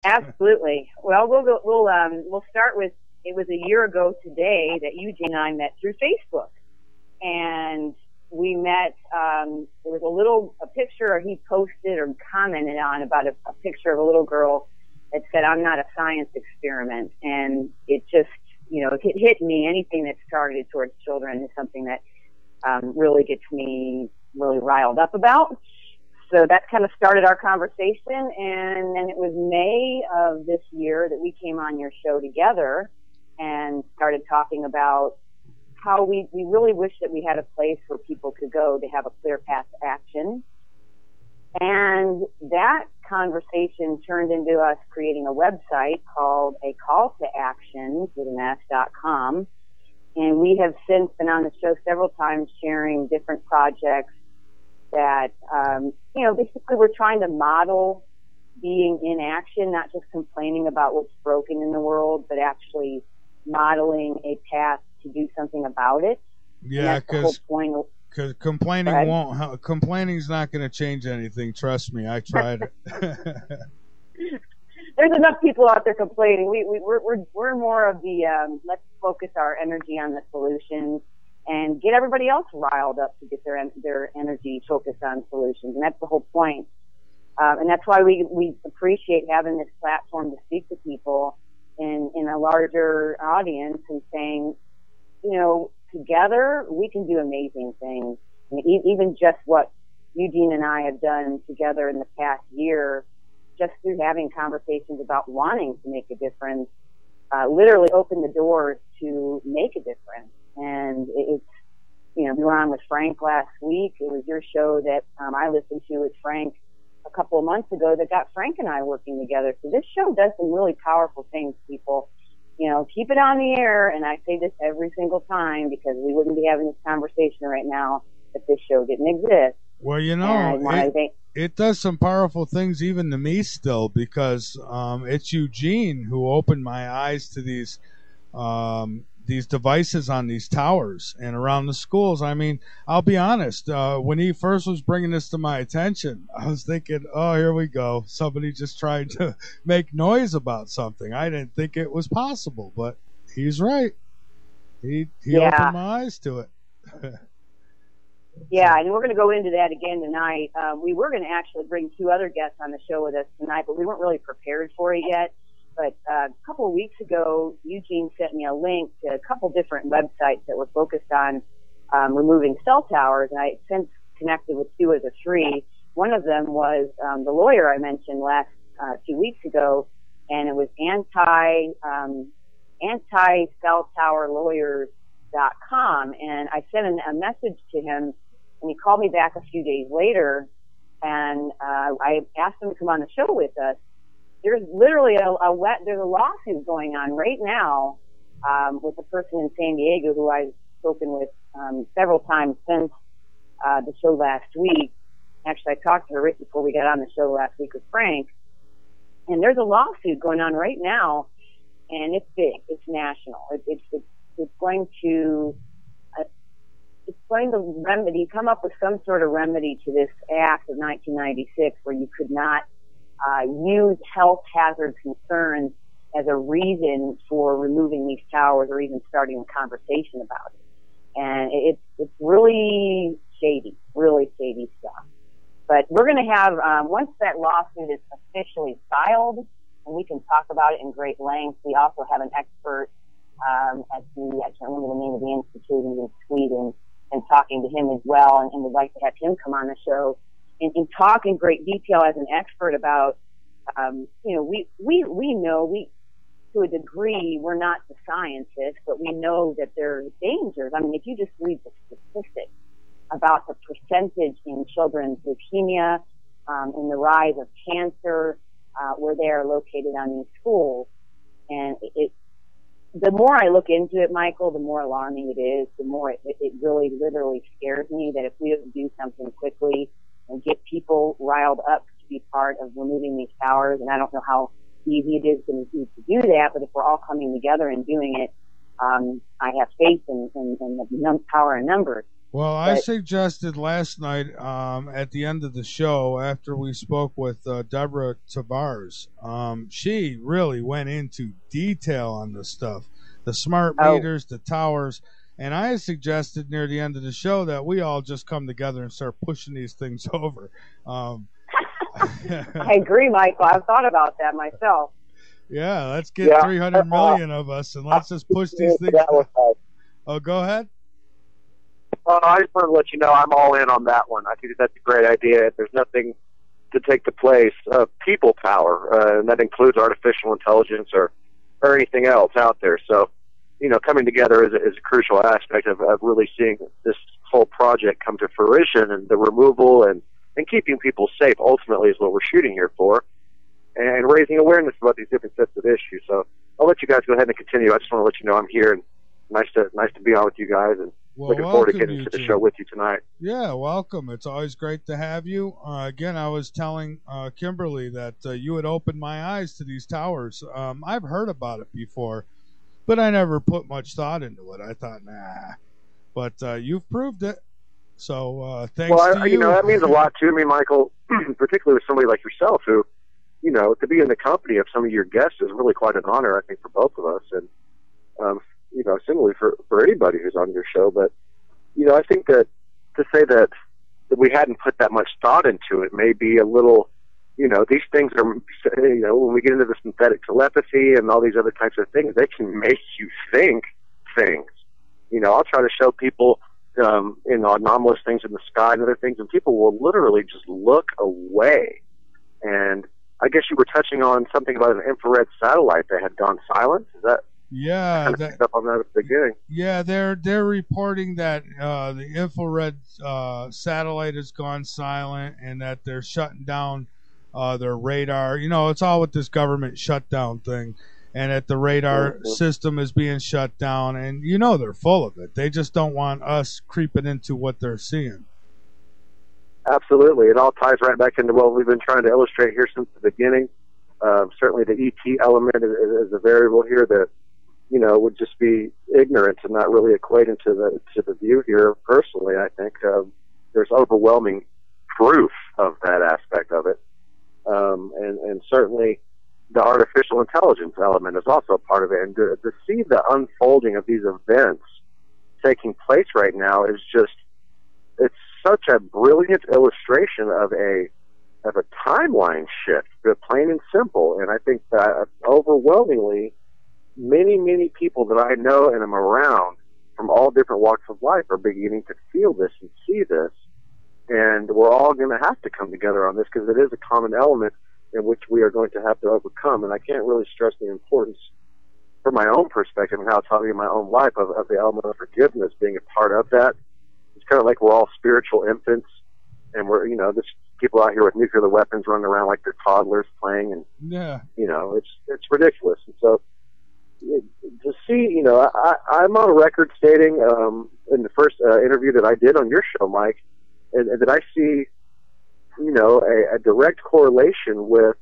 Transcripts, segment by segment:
Absolutely. Well, we'll start with, it was a year ago today that Eugene and I met through Facebook, and we met. There was a picture he posted or commented on about a picture of a little girl that said, "I'm not a science experiment," and it just, it hit me. Anything that's targeted towards children is something that really gets me really riled up about. So that kind of started our conversation, and then it was May of this year that we came on your show together and started talking about how we really wish that we had a place where people could go to have a clear path to action. And that conversation turned into us creating a website called a call to action with an S.com. And we have since been on the show several times sharing different projects that, basically we're trying to model being in action, not just complaining about what's broken in the world, but actually modeling a path to do something about it. Yeah, because complaining's not going to change anything. Trust me, I tried it. There's enough people out there complaining. We're more of the let's focus our energy on the solutions and get everybody else riled up to get their energy focused on solutions. And that's the whole point. And that's why we appreciate having this platform to speak to people in a larger audience and saying, together we can do amazing things. I mean, even just what Eugene and I have done together in the past year, just through having conversations about wanting to make a difference, literally opened the doors to make a difference. And it's, we were on with Frank last week. It was your show that I listened to with Frank a couple of months ago that got Frank and I working together. So this show does some really powerful things, people. Keep it on the air. And I say this every single time because we wouldn't be having this conversation right now if this show didn't exist. Well, it does some powerful things even to me still, because it's Eugene who opened my eyes to these devices on these towers and around the schools. I mean, I'll be honest, when he first was bringing this to my attention, I was thinking, oh, here we go. Somebody just tried to make noise about something. I didn't think it was possible, but he's right. He opened my eyes to it. Yeah, and we're going to go into that again tonight. We were going to actually bring two other guests on the show with us tonight, but we weren't really prepared for it yet. But a couple of weeks ago, Eugene sent me a link to a couple different websites that were focused on removing cell towers, and I since connected with two of the three. One of them was the lawyer I mentioned last 2 weeks ago, and it was anti-celltowerlawyers.com. And I sent a message to him, and he called me back a few days later, and I asked him to come on the show with us. There's literally there's a lawsuit going on right now with a person in San Diego who I've spoken with several times since the show last week. Actually, I talked to her right before we got on the show last week with Frank. And there's a lawsuit going on right now, and it's big. It's national. It's going to come up with some sort of remedy to this act of 1996 where you could not use health hazard concerns as a reason for removing these towers or even starting a conversation about it. And it's really shady stuff. But we're going to have, once that lawsuit is officially filed, and we can talk about it in great length, we also have an expert I can't remember the name of the institute in Sweden, and talking to him as well, and we'd like to have him come on the show and talk in great detail as an expert about, we know to a degree, we're not the scientists, but we know that there are dangers. I mean, if you just read the statistics about the percentage in children's leukemia, and the rise of cancer, where they are located on these schools, and the more I look into it, Michael, the more alarming it is, the more it really literally scares me that if we don't do something quickly and get people riled up to be part of removing these towers, and I don't know how easy it is to do that, but if we're all coming together and doing it, I have faith in the power in numbers. Well, I suggested last night at the end of the show after we spoke with Deborah Tavares. She really went into detail on this stuff, the smart meters, the towers, and I suggested near the end of the show that we all just come together and start pushing these things over. I agree, Michael. I've thought about that myself. Yeah, let's get 300 million of us and let's just push these things. Oh, go ahead. I just want to let you know I'm all in on that one. I think that's a great idea. There's nothing to take the place of people power, and that includes artificial intelligence or anything else out there. So, coming together is a crucial aspect of really seeing this whole project come to fruition, and the removal and keeping people safe ultimately is what we're shooting here for, and raising awareness about these different sets of issues. So I'll let you guys go ahead and continue. I just want to let you know I'm here, and nice to be on with you guys, and looking forward to getting to the show with you tonight. Yeah, welcome. It's always great to have you. Again, I was telling Kimberlee that you had opened my eyes to these towers. I've heard about it before, but I never put much thought into it. I thought, nah. But you've proved it. So thanks to you. That means a lot to me, Michael, particularly with somebody like yourself who, to be in the company of some of your guests is really quite an honor, I think, for both of us. And, similarly for anybody who's on your show. But, I think that to say that we hadn't put that much thought into it may be a little, these things are, when we get into the synthetic telepathy and all these other types of things, they can make you think things. I'll try to show people, anomalous things in the sky and other things, and people will literally just look away. And I guess you were touching on something about an infrared satellite that had gone silent. Is that? Yeah, picked up on that at the beginning. Yeah, they're reporting that the infrared satellite has gone silent and that they're shutting down their radar. It's all with this government shutdown thing, and that the radar system is being shut down. And they're full of it. They just don't want us creeping into what they're seeing. Absolutely, it all ties right back into what we've been trying to illustrate here since the beginning. Certainly, the ET element is a variable here that would just be ignorance and not really equating to the view here. Personally, I think there's overwhelming proof of that aspect of it, and certainly the artificial intelligence element is also a part of it. And to see the unfolding of these events taking place right now is it's such a brilliant illustration of a timeline shift, plain and simple. And I think that overwhelmingly, many people that I know and am around from all different walks of life are beginning to feel this and see this. And we're all going to have to come together on this because it is a common element in which we are going to have to overcome. And I can't really stress the importance from my own perspective and how it's taught me in my own life of the element of forgiveness being a part of that. It's kind of like we're all spiritual infants, and we're, there's people out here with nuclear weapons running around like they're toddlers playing, and it's ridiculous. And so to see, I'm on record stating in the first interview that I did on your show, Mike, and that I see, a direct correlation with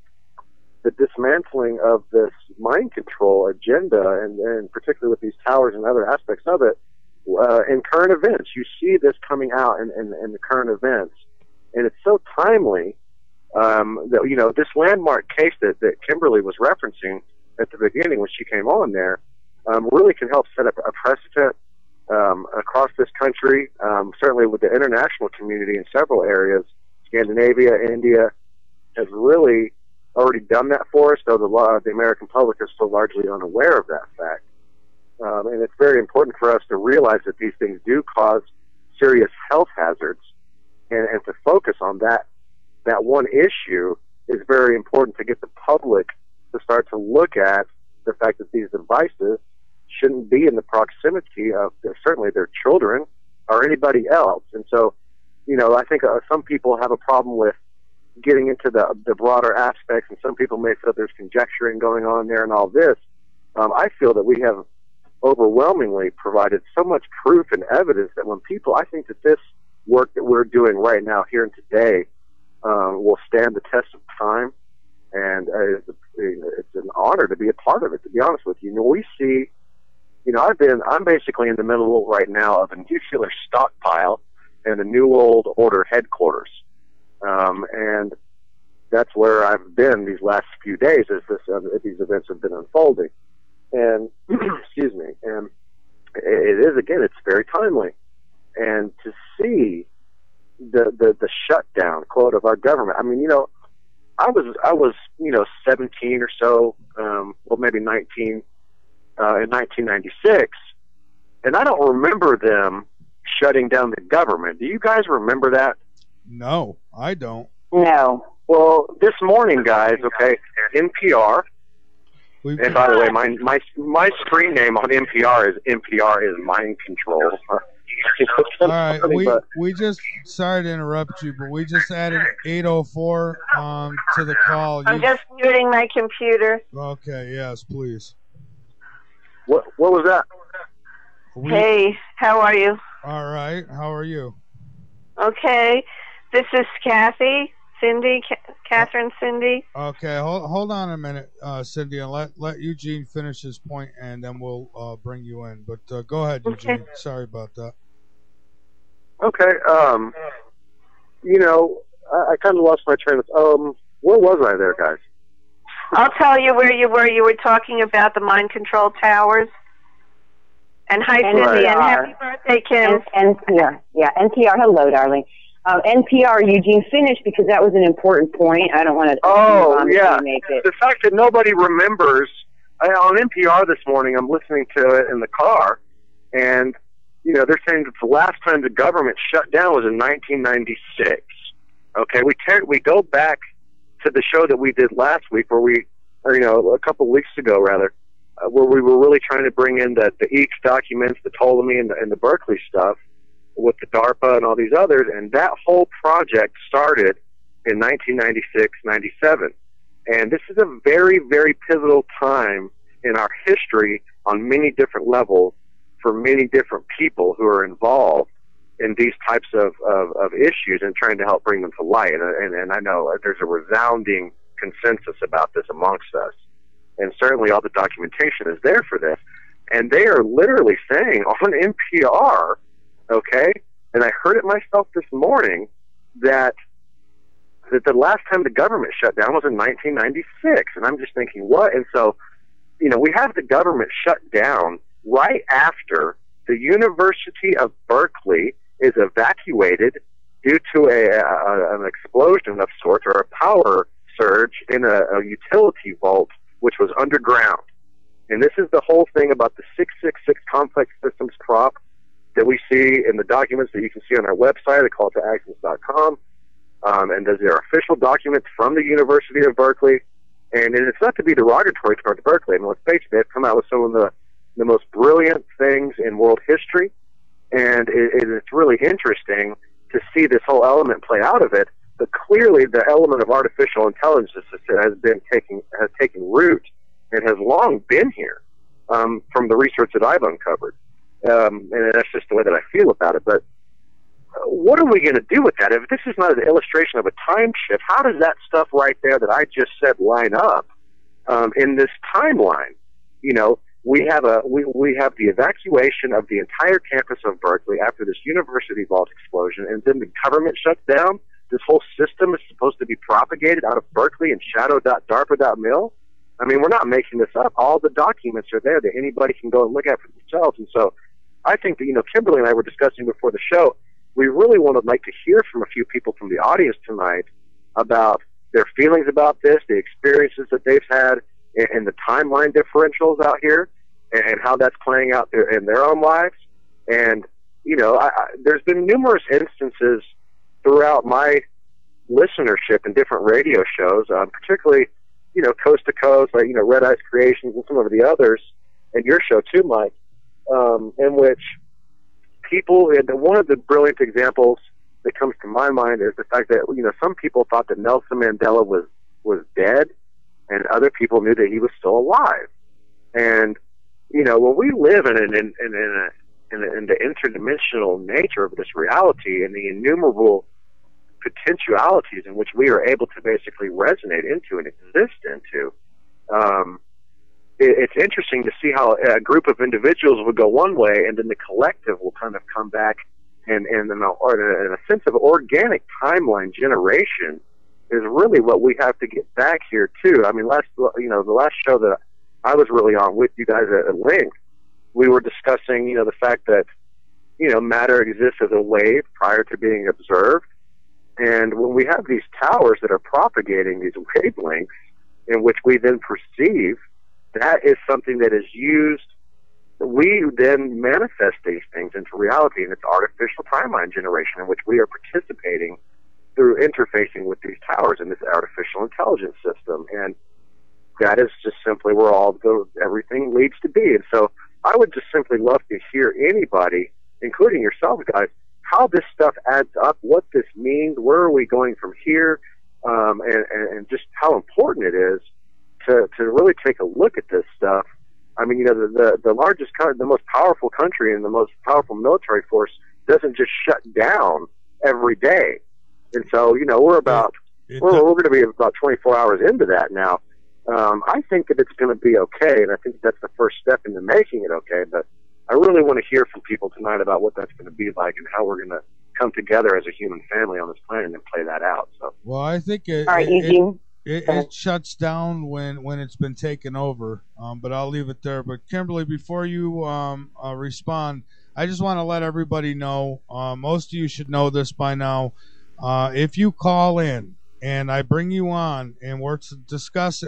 the dismantling of this mind control agenda, and particularly with these towers and other aspects of it, in current events. You see this coming out in the current events, and it's so timely that, this landmark case that Kimberlee was referencing at the beginning when she came on there, really can help set up a precedent across this country, certainly with the international community in several areas. Scandinavia, India has really already done that for us, though the American public is still largely unaware of that fact. And it's very important for us to realize that these things do cause serious health hazards, and to focus on that one issue is very important to get the public to start to look at the fact that these devices shouldn't be in the proximity of certainly their children or anybody else. And so, I think some people have a problem with getting into the broader aspects, and some people may feel there's conjecturing going on there and all this. I feel that we have overwhelmingly provided so much proof and evidence that when people, I think that this work that we're doing right now here and today will stand the test of time, and it's an honor to be a part of it, to be honest with you. We see I'm basically in the middle right now of a nuclear stockpile and a New World Order headquarters. And that's where I've been these last few days as these events have been unfolding. And, excuse me, and it is, again, it's very timely. And to see the shutdown, quote, of our government, I mean, I was 17 or so, well, maybe 19, in 1996, and I don't remember them shutting down the government. Do you guys remember that? No, I don't. No. Well, this morning, guys, okay, NPR, and by the way, my screen name on NPR is Mind Control. All right, we just, sorry to interrupt you, but we just added 804 to the call. I'm just muting my computer. Okay, yes, please. What was that? Hey, how are you? All right, how are you? Okay, this is Catherine Cindy. Okay, hold on a minute, Cindy, and let Eugene finish his point, and then we'll bring you in. But go ahead, Eugene. Okay. Sorry about that. Okay, I kind of lost my train of where was I there, guys? I'll tell you where you were. You were talking about the mind control towers. And hi, Cindy, and happy birthday, Kim. NPR. Yeah, NPR. Hello, darling. NPR, Eugene, finish, because that was an important point. I don't want to. Oh, yeah. The fact that nobody remembers. On NPR this morning, I'm listening to it in the car, and they're saying that the last time the government shut down was in 1996. Okay, we go back to the show that we did last week, a couple of weeks ago, rather, where we were really trying to bring in the EACS documents, the Ptolemy, and the Berkeley stuff with the DARPA and all these others, and that whole project started in 1996, 97. And this is a very, very pivotal time in our history on many different levels for many different people who are involved in these types of issues and trying to help bring them to light. And I know there's a resounding consensus about this amongst us. And certainly all the documentation is there for this. And they are literally saying on NPR, okay, and I heard it myself this morning, that the last time the government shut down was in 1996. And I'm just thinking, what? And so, we have the government shut down right after the University of Berkeley is evacuated due to an explosion of sorts, or a power surge in a utility vault, which was underground. And this is the whole thing about the 666 complex systems prop that we see in the documents that you can see on our website at calltoactions.com. And those are official documents from the University of Berkeley. And it's not to be derogatory towards Berkeley. I mean, let's face it, they've come out with some of the most brilliant things in world history. And it's really interesting to see this whole element play out of it. But clearly, the element of artificial intelligence has taken root and has long been here from the research that I've uncovered. And that's just the way that I feel about it. But what are we going to do with that? If this is not an illustration of a time shift, how does that stuff right there that I just said line up in this timeline? We have the evacuation of the entire campus of Berkeley after this university vault explosion, and then the government shuts down. This whole system is supposed to be propagated out of Berkeley and shadow.darpa.mil. I mean, we're not making this up. All the documents are there that anybody can go and look at for themselves. And so I think that, Kimberlee and I were discussing before the show, we really would like to hear from a few people from the audience tonight about their feelings about this, the experiences that they've had, and the timeline differentials out here, and how that's playing out in their own lives. And, there's been numerous instances throughout my listenership in different radio shows, particularly, Coast to Coast, like, Red Eyes Creations and some of the others, and your show too, Mike, in which people, and one of the brilliant examples that comes to my mind is the fact that, some people thought that Nelson Mandela was dead, and other people knew that he was still alive. And, when we live in the interdimensional nature of this reality and the innumerable potentialities in which we are able to basically resonate into and exist into, it's interesting to see how a group of individuals would go one way, and then the collective will kind of come back, and in a sense of organic timeline generation is really what we have to get back here too. I mean, the last show that I was really on with you guys at length, we were discussing, the fact that, matter exists as a wave prior to being observed. And when we have these towers that are propagating these wavelengths in which we then perceive, that is something that is used. We then manifest these things into reality, and it's artificial timeline generation in which we are participating through interfacing with these towers in this artificial intelligence system. And that is just simply where everything leads to be. And so I would just simply love to hear anybody, including yourselves guys, how this stuff adds up, what this means, where are we going from here, and just how important it is to really take a look at this stuff. I mean, the largest, the most powerful country and the most powerful military force doesn't just shut down every day. And so, we're going to be about 24 hours into that now. I think that it's going to be okay, and I think that's the first step into making it okay. But I really want to hear from people tonight about what that's going to be like and how we're going to come together as a human family on this planet and play that out. So, well, I think it shuts down when it's been taken over. But I'll leave it there. But Kimberlee, before you respond, I just want to let everybody know. Most of you should know this by now. If you call in and I bring you on and we're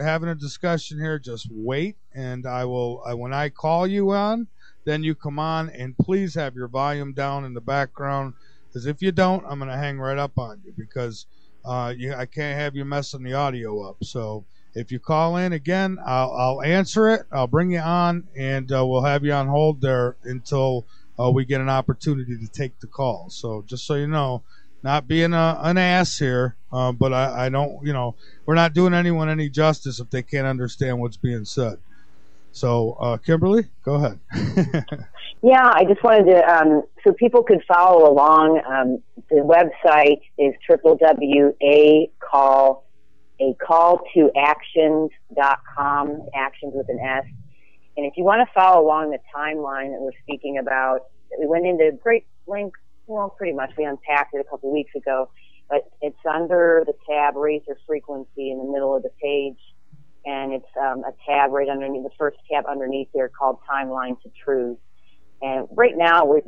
having a discussion here, just wait, and when I call you on, then you come on, and please have your volume down in the background, because if you don't, I'm going to hang right up on you, because I can't have you messing the audio up. So if you call in again, I'll answer it, I'll bring you on, and we'll have you on hold there until we get an opportunity to take the call. So just so you know, not being an ass here, but I don't, we're not doing anyone any justice if they can't understand what's being said. So, Kimberlee, go ahead. Yeah, I just wanted to, so people could follow along. The website is www.acalltoactions.com, actions with an S. And if you want to follow along the timeline that we're speaking about, we went into great length. Well, pretty much. We unpacked it a couple weeks ago, but it's under the tab Raise Your Frequency in the middle of the page, and it's a tab right underneath, the first tab underneath there called Timeline to Truth. And right now we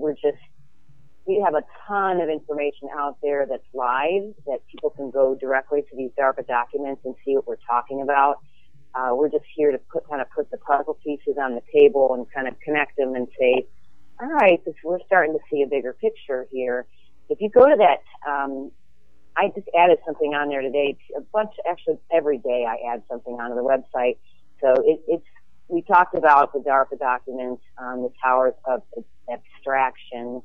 have a ton of information out there that's live, that people can go directly to these DARPA documents and see what we're talking about. We're just here to put the puzzle pieces on the table and kind of connect them and say, all right, we're starting to see a bigger picture here. If you go to that, I just added something on there today. Actually every day I add something onto the website. So we talked about the DARPA documents, the towers of abstraction,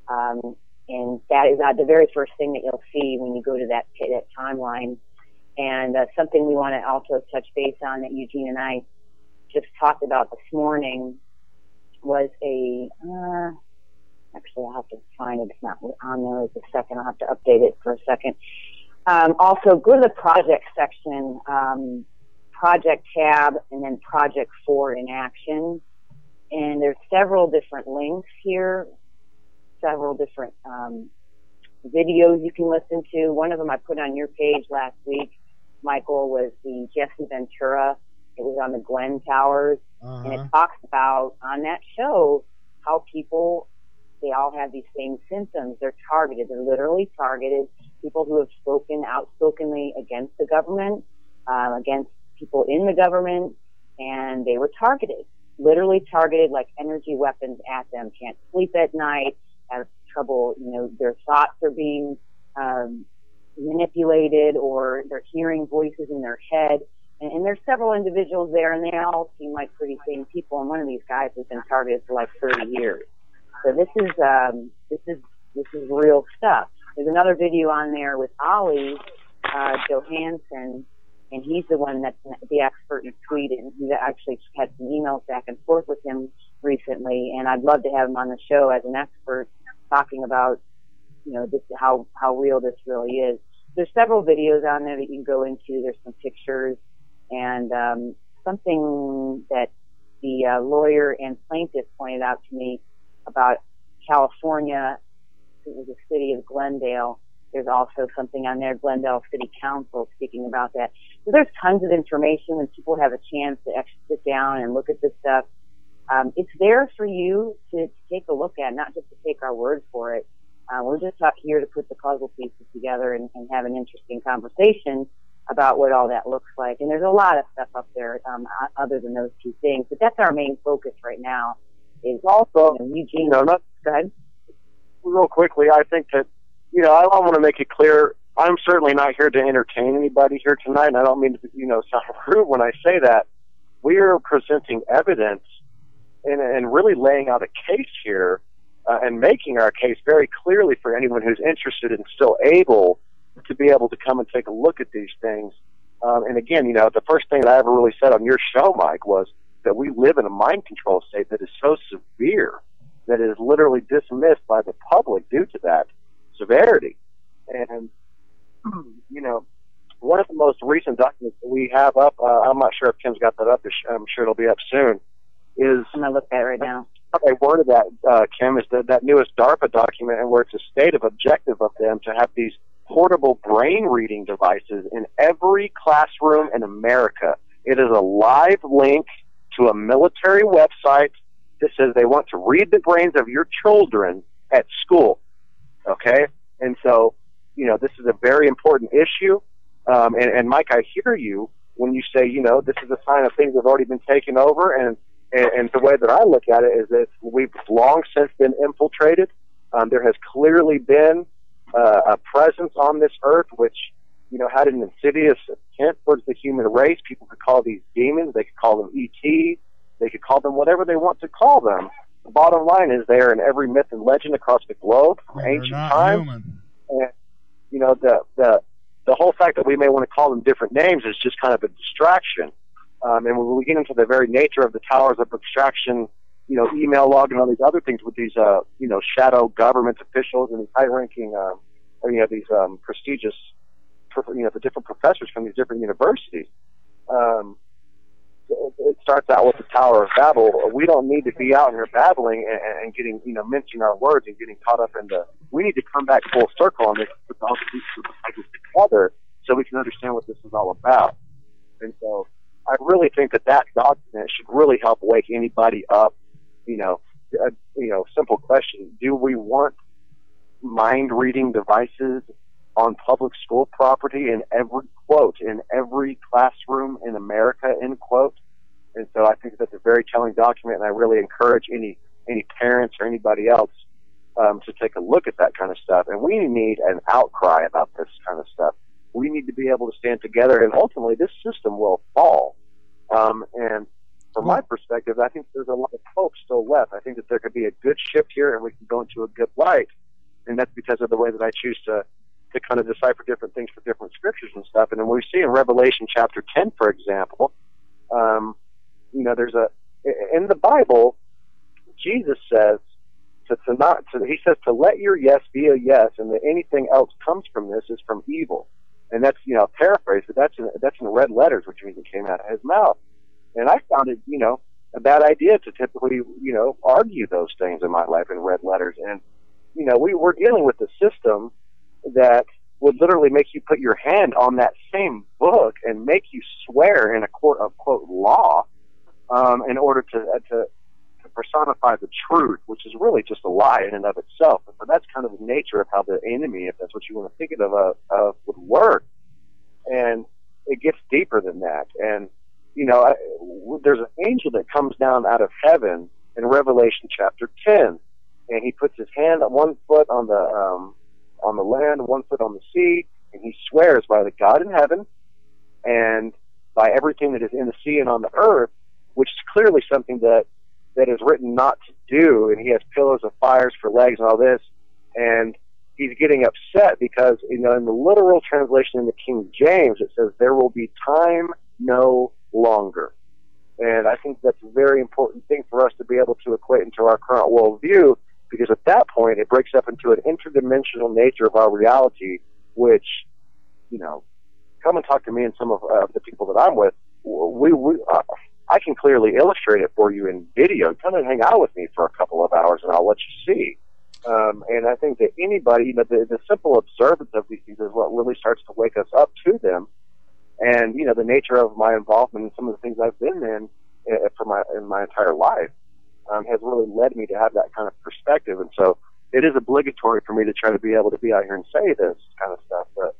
and that is the very first thing that you'll see when you go to that timeline. And something we want to also touch base on that Eugene and I just talked about this morning was actually I'll have to find it. It's not on there at the second. I'll have to update it for a second. Also, go to the project section, project tab, and then project 4 in action. And there's several different links here, several different videos you can listen to. One of them I put on your page last week, Michael, was the Jesse Ventura. It was on the Glen Towers. And it talks about, on that show, how people, they all have these same symptoms. They're targeted. They're literally targeted. People who have spoken outspokenly against the government, against people in the government, and they were targeted. Literally targeted like energy weapons at them. Can't sleep at night, have trouble, their thoughts are being manipulated, or they're hearing voices in their head. And there's several individuals there, and they all seem like pretty sane people. And one of these guys has been targeted for like 30 years. So this is real stuff. There's another video on there with Ollie Johansson, and he's the one that's the expert in Sweden. He actually had some emails back and forth with him recently, and I'd love to have him on the show as an expert talking about, this, how real this really is. There's several videos on there that you can go into. There's some pictures. And something that the lawyer and plaintiff pointed out to me about California, it was the city of Glendale. There's also something on there, Glendale City Council, speaking about that. So there's tons of information when people have a chance to actually sit down and look at this stuff. It's there for you to take a look at, not just to take our word for it. We're just here to put the puzzle pieces together and have an interesting conversation about what all that looks like. And there's a lot of stuff up there other than those two things. But that's our main focus right now. Is also, Eugene. Go ahead. Real quickly, I think that, I want to make it clear, I'm certainly not here to entertain anybody here tonight, and I don't mean to, sound rude when I say that. We are presenting evidence and really laying out a case here and making our case very clearly for anyone who's interested and still able to be able to come and take a look at these things. And again, the first thing that I ever really said on your show, Mike, was that we live in a mind control state that is so severe that it is literally dismissed by the public due to that severity. And, one of the most recent documents that we have up, I'm not sure if Kim's got that up, I'm sure it'll be up soon, is... I'm going to look at it right now. I worded that, Kim, is that newest DARPA document, and where it's a stated objective of them to have these portable brain reading devices in every classroom in America. It is a live link to a military website that says they want to read the brains of your children at school. Okay? And so, this is a very important issue. And Mike, I hear you when you say, this is a sign of things that have already been taken over. And the way that I look at it is that we've long since been infiltrated. There has clearly been a presence on this earth which, had an insidious intent towards the human race. People could call these demons. They could call them ET. They could call them whatever they want to call them. The bottom line is they are in every myth and legend across the globe from ancient times. And, the whole fact that we may want to call them different names is just kind of a distraction. And when we get into the very nature of the towers of abstraction, email log and all these other things with these, shadow government officials and these high-ranking, these prestigious, the different professors from these different universities, it starts out with the Tower of Babel. We don't need to be out here babbling and getting, mincing our words and getting caught up in we need to come back full circle on this, put all the pieces of the puzzle together so we can understand what this is all about. And so I really think that document should really help wake anybody up. Simple question. Do we want mind-reading devices on public school property in every classroom in America, end quote? And so I think that's a very telling document, and I really encourage any parents or anybody else to take a look at that kind of stuff. And we need an outcry about this kind of stuff. We need to be able to stand together, and ultimately this system will fall. And from my perspective, I think there's a lot of hope still left. I think that there could be a good shift here, and we can go into a good light. And that's because of the way that I choose to kind of decipher different things for different scriptures and stuff. And then we see in Revelation chapter 10, for example, in the Bible, Jesus says he says to let your yes be a yes, and that anything else comes from this is from evil. And that's, paraphrase, but that's in red letters, which means it came out of his mouth. And I found it, a bad idea to typically, argue those things in my life in red letters. And, we're dealing with a system that would literally make you put your hand on that same book and make you swear in a court of, quote, law, in order to personify the truth, which is really just a lie in and of itself. So that's kind of the nature of how the enemy, if that's what you want to think of would work. And it gets deeper than that. And, there's an angel that comes down out of heaven in Revelation chapter 10, and he puts his hand on one foot on the land, one foot on the sea, and he swears by the God in heaven and by everything that is in the sea and on the earth, which is clearly something that is written not to do. And he has pillars of fires for legs and all this, and he's getting upset because, in the literal translation in the King James, it says there will be time no longer. And I think that's a very important thing for us to be able to equate into our current worldview, because at that point it breaks up into an interdimensional nature of our reality, which, come and talk to me and some of the people that I'm with. I can clearly illustrate it for you in video. Come and hang out with me for a couple of hours, and I'll let you see. And I think that anybody, the simple observance of these things is what really starts to wake us up to them. And, the nature of my involvement in some of the things I've been in my entire life has really led me to have that kind of perspective. And so it is obligatory for me to try to be able to be out here and say this kind of stuff. But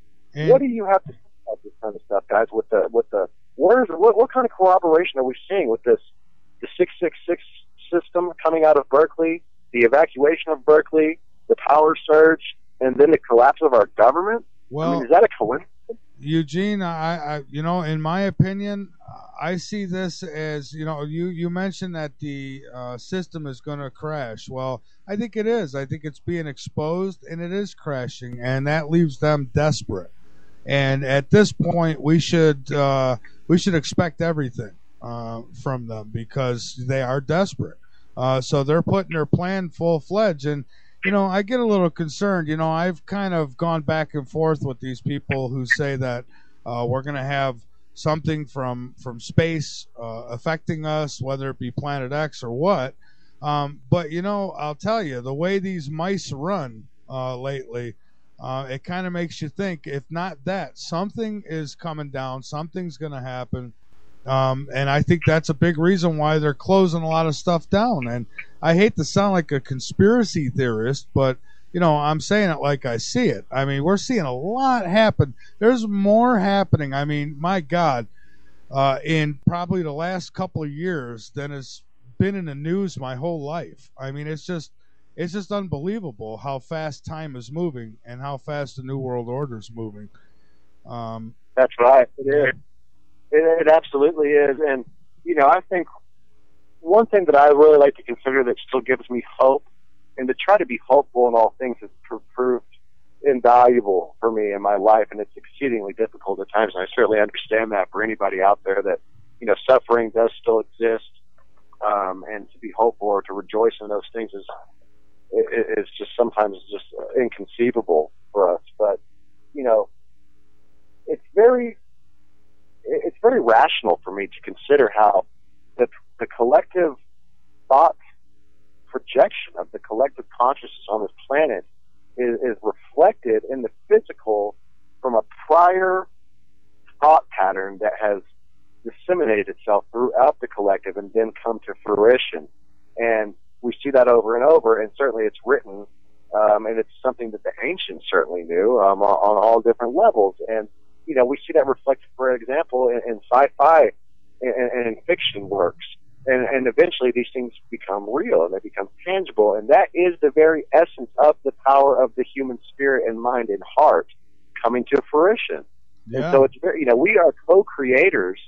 what do you have to say about this kind of stuff, guys, what kind of corroboration are we seeing with the 666 system coming out of Berkeley, the evacuation of Berkeley, the power surge, and then the collapse of our government? Well, is that a coincidence? Eugene, I in my opinion, I see this as, you mentioned that the system is going to crash. Well, I think it is. I think it's being exposed, and it is crashing, and that leaves them desperate. And at this point, we should expect everything from them, because they are desperate. So they're putting their plan full-fledged. And, I get a little concerned. I've kind of gone back and forth with these people who say that we're going to have something from space affecting us, whether it be Planet X or what. But, I'll tell you, the way these mice run lately, it kind of makes you think, if not that, something is coming down, something's going to happen. And I think that's a big reason why they're closing a lot of stuff down. And I hate to sound like a conspiracy theorist, but, I'm saying it like I see it. I mean, we're seeing a lot happen. There's more happening. I mean, my God, in probably the last couple of years than has been in the news my whole life. I mean, it's just unbelievable how fast time is moving and how fast the New World Order is moving. That's right. It is. It absolutely is. And, I think one thing that I really like to consider that still gives me hope, and to try to be hopeful in all things, has proved invaluable for me in my life, and it's exceedingly difficult at times. And I certainly understand that for anybody out there, that, suffering does still exist, and to be hopeful or to rejoice in those things is just sometimes just inconceivable for us. But, it's very rational for me to consider how the collective thought projection of the collective consciousness on this planet is reflected in the physical from a prior thought pattern that has disseminated itself throughout the collective and then come to fruition. And we see that over and over, and certainly it's written, and it's something that the ancients certainly knew on all different levels. And we see that reflected, for example, in sci-fi and in fiction works. And eventually these things become real and they become tangible. And that is the very essence of the power of the human spirit and mind and heart coming to fruition. Yeah. And so it's very, we are co-creators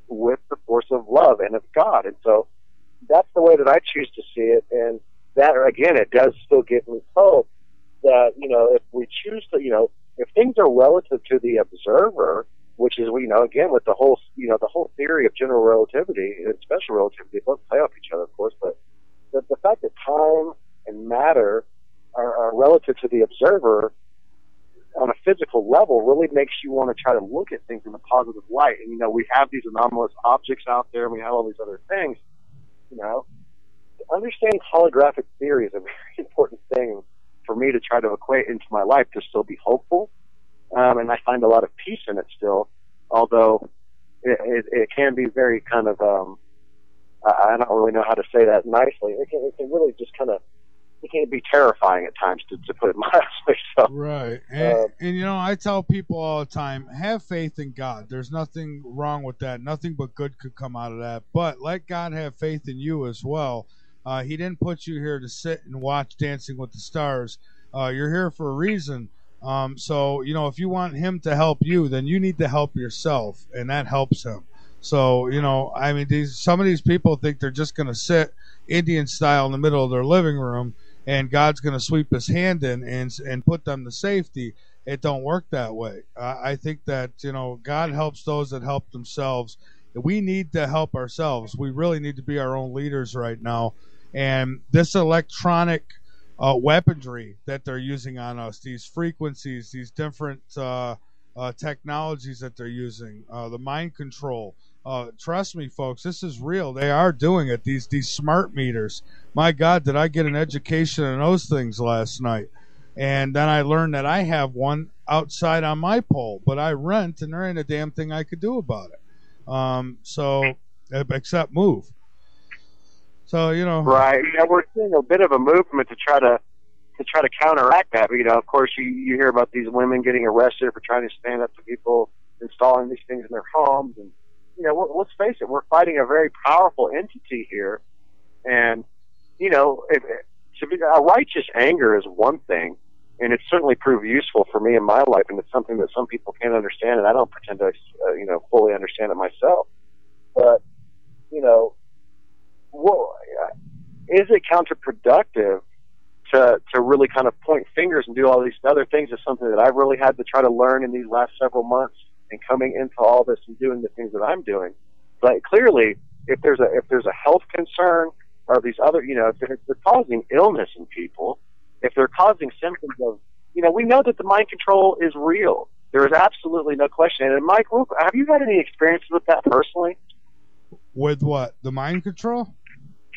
with the force of love and of God. And so that's the way that I choose to see it. And that, again, it does still give me hope that, if we choose to, if things are relative to the observer, which is, again, with the whole theory of general relativity and special relativity, both play off each other, of course, but the fact that time and matter are relative to the observer on a physical level really makes you want to try to look at things in a positive light. And, we have these anomalous objects out there, and we have all these other things, Understanding holographic theory is a very important thing for me to try to equate into my life to still be hopeful. And I find a lot of peace in it still, although it can be very kind of, I don't really know how to say that nicely. It can really just kind of, it can be terrifying at times, to put it mildly. So, right. And I tell people all the time, have faith in God. There's nothing wrong with that. Nothing but good could come out of that. But let God have faith in you as well. He didn't put you here to sit and watch Dancing with the Stars. You're here for a reason. So, if you want him to help you, then you need to help yourself, and that helps him. So, some of these people think they're just going to sit Indian style in the middle of their living room, and God's going to sweep his hand in and put them to safety. It don't work that way. I think that, God helps those that help themselves. We need to help ourselves. We really need to be our own leaders right now. And this electronic weaponry that they're using on us, these frequencies, these different technologies that they're using, the mind control, Trust me, folks, this is real. They are doing it. These smart meters. My God, did I get an education in those things last night? And then I learned that I have one outside on my pole, but I rent, and there ain't a damn thing I could do about it. So except move. So right. We're seeing a bit of a movement to try to counteract that. Of course, you hear about these women getting arrested for trying to stand up to people installing these things in their homes, and let's face it, we're fighting a very powerful entity here, and a righteous anger is one thing, and it's certainly proved useful for me in my life, and it's something that some people can't understand, and I don't pretend to fully understand it myself. But is it counterproductive to really kind of point fingers and do all these other things? Is something that I've really had to try to learn in these last several months, and coming into all this and doing the things that I'm doing. But clearly, if there's a health concern, or these other, if they're causing illness in people, if they're causing symptoms of, we know that the mind control is real. There is absolutely no question. And Mike, have you had any experiences with that personally? With what? The mind control?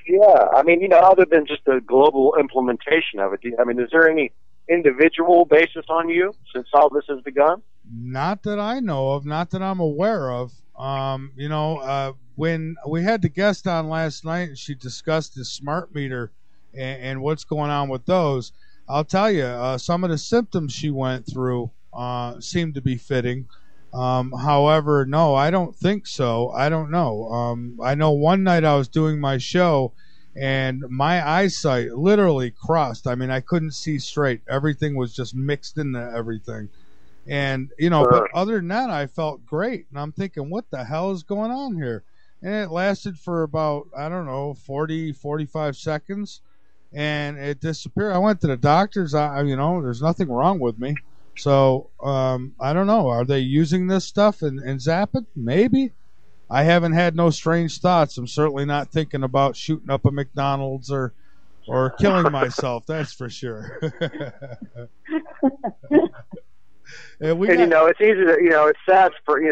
Yeah, other than just the global implementation of it. Is there any individual basis on you since all this has begun? Not that I know of, not that I'm aware of. When we had the guest on last night and she discussed the smart meter and what's going on with those, I'll tell you, some of the symptoms she went through seemed to be fitting. However, no, I don't think so. I don't know. I know one night I was doing my show and my eyesight literally crossed. I couldn't see straight. Everything was just mixed into everything. And, but other than that, I felt great. And I'm thinking, what the hell is going on here? And it lasted for about, 40, 45 seconds. And it disappeared. I went to the doctors. There's nothing wrong with me. So, I don't know. Are they using this stuff and zap it? Maybe. I haven't had no strange thoughts. I'm certainly not thinking about shooting up a McDonald's or killing myself. That's for sure. It's easy to, it's sad for, you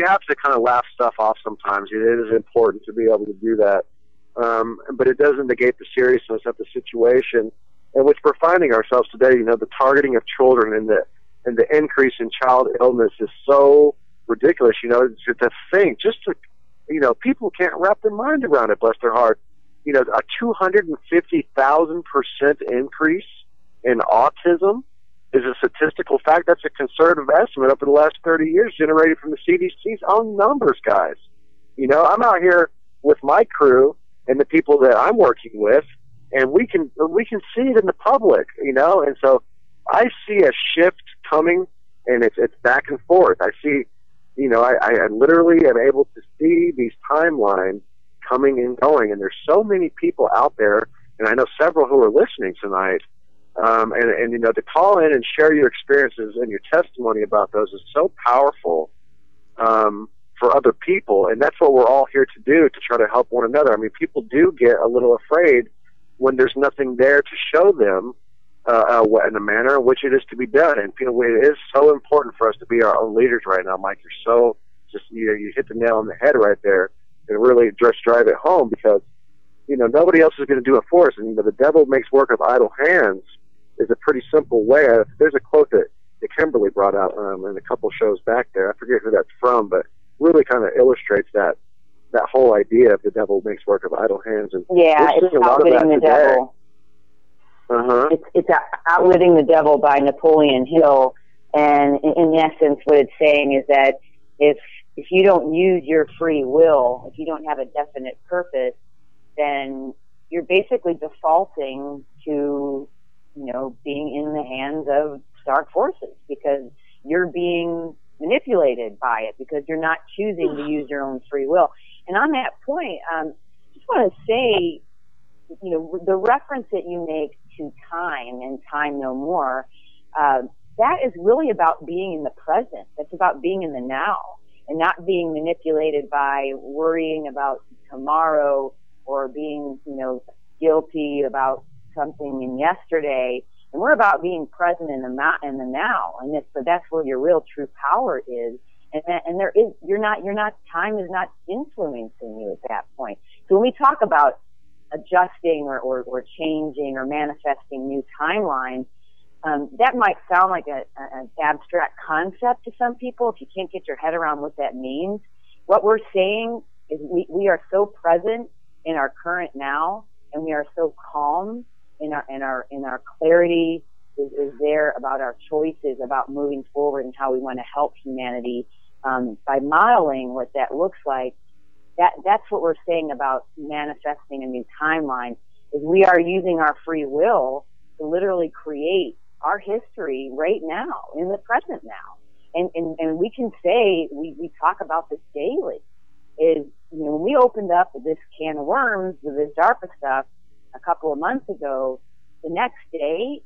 have to kind of laugh stuff off sometimes. It is important to be able to do that. But it doesn't negate the seriousness of the situation in which we're finding ourselves today. The targeting of children and the increase in child illness is so ridiculous. To think, just to, people can't wrap their mind around it, bless their heart. A 250,000% increase in autism is a statistical fact. That's a conservative estimate over the last 30 years generated from the CDC's own numbers, guys. I'm out here with my crew and the people that I'm working with, and we can see it in the public, and so I see a shift coming, and it's back and forth. I see, I literally am able to see these timelines coming and going, and there's so many people out there, and I know several who are listening tonight. And to call in and share your experiences and your testimony about those is so powerful for other people, and that's what we're all here to do, to try to help one another. People do get a little afraid when there's nothing there to show them in a manner in which it is to be done. And it is so important for us to be our own leaders right now, Mike. You're so you hit the nail on the head right there, and really just drive it home, because nobody else is going to do it for us. And the devil makes work of idle hands is a pretty simple way. There's a quote that Kimberlee brought out in a couple shows back there. I forget who that's from, but really kind of illustrates that whole idea of the devil makes work of idle hands. And yeah, it's Outwitting the Devil. It's Outwitting the Devil by Napoleon Hill. And in essence, what it's saying is that if you don't use your free will, if you don't have a definite purpose, then you're basically defaulting to being in the hands of dark forces, because you're being manipulated by it, because you're not choosing to use your own free will. And on that point, just want to say, the reference that you make to time and time no more, that is really about being in the present. That's about being in the now and not being manipulated by worrying about tomorrow or being, guilty about something in yesterday. And we're about being present in the now. And so that's where your real true power is And time is not influencing you at that point. So when we talk about adjusting or changing or manifesting new timelines, that might sound like an abstract concept to some people if you can't get your head around what that means. What we're saying is we are so present in our current now, and we are so calm in our clarity is there about our choices, about moving forward and how we want to help humanity, by modeling what that looks like. That's what we're saying about manifesting a new timeline, is we are using our free will to literally create our history right now, in the present now. And we can say, we talk about this daily, is, when we opened up this can of worms with this DARPA stuff a couple of months ago, the next day,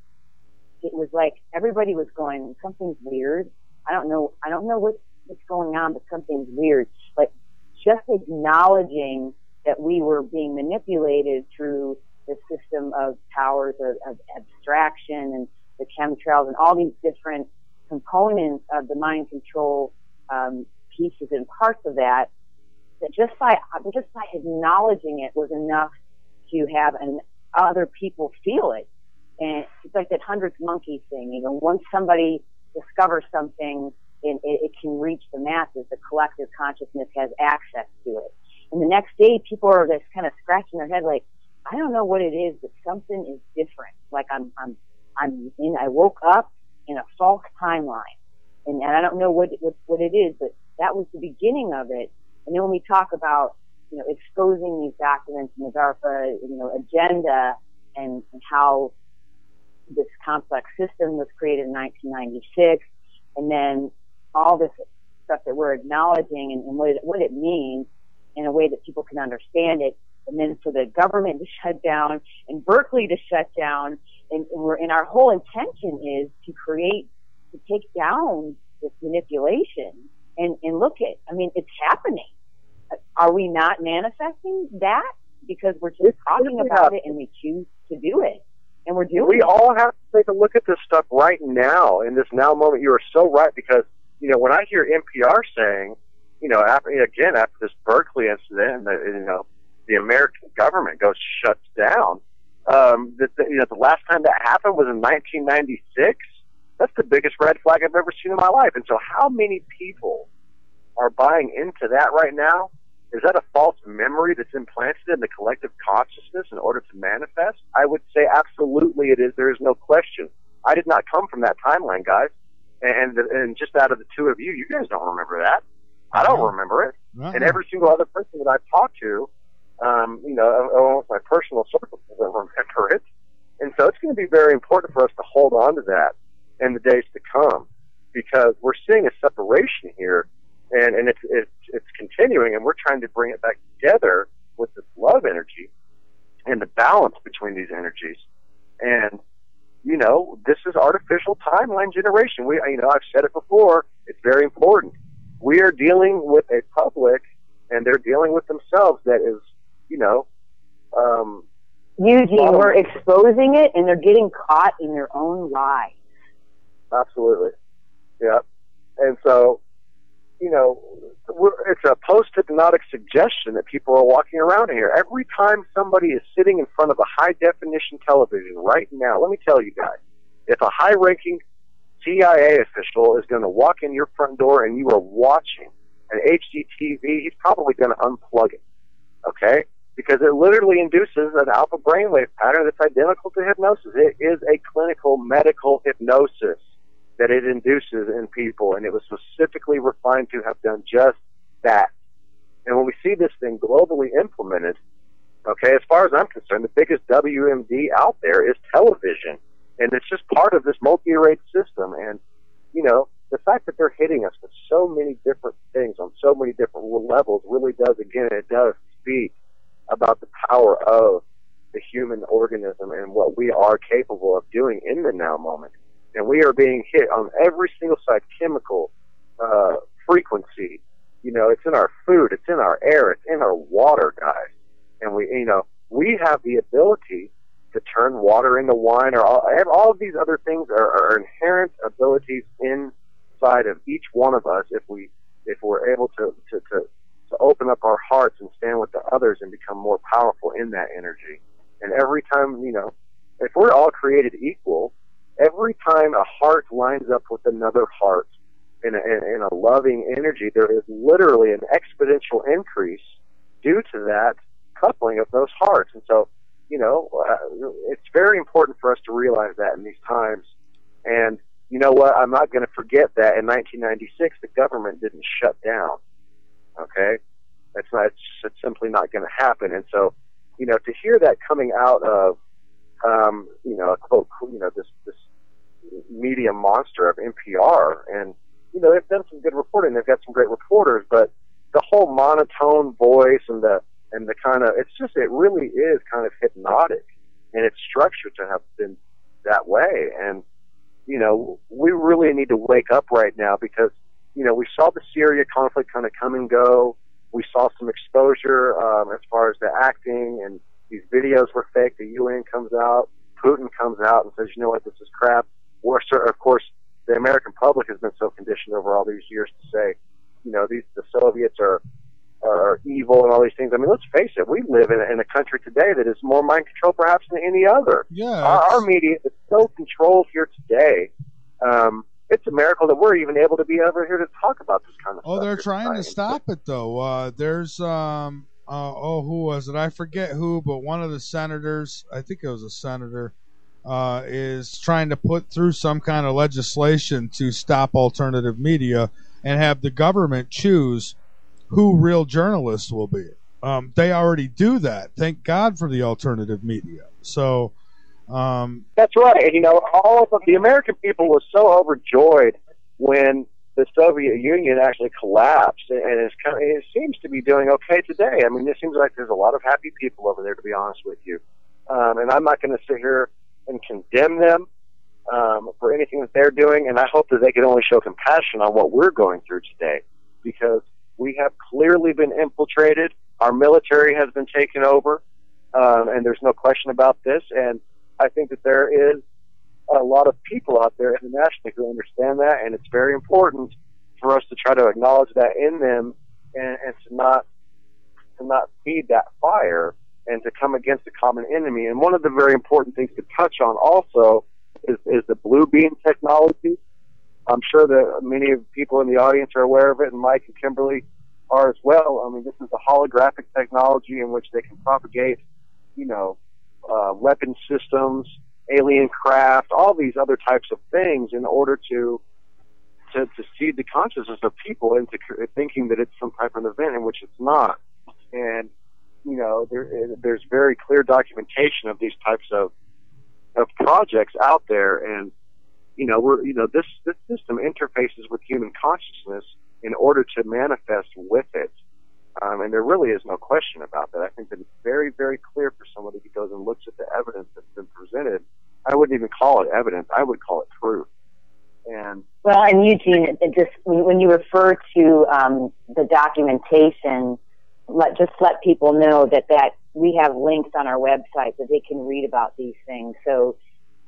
it was like everybody was going, something's weird. I don't know what's going on, but something's weird. But just acknowledging that we were being manipulated through the system of powers of abstraction and the chemtrails and all these different components of the mind control pieces and parts of that just by acknowledging it was enough to have other people feel it. And it's like that 100th monkey thing. Once somebody discovers something, it can reach the masses. The collective consciousness has access to it. And the next day, people are just kind of scratching their head like, I don't know what it is, but something is different. Like I woke up in a false timeline, and I don't know what it is, but that was the beginning of it. And then when we talk about, exposing these documents in the DARPA, agenda and how this complex system was created in 1996, and then all this stuff that we're acknowledging and what it means in a way that people can understand it, and then for the government to shut down and Berkeley to shut down, and our whole intention is to take down this manipulation and look at, it's happening. Are we not manifesting that? Because we're just talking about it and we choose to do it. And we're doing it. We all have to take a look at this stuff right now, in this now moment. You are so right, because, when I hear NPR saying, after this Berkeley incident, the American government shuts down, the last time that happened was in 1996. That's the biggest red flag I've ever seen in my life. And so how many people are buying into that right now? Is that a false memory that's implanted in the collective consciousness in order to manifest? I would say absolutely it is. There is no question. I did not come from that timeline, guys. And just out of the two of you, you guys don't remember that. I don't remember it. And every single other person that I've talked to, almost my personal circle doesn't remember it. And so it's going to be very important for us to hold on to that in the days to come, because we're seeing a separation here. And it's continuing, and we're trying to bring it back together with this love energy and the balance between these energies. And, this is artificial timeline generation. I've said it before, it's very important. We are dealing with a public, and they're dealing with themselves that is, Eugene, we're exposing it, and they're getting caught in their own lies. Absolutely. Yeah. And so, it's a post-hypnotic suggestion that people are walking around here. Every time somebody is sitting in front of a high-definition television right now, let me tell you guys, if a high-ranking CIA official is going to walk in your front door and you are watching an HD TV, he's probably going to unplug it, okay? Because it literally induces an alpha brainwave pattern that's identical to hypnosis. It is a clinical medical hypnosis that it induces in people, and it was specifically refined to have done just that. And when we see this thing globally implemented, okay, as far as I'm concerned, the biggest WMD out there is television, and it's just part of this multi-array system. And, the fact that they're hitting us with so many different things on so many different levels really does, again, it does speak about the power of the human organism and what we are capable of doing in the now moment. And we are being hit on every single side, chemical, frequency. It's in our food, it's in our air, it's in our water, guys. And we have the ability to turn water into wine, or all of these other things are inherent abilities inside of each one of us if we if we're able to open up our hearts and stand with the others and become more powerful in that energy. And every time, if we're all created equal, every time a heart lines up with another heart in a loving energy, there is literally an exponential increase due to that coupling of those hearts. And so, it's very important for us to realize that in these times. And you know what? I'm not going to forget that in 1996, the government didn't shut down. Okay? It's simply not going to happen. And so, to hear that coming out of, quote, this media monster of NPR, and, they've done some good reporting. They've got some great reporters, but the whole monotone voice and the kind of, it really is kind of hypnotic, and it's structured to have been that way. And, we really need to wake up right now because, we saw the Syria conflict kind of come and go. We saw some exposure as far as the acting, and these videos were fake. The UN comes out, Putin comes out and says, you know what, this is crap. Of course, the American public has been so conditioned over all these years to say, the Soviets are evil and all these things. I mean, let's face it, we live in a country today that is more mind controlled perhaps than any other. Yeah, our media is so controlled here today. It's a miracle that we're even able to be over here to talk about this kind of stuff. Oh, they're trying to stop it, though. There's, who was it? I forget who, but one of the senators, I think it was a senator, is trying to put through some kind of legislation to stop alternative media and have the government choose who real journalists will be. They already do that. Thank God for the alternative media. So, that's right. All of the American people were so overjoyed when the Soviet Union actually collapsed, and it seems to be doing okay today. I mean, it seems like there's a lot of happy people over there, to be honest with you. And I'm not going to sit here and condemn them for anything that they're doing, and I hope that they can only show compassion on what we're going through today, because we have clearly been infiltrated. Our military has been taken over, and there's no question about this. And I think that there is a lot of people out there internationally who understand that, and it's very important for us to try to acknowledge that in them, and to not feed that fire, and to come against a common enemy. And one of the very important things to touch on also is the blue beam technology. I'm sure that many of people in the audience are aware of it, and Mike and Kimberlee are as well. I mean, this is a holographic technology in which they can propagate, weapon systems, alien craft, all these other types of things in order to seed the consciousness of people into thinking that it's some type of event in which it's not. And, there's very clear documentation of these types of projects out there. And, this system interfaces with human consciousness in order to manifest with it. And there really is no question about that. I think that it's very, very clear for somebody who goes and looks at the evidence that's been presented. I wouldn't even call it evidence. I would call it truth. And Eugene, when you refer to the documentation, let people know that we have links on our website that they can read about these things. So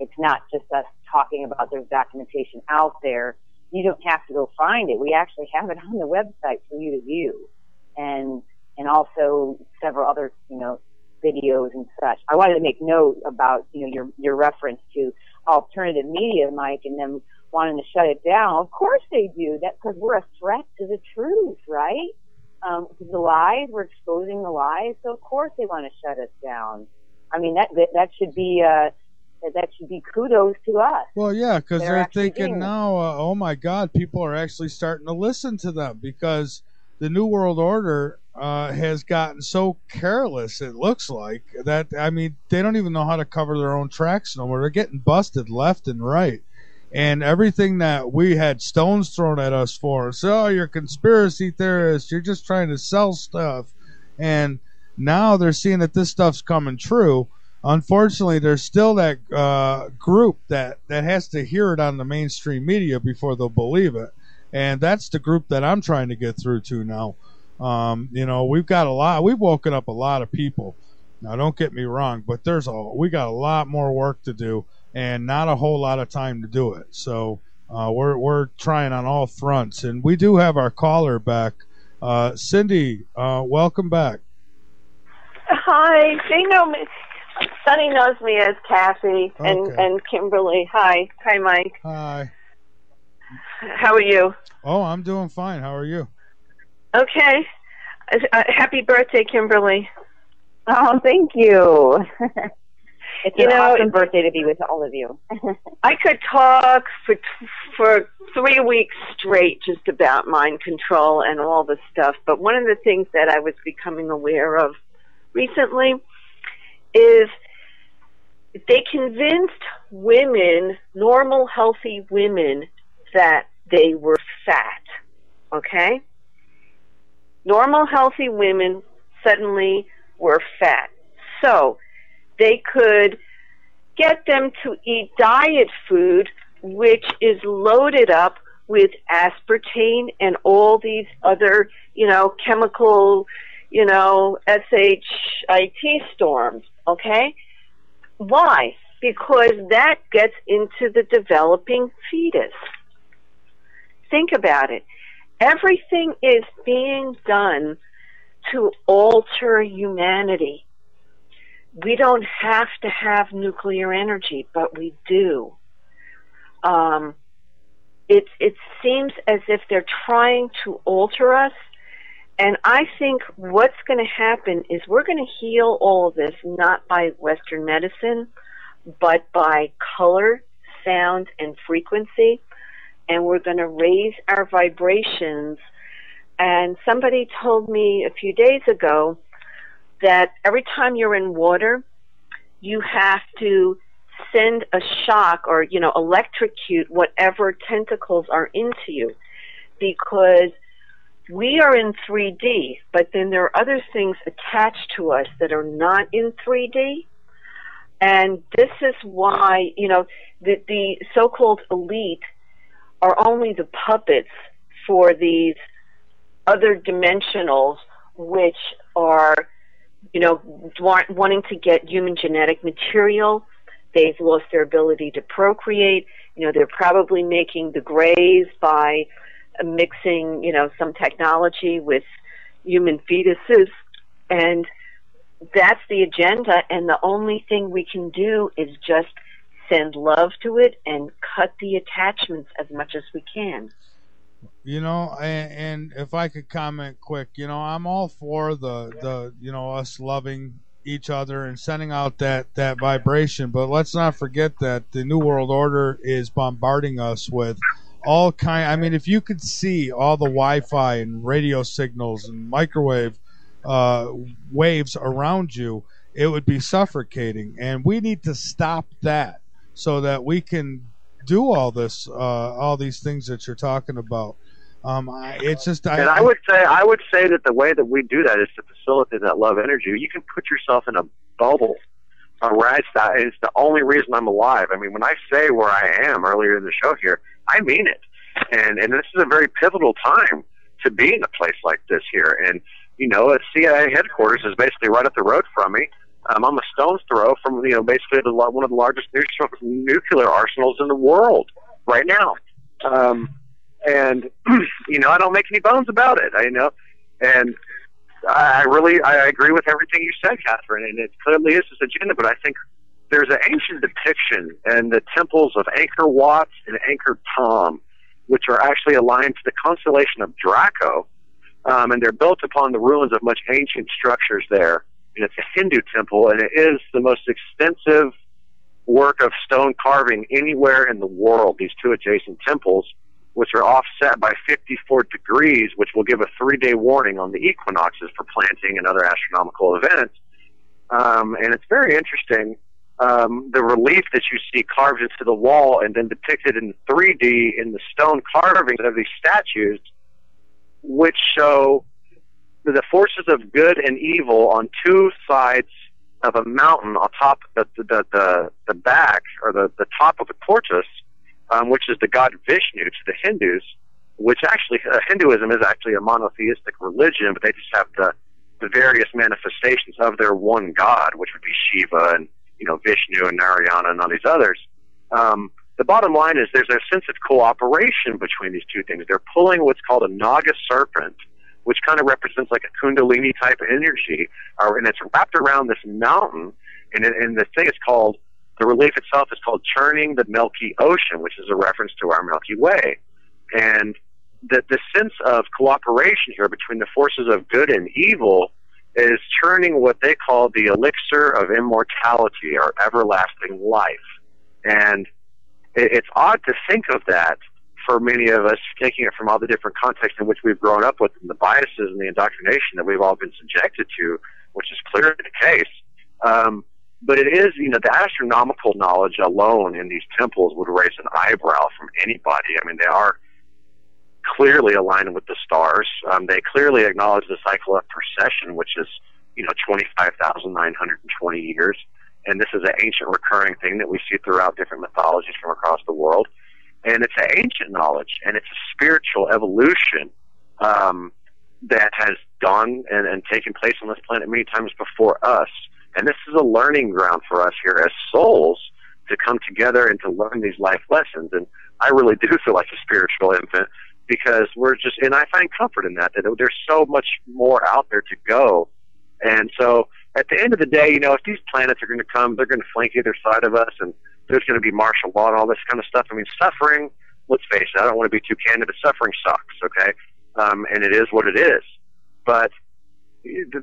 it's not just us talking about there's documentation out there. You don't have to go find it. We actually have it on the website for you to view. And also several other, videos and such. I wanted to make note about, your reference to alternative media, Mike, and them wanting to shut it down. Of course they do. That's because we're a threat to the truth, right? The lies, we're exposing the lies, so of course they want to shut us down. I mean, that should be kudos to us. Well, yeah, because they're thinking now, oh my God, people are actually starting to listen to them, because the New World Order has gotten so careless, it looks like, that, I mean, they don't even know how to cover their own tracks no more. They're getting busted left and right. And everything that we had stones thrown at us for, so you're conspiracy theorists, you're just trying to sell stuff. And now they're seeing that this stuff's coming true. Unfortunately, there's still that group that has to hear it on the mainstream media before they'll believe it. And that's the group that I'm trying to get through to now. We've woken up a lot of people. Now, don't get me wrong, but we got a lot more work to do and not a whole lot of time to do it. So We're trying on all fronts, and we do have our caller back. Cindy, welcome back. Hi. They know me. Sonny knows me as Kathy and Kimberlee. Hi. Hi, Mike. Hi. How are you? Oh, I'm doing fine. How are you? Okay. Happy birthday, Kimberlee. Oh, thank you. It's an awesome birthday to be with all of you. I could talk for 3 weeks straight just about mind control and all the stuff, but one of the things that I was becoming aware of recently is they convinced women, normal, healthy women, that they were fat, okay? Normal, healthy women suddenly were fat. So they could get them to eat diet food, which is loaded up with aspartame and all these other, chemical, SHIT storms, okay? Why? Because that gets into the developing fetus. Think about it. Everything is being done to alter humanity. We don't have to have nuclear energy, but we do. It seems as if they're trying to alter us, and I think what's going to happen is we're going to heal all of this not by Western medicine, but by color, sound, and frequency, and we're going to raise our vibrations. And somebody told me a few days ago that every time you're in water, you have to send a shock or, electrocute whatever tentacles are into you, because we are in 3D, but then there are other things attached to us that are not in 3D. And this is why, the so-called elite are only the puppets for these other dimensionals, which are, wanting to get human genetic material. They've lost their ability to procreate. They're probably making the grays by mixing, some technology with human fetuses. And that's the agenda. And the only thing we can do is just send love to it and cut the attachments as much as we can. And if I could comment quick, I'm all for the us loving each other and sending out that vibration, but let's not forget that the New World Order is bombarding us with all kind. If you could see all the Wi-Fi and radio signals and microwave waves around you, it would be suffocating, and we need to stop that so that we can do all these things that you're talking about. It's just, I would say that the way that we do that is to facilitate that love energy. You can put yourself in a bubble around that. It's the only reason I'm alive. When I say where I am earlier in the show here, I mean it. And this is a very pivotal time to be in a place like this here. And, CIA headquarters is basically right up the road from me. I'm a stone's throw from, basically one of the largest nuclear arsenals in the world right now. And, I don't make any bones about it, and I agree with everything you said, Catherine, and it clearly is this agenda, but I think there's an ancient depiction in the temples of Angkor Wat and Angkor Thom, which are actually aligned to the constellation of Draco, and they're built upon the ruins of much ancient structures there. And it's a Hindu temple, and it is the most extensive work of stone carving anywhere in the world, these two adjacent temples, which are offset by 54 degrees, which will give a 3-day warning on the equinoxes for planting and other astronomical events. And it's very interesting, the relief that you see carved into the wall and then depicted in 3D in the stone carvings of these statues, which show the forces of good and evil on two sides of a mountain on top of the back, or the top of the tortoise, which is the god Vishnu to the Hindus, which actually, Hinduism is actually a monotheistic religion, but they just have the various manifestations of their one god, which would be Shiva and, Vishnu and Narayana and all these others. the bottom line is there's a sense of cooperation between these two things. They're pulling what's called a Naga serpent, which kind of represents like a Kundalini type of energy, and it's wrapped around this mountain, and the thing is called, the relief itself is called Churning the Milky Ocean, which is a reference to our Milky Way. And the sense of cooperation here between the forces of good and evil is churning what they call the elixir of immortality or everlasting life. And it's odd to think of that for many of us, taking it from all the different contexts in which we've grown up with and the biases and the indoctrination that we've all been subjected to, which is clearly the case. But it is, the astronomical knowledge alone in these temples would raise an eyebrow from anybody. I mean, they are clearly aligned with the stars. They clearly acknowledge the cycle of precession, which is, 25,920 years. And this is an ancient recurring thing that we see throughout different mythologies from across the world. And it's an ancient knowledge, and it's a spiritual evolution that has done and taken place on this planet many times before us. And this is a learning ground for us here as souls to come together and to learn these life lessons. And I really do feel like a spiritual infant, because and I find comfort in that there's so much more out there to go. And so at the end of the day, if these planets are going to come, they're going to flank either side of us, and there's going to be martial law and all this kind of stuff. I mean, suffering, let's face it, I don't want to be too candid, but suffering sucks, okay? And it is what it is. But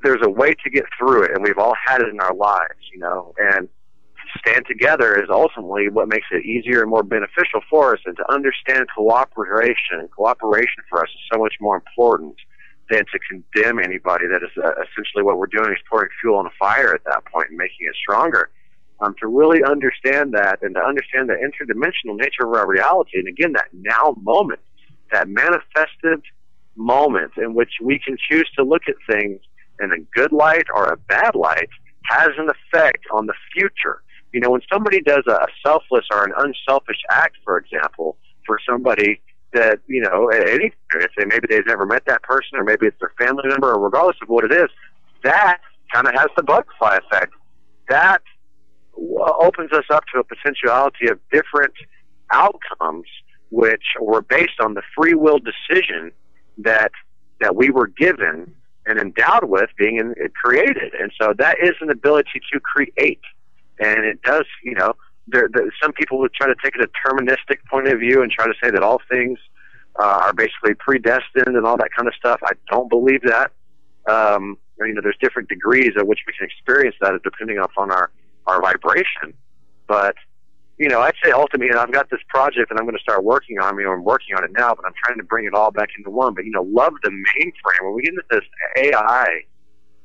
there's a way to get through it, and we've all had it in our lives, and to stand together is ultimately what makes it easier and more beneficial for us, and to understand cooperation for us is so much more important than to condemn anybody. That is essentially what we're doing, is pouring fuel on a fire at that point and making it stronger. To really understand that, and to understand the interdimensional nature of our reality, and again, that now moment, that manifested moment in which we can choose to look at things in a good light or a bad light, has an effect on the future. When somebody does a selfless or an unselfish act, for example, for somebody that, maybe they've never met that person, or maybe it's their family member, or regardless of what it is, that kind of has the butterfly effect. That opens us up to a potentiality of different outcomes, which were based on the free will decision that we were given and endowed with being created. And so that is an ability to create. And it does, some people would try to take a deterministic point of view and try to say that all things are basically predestined and all that kind of stuff. I don't believe that. There's different degrees at which we can experience that depending upon our vibration. But, I'd say ultimately, I've got this project that I'm going to start working on. I'm working on it now, but I'm trying to bring it all back into one. But, love the mainframe. When we get into this AI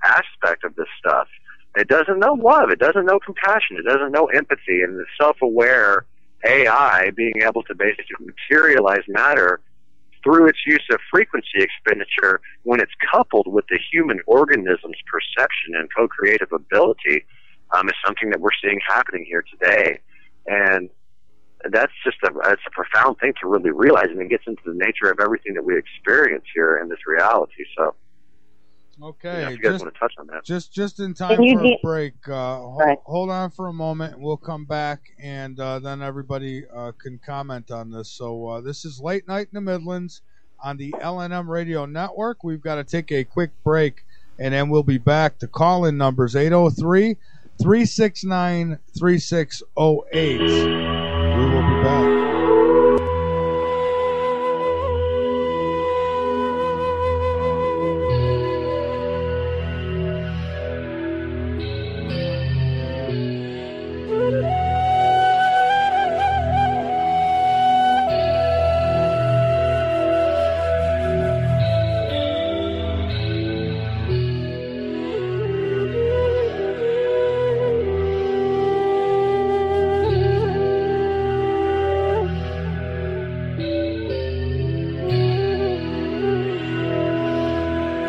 aspect of this stuff, it doesn't know love. It doesn't know compassion. It doesn't know empathy. And the self-aware AI being able to basically materialize matter through its use of frequency expenditure, when it's coupled with the human organism's perception and co-creative ability, is something that we're seeing happening here today. And that's just it's a profound thing to really realize, and it gets into the nature of everything that we experience here in this reality. So, okay, if you guys want to touch on that. Just in time for a break. Hold on for a moment. We'll come back, and then everybody can comment on this. So this is Late Night in the Midlands on the LNM Radio Network. We've got to take a quick break, and then we'll be back. The call-in number is 803-369-3608. We will be back.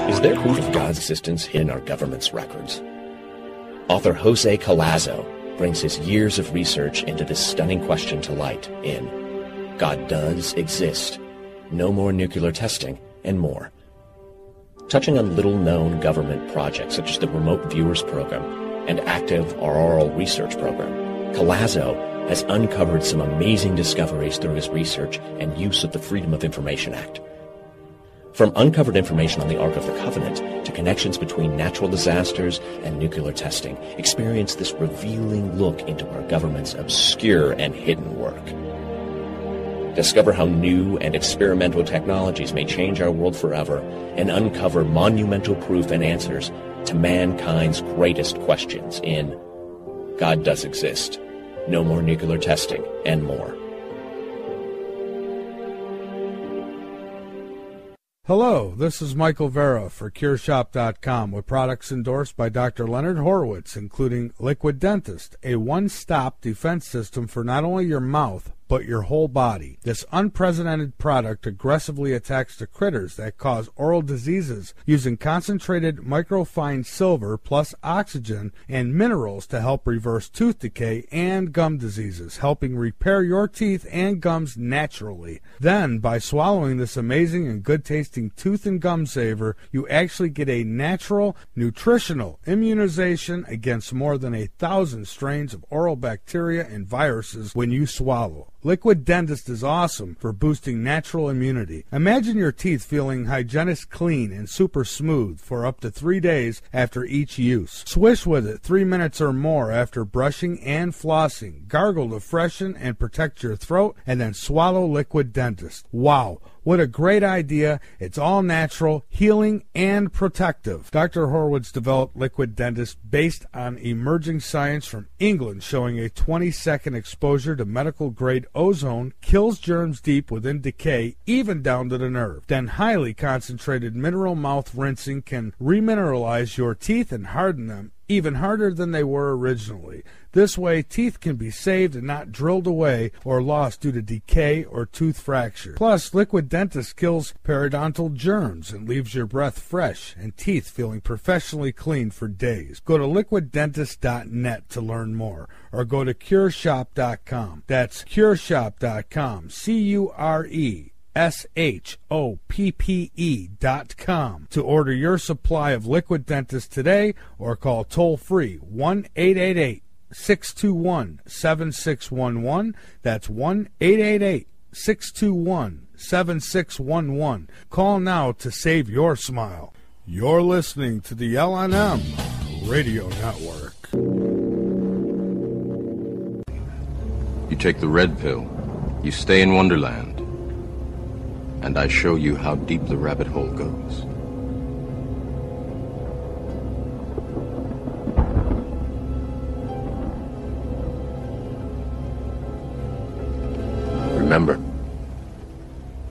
Is there proof of God's existence hidden in our government's records? Author Jose Collazo brings his years of research into this stunning question to light in God Does Exist, No More Nuclear Testing, and more. Touching on little-known government projects such as the Remote Viewers Program and Active Auroral Research Program, Collazo has uncovered some amazing discoveries through his research and use of the Freedom of Information Act. From uncovered information on the Ark of the Covenant to connections between natural disasters and nuclear testing, experience this revealing look into our government's obscure and hidden work. Discover how new and experimental technologies may change our world forever and uncover monumental proof and answers to mankind's greatest questions in God Does Exist, No More Nuclear Testing, and more. Hello, this is Michael Vera for CureShop.com with products endorsed by Dr. Leonard Horowitz, including Liquid Dentist, a one-stop defense system for not only your mouth, but your whole body. This unprecedented product aggressively attacks the critters that cause oral diseases using concentrated microfine silver plus oxygen and minerals to help reverse tooth decay and gum diseases, helping repair your teeth and gums naturally. Then, by swallowing this amazing and good-tasting tooth and gum saver, you actually get a natural, nutritional immunization against more than 1,000 strains of oral bacteria and viruses when you swallow. Liquid Dentist is awesome for boosting natural immunity. Imagine your teeth feeling hygienic clean and super smooth for up to 3 days after each use. Swish with it 3 minutes or more after brushing and flossing. Gargle to freshen and protect your throat, and then swallow Liquid Dentist. Wow, what a great idea. It's all natural, healing, and protective. Dr. Horowitz developed Liquid Dentist based on emerging science from England showing a 20-second exposure to medical-grade ozone kills germs deep within decay, even down to the nerve. Then highly concentrated mineral mouth rinsing can remineralize your teeth and harden them even harder than they were originally. This way, teeth can be saved and not drilled away or lost due to decay or tooth fracture. Plus, Liquid Dentist kills periodontal germs and leaves your breath fresh and teeth feeling professionally clean for days. Go to liquiddentist.net to learn more, or go to CureShop.com. That's CureShop.com, CureShoppe.com to order your supply of Liquid Dentist today, or call toll-free 1-888-621-7611. That's 1-888-621-7611. Call now to save your smile. You're listening to the LNM Radio Network. You take the red pill, you stay in Wonderland, and I show you how deep the rabbit hole goes. Remember,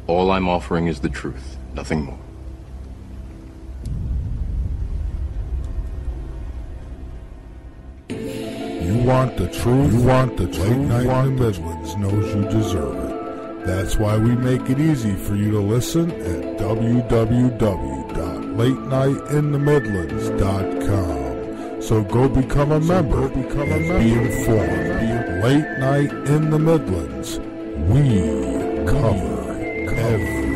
all I'm offering is the truth, nothing more. You want the truth? You want the truth? Late Night in the Midlands knows you deserve it. That's why we make it easy for you to listen at www.latenightinthe.midlands.com. So go become a member and be informed. Late Night in the Midlands. We cover everything.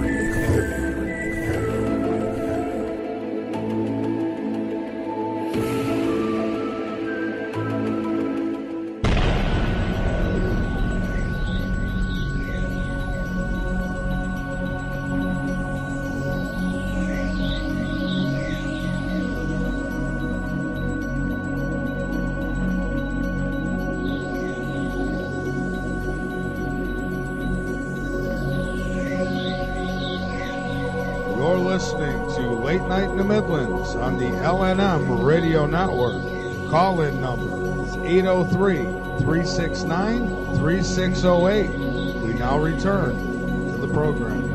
Midlands on the LNM Radio Network. Call-in number is 803-369-3608. We now return to the program.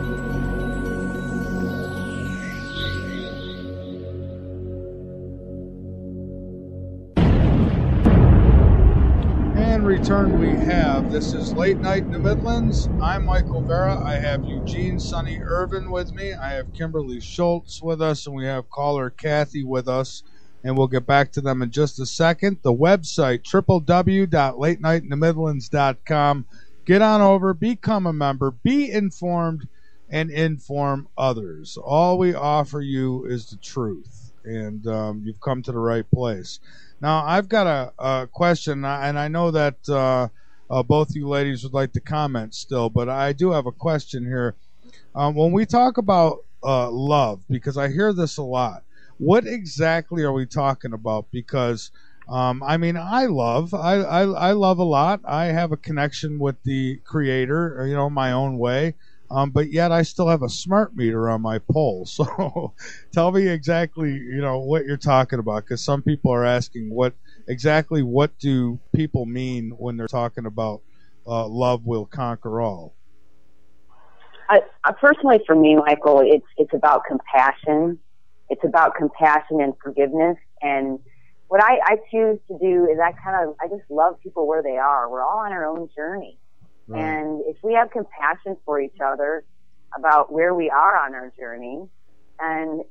And return we have. This is Late Night in the Midlands. I'm Michael Vera. I have Eugene Sonny Irvin with me. I have Kimberlee Schultz with us, and we have caller Kathy with us. And we'll get back to them in just a second. The website, www.latenightinthe.midlands.com. Get on over, become a member, be informed, and inform others. All we offer you is the truth, and you've come to the right place. Now, I've got a question, and I know that both you ladies would like to comment still, but I do have a question here. When we talk about love, because I hear this a lot, what exactly are we talking about? Because I mean, I love a lot. I have a connection with the Creator, my own way. But yet I still have a smart meter on my pole. So tell me exactly, what you're talking about, because some people are asking what do people mean when they're talking about love will conquer all? Personally, for me, Michael, it's about compassion. It's about compassion and forgiveness. And what I choose to do is I just love people where they are. We're all on our own journey. Right. And if we have compassion for each other about where we are on our journey, and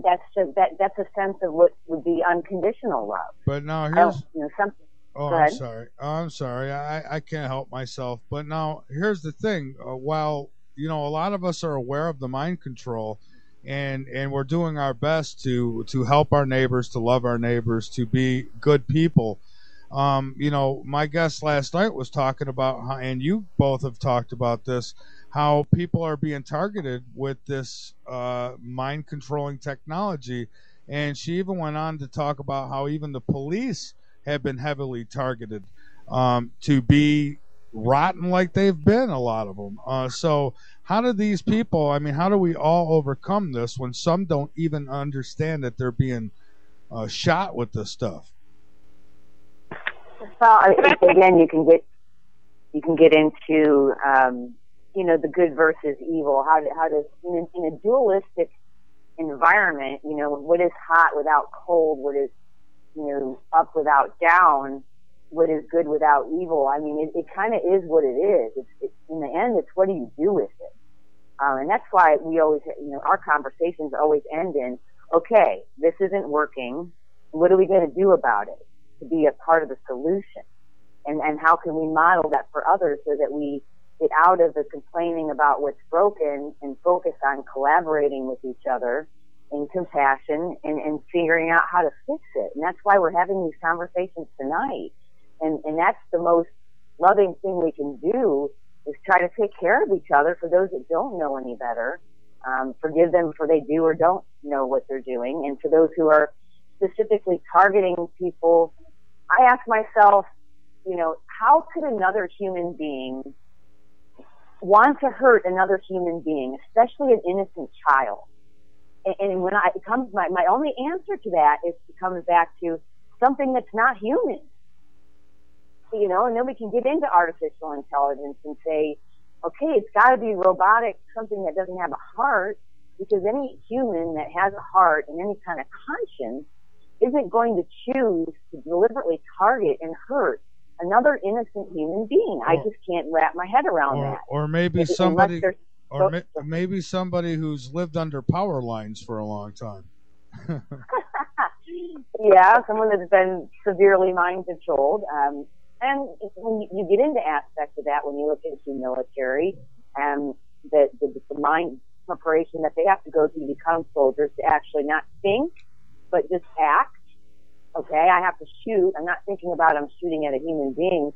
that's a sense of what would be unconditional love. But now here's something. Oh, I'm sorry. I can't help myself. But now here's the thing. While a lot of us are aware of the mind control, and we're doing our best to help our neighbors, to love our neighbors, to be good people. My guest last night was talking about how, and you both have talked about this, how people are being targeted with this mind controlling technology. And she even went on to talk about how even the police have been heavily targeted to be rotten like they've been, a lot of them. So how do these people, how do we all overcome this when some don't even understand that they're being shot with this stuff? Well, again, you can get into the good versus evil. How does in a dualistic environment, what is hot without cold, what is up without down, what is good without evil. It kind of is what it is. It's in the end, it's what do you do with it, and that's why we always, our conversations always end in, okay, this isn't working. What are we going to do about it to be a part of the solution? And how can we model that for others so that we get out of the complaining about what's broken and focus on collaborating with each other in compassion and figuring out how to fix it. And that's why we're having these conversations tonight. And that's the most loving thing we can do, is try to take care of each other. For those that don't know any better, forgive them for they do or don't know what they're doing. And for those who are specifically targeting people, I ask myself, how could another human being want to hurt another human being, especially an innocent child? And when it comes, my only answer to that comes back to something that's not human. And then we can get into artificial intelligence and say, okay, it's got to be robotic, something that doesn't have a heart, because any human that has a heart and any kind of conscience isn't going to choose to deliberately target and hurt another innocent human being. I just can't wrap my head around that. Or maybe maybe somebody who's lived under power lines for a long time. Yeah, someone that's been severely mind controlled. And when you get into aspects of that, when you look into military, the mind preparation that they have to go through to become soldiers, to actually not think, but just act. Okay, I have to shoot. I'm not thinking about I'm shooting at a human being.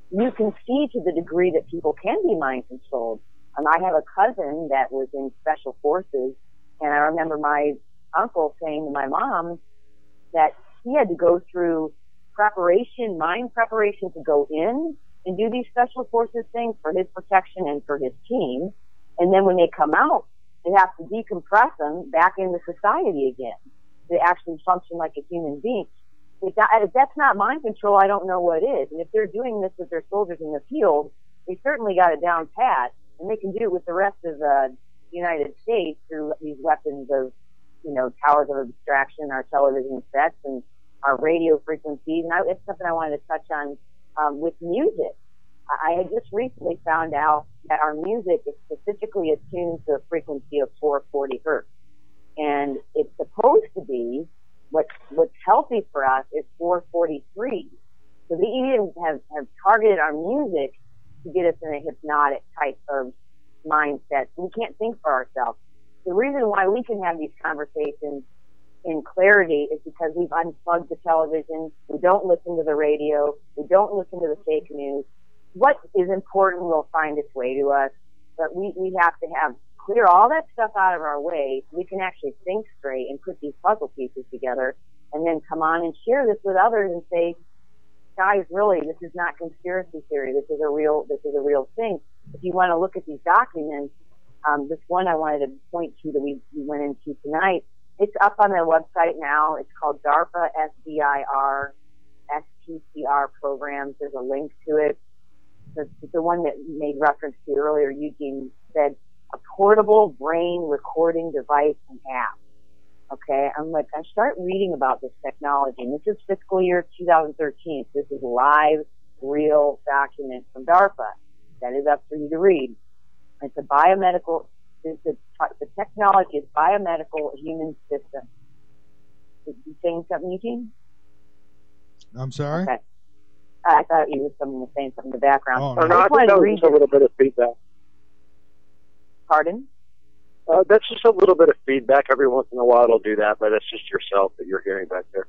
You can see to the degree that people can be mind controlled. I have a cousin that was in special forces, and I remember my uncle saying to my mom that he had to go through mind preparation to go in and do these special forces things for his protection and for his team. And then when they come out, they have to decompress them back into society again to actually function like a human being. If that's not mind control, I don't know what is. And if they're doing this with their soldiers in the field, they certainly got it down pat, and they can do it with the rest of the United States through these weapons of, towers of abstraction, our television sets, and our radio frequencies. And it's something I wanted to touch on with music. I had just recently found out that our music is specifically attuned to a frequency of 440 hertz. And it's supposed to be what's healthy for us is 443. So they even have targeted our music to get us in a hypnotic type of mindset. We can't think for ourselves. The reason why we can have these conversations in clarity is because we've unplugged the television. We don't listen to the radio. We don't listen to the fake news. What is important will find its way to us, but we have to clear all that stuff out of our way so we can actually think straight and put these puzzle pieces together, and then come on and share this with others and say, guys, really, this is not conspiracy theory. This is a real thing. If you want to look at these documents, this one I wanted to point to that we went into tonight, it's up on their website now. It's called DARPA SBIR STCR programs. There's a link to it. The one that you made reference to earlier, Eugene said, a portable brain recording device and app. Okay, I'm like, I start reading about this technology, and this is fiscal year 2013. This is live, real document from DARPA. That is up for you to read. It's a biomedical, the technology is biomedical human system. Are you saying something, Eugene? I'm sorry? Okay. I thought you were saying something in the background. Oh, no. I think that was just a little bit of feedback. Pardon? That's just a little bit of feedback. Every once in a while it'll do that, but that's just yourself that you're hearing back there.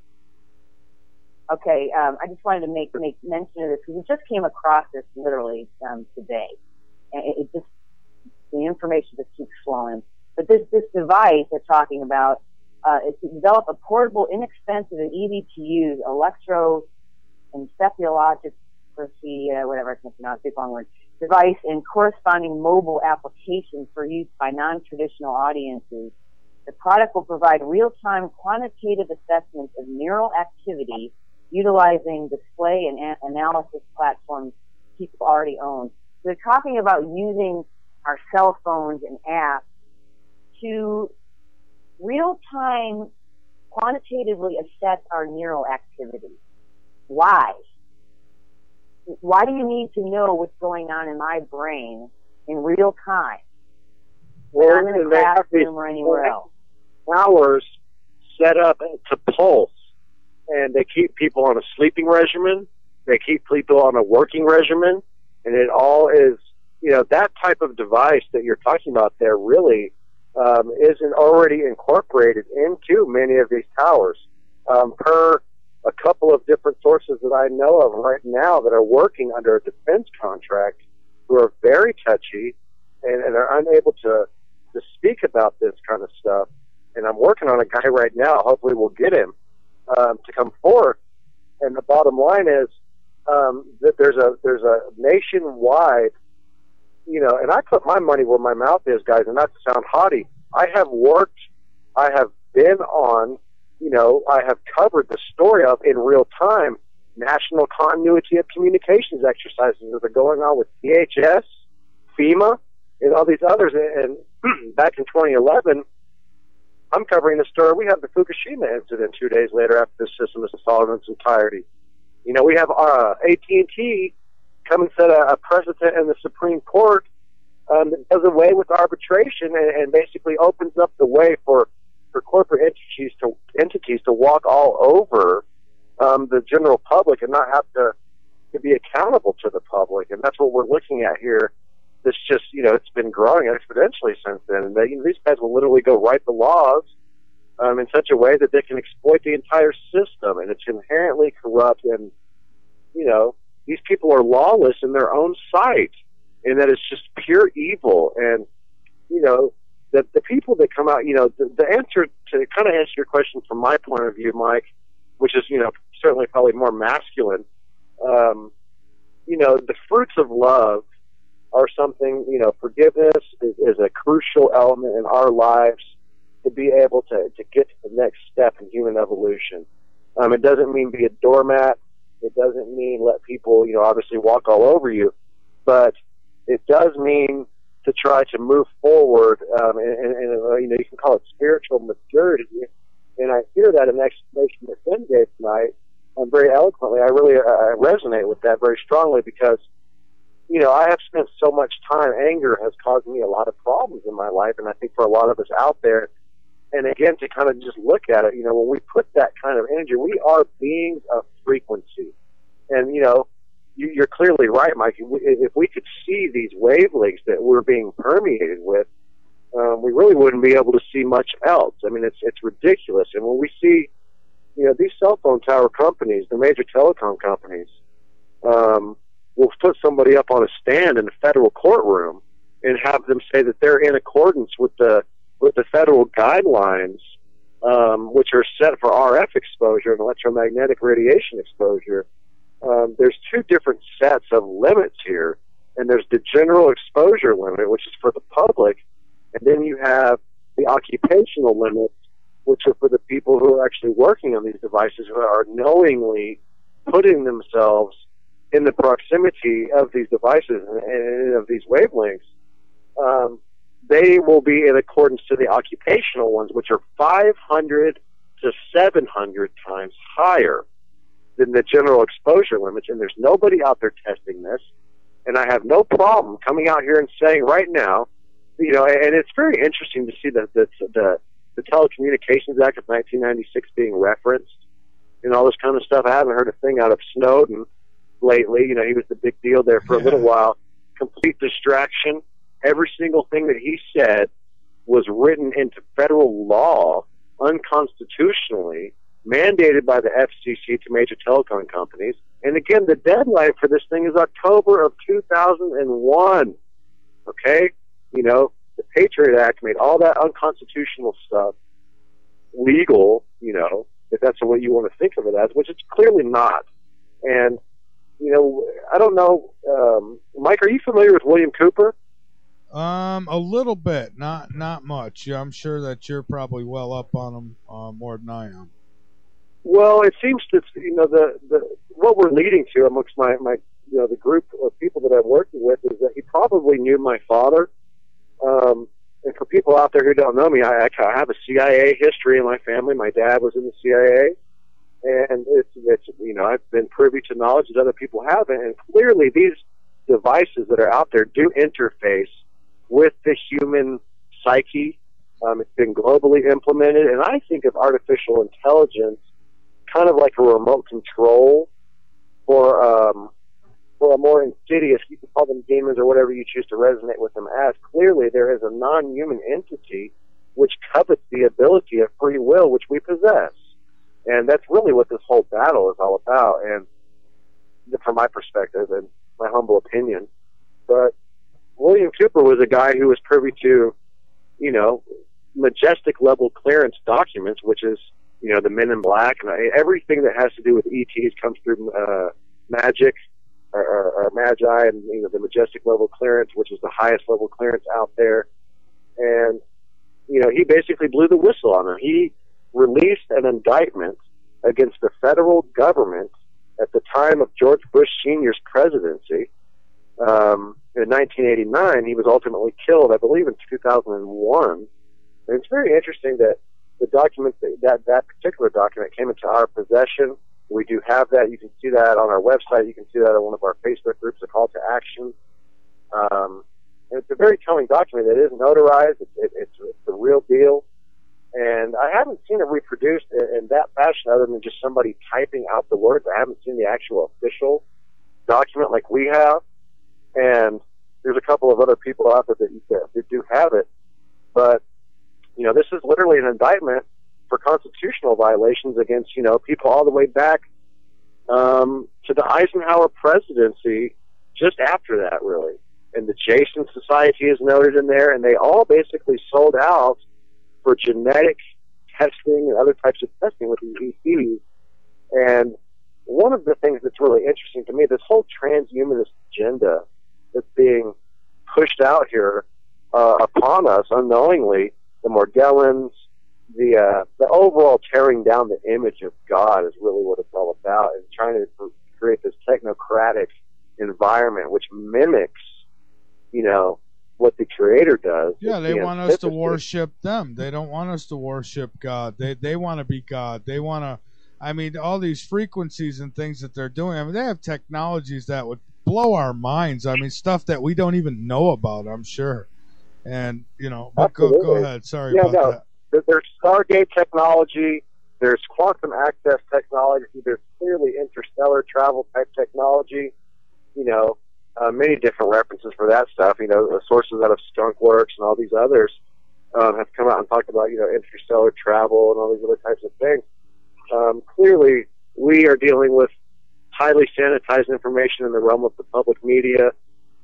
Okay, I just wanted to make mention of this because we just came across this literally today. And it just, the information just keeps flowing. But this device they're talking about is to develop a portable, inexpensive, and easy to use electroencephalography, whatever I can pronounce, it's a long word, device and corresponding mobile application for use by non-traditional audiences. The product will provide real-time quantitative assessments of neural activity utilizing display and analysis platforms people already own. So they're talking about using our cell phones and apps to real-time quantitatively assess our neural activity. Why? Why do you need to know what's going on in my brain in real time? Well, I'm in a classroom or anywhere else. Hours set up to pulse, and they keep people on a sleeping regimen. They keep people on a working regimen, and it all is, that type of device that you're talking about there really isn't already incorporated into many of these towers. Per a couple of different sources that I know of right now that are working under a defense contract who are very touchy and are unable to speak about this kind of stuff. And I'm working on a guy right now. Hopefully we'll get him to come forth. And the bottom line is that there's a nationwide, and I put my money where my mouth is, guys, and not to sound haughty. I have been on, I have covered the story of, in real time, national continuity of communications exercises that are going on with DHS, FEMA, and all these others. And back in 2011, I'm covering the story. We have the Fukushima incident 2 days later after the system is installed in its entirety. We have AT&T come and set a precedent in the Supreme Court that does away with arbitration and basically opens up the way for corporate entities to walk all over the general public and not have to be accountable to the public. And that's what we're looking at here. This just, it's been growing exponentially since then. And these guys will literally go write the laws in such a way that they can exploit the entire system. And it's inherently corrupt. And, these people are lawless in their own sight. And that it's just pure evil. And, the people that come out, the answer to kind of answer your question from my point of view, Mike, which is, certainly probably more masculine, the fruits of love are something, forgiveness is a crucial element in our lives to be able to get to the next step in human evolution. It doesn't mean be a doormat. It doesn't mean let people, obviously walk all over you, but it does mean to try to move forward, and you can call it spiritual maturity. And I hear that in the explanation that Ben gave tonight, very eloquently. I really resonate with that very strongly because, I have spent so much time. Anger has caused me a lot of problems in my life, and I think for a lot of us out there. And again, to kind of just look at it, when we put that kind of energy, we are beings of frequency. And, you're clearly right, Mike. If we could see these wavelengths that we're being permeated with, we really wouldn't be able to see much else. I mean, it's ridiculous. And when we see, these cell phone tower companies, the major telecom companies, will put somebody up on a stand in a federal courtroom and have them say that they're in accordance with the federal guidelines, which are set for RF exposure and electromagnetic radiation exposure. There's two different sets of limits here, and there's the general exposure limit, which is for the public, and then you have the occupational limits, which are for the people who are actually working on these devices, who are knowingly putting themselves in the proximity of these devices and of these wavelengths. They will be in accordance to the occupational ones, which are 500 to 700 times higher than the general exposure limits, and there's nobody out there testing this. And I have no problem coming out here and saying right now, and it's very interesting to see the Telecommunications Act of 1996 being referenced and all this kind of stuff. I haven't heard a thing out of Snowden lately. He was the big deal there for a little while. Complete distraction. Every single thing that he said was written into federal law unconstitutionally, mandated by the FCC to major telecom companies. And again, the deadline for this thing is October of 2001. Okay? The Patriot Act made all that unconstitutional stuff legal, if that's what you want to think of it as, which it's clearly not. And, I don't know, Mike, are you familiar with William Cooper? A little bit, not much. Yeah, I'm sure that you're probably well up on him more than I am. Well, it seems that what we're leading to amongst my the group of people that I'm working with is that he probably knew my father. And for people out there who don't know me, I have a CIA history in my family. My dad was in the CIA, and it's I've been privy to knowledge that other people haven't. And clearly, these devices that are out there do interface with the human psyche. It's been globally implemented, and I think of artificial intelligence kind of like a remote control for a more insidious, you can call them demons or whatever you choose to resonate with them as. Clearly, there is a non-human entity which covets the ability of free will, which we possess. And that's really what this whole battle is all about, and from my perspective and my humble opinion. But William Cooper was a guy who was privy to, majestic level clearance documents, which is, the Men in Black, and everything that has to do with ETs comes through magic or magi, and the majestic level clearance, which is the highest level clearance out there. And he basically blew the whistle on them. He released an indictment against the federal government at the time of George Bush Sr.'s presidency. In 1989, he was ultimately killed, I believe, in 2001. And it's very interesting that the document, that particular document came into our possession. We do have that. You can see that on our website. You can see that on one of our Facebook groups, A Call to Action. And it's a very telling document. It is notarized. It's the real deal. And I haven't seen it reproduced in that fashion other than just somebody typing out the words. I haven't seen the actual official document like we have. And there's a couple of other people out there that do have it. But, this is literally an indictment for constitutional violations against, people all the way back to the Eisenhower presidency, just after that, really. And the Jason Society is noted in there, and they all basically sold out for genetic testing and other types of testing with these ETs. And one of the things that's really interesting to me, this whole transhumanist agenda that's being pushed out here upon us unknowingly, the Morgellons, the overall tearing down the image of God is really what it's all about, and trying to create this technocratic environment which mimics, what the Creator does. Yeah, they want us to worship them. They don't want us to worship God. They want to be God. They want to, all these frequencies and things that they're doing, they have technologies that would blow our minds. Stuff that we don't even know about, I'm sure. And, but go ahead. Sorry about that. There's Stargate technology. There's quantum access technology. There's clearly interstellar travel type technology. Many different references for that stuff. The sources out of Skunkworks and all these others. have come out and talked about, interstellar travel and all these other types of things. Clearly, we are dealing with highly sanitized information in the realm of the public media.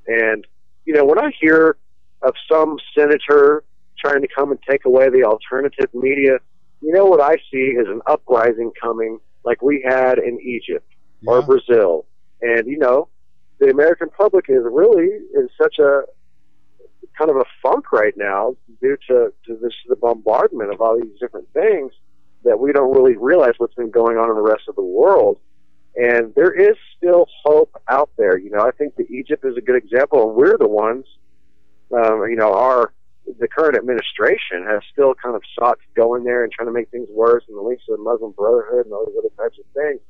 And, when I hear of some senator trying to come and take away the alternative media, what I see is an uprising coming like we had in Egypt or Brazil. And, the American public is really in such a kind of a funk right now due to the bombardment of all these different things that we don't really realize what's been going on in the rest of the world. And there is still hope out there. I think that Egypt is a good example, and we're the ones, the current administration has still kind of sought to go in there and trying to make things worse, and the links to the Muslim Brotherhood and all these other types of things.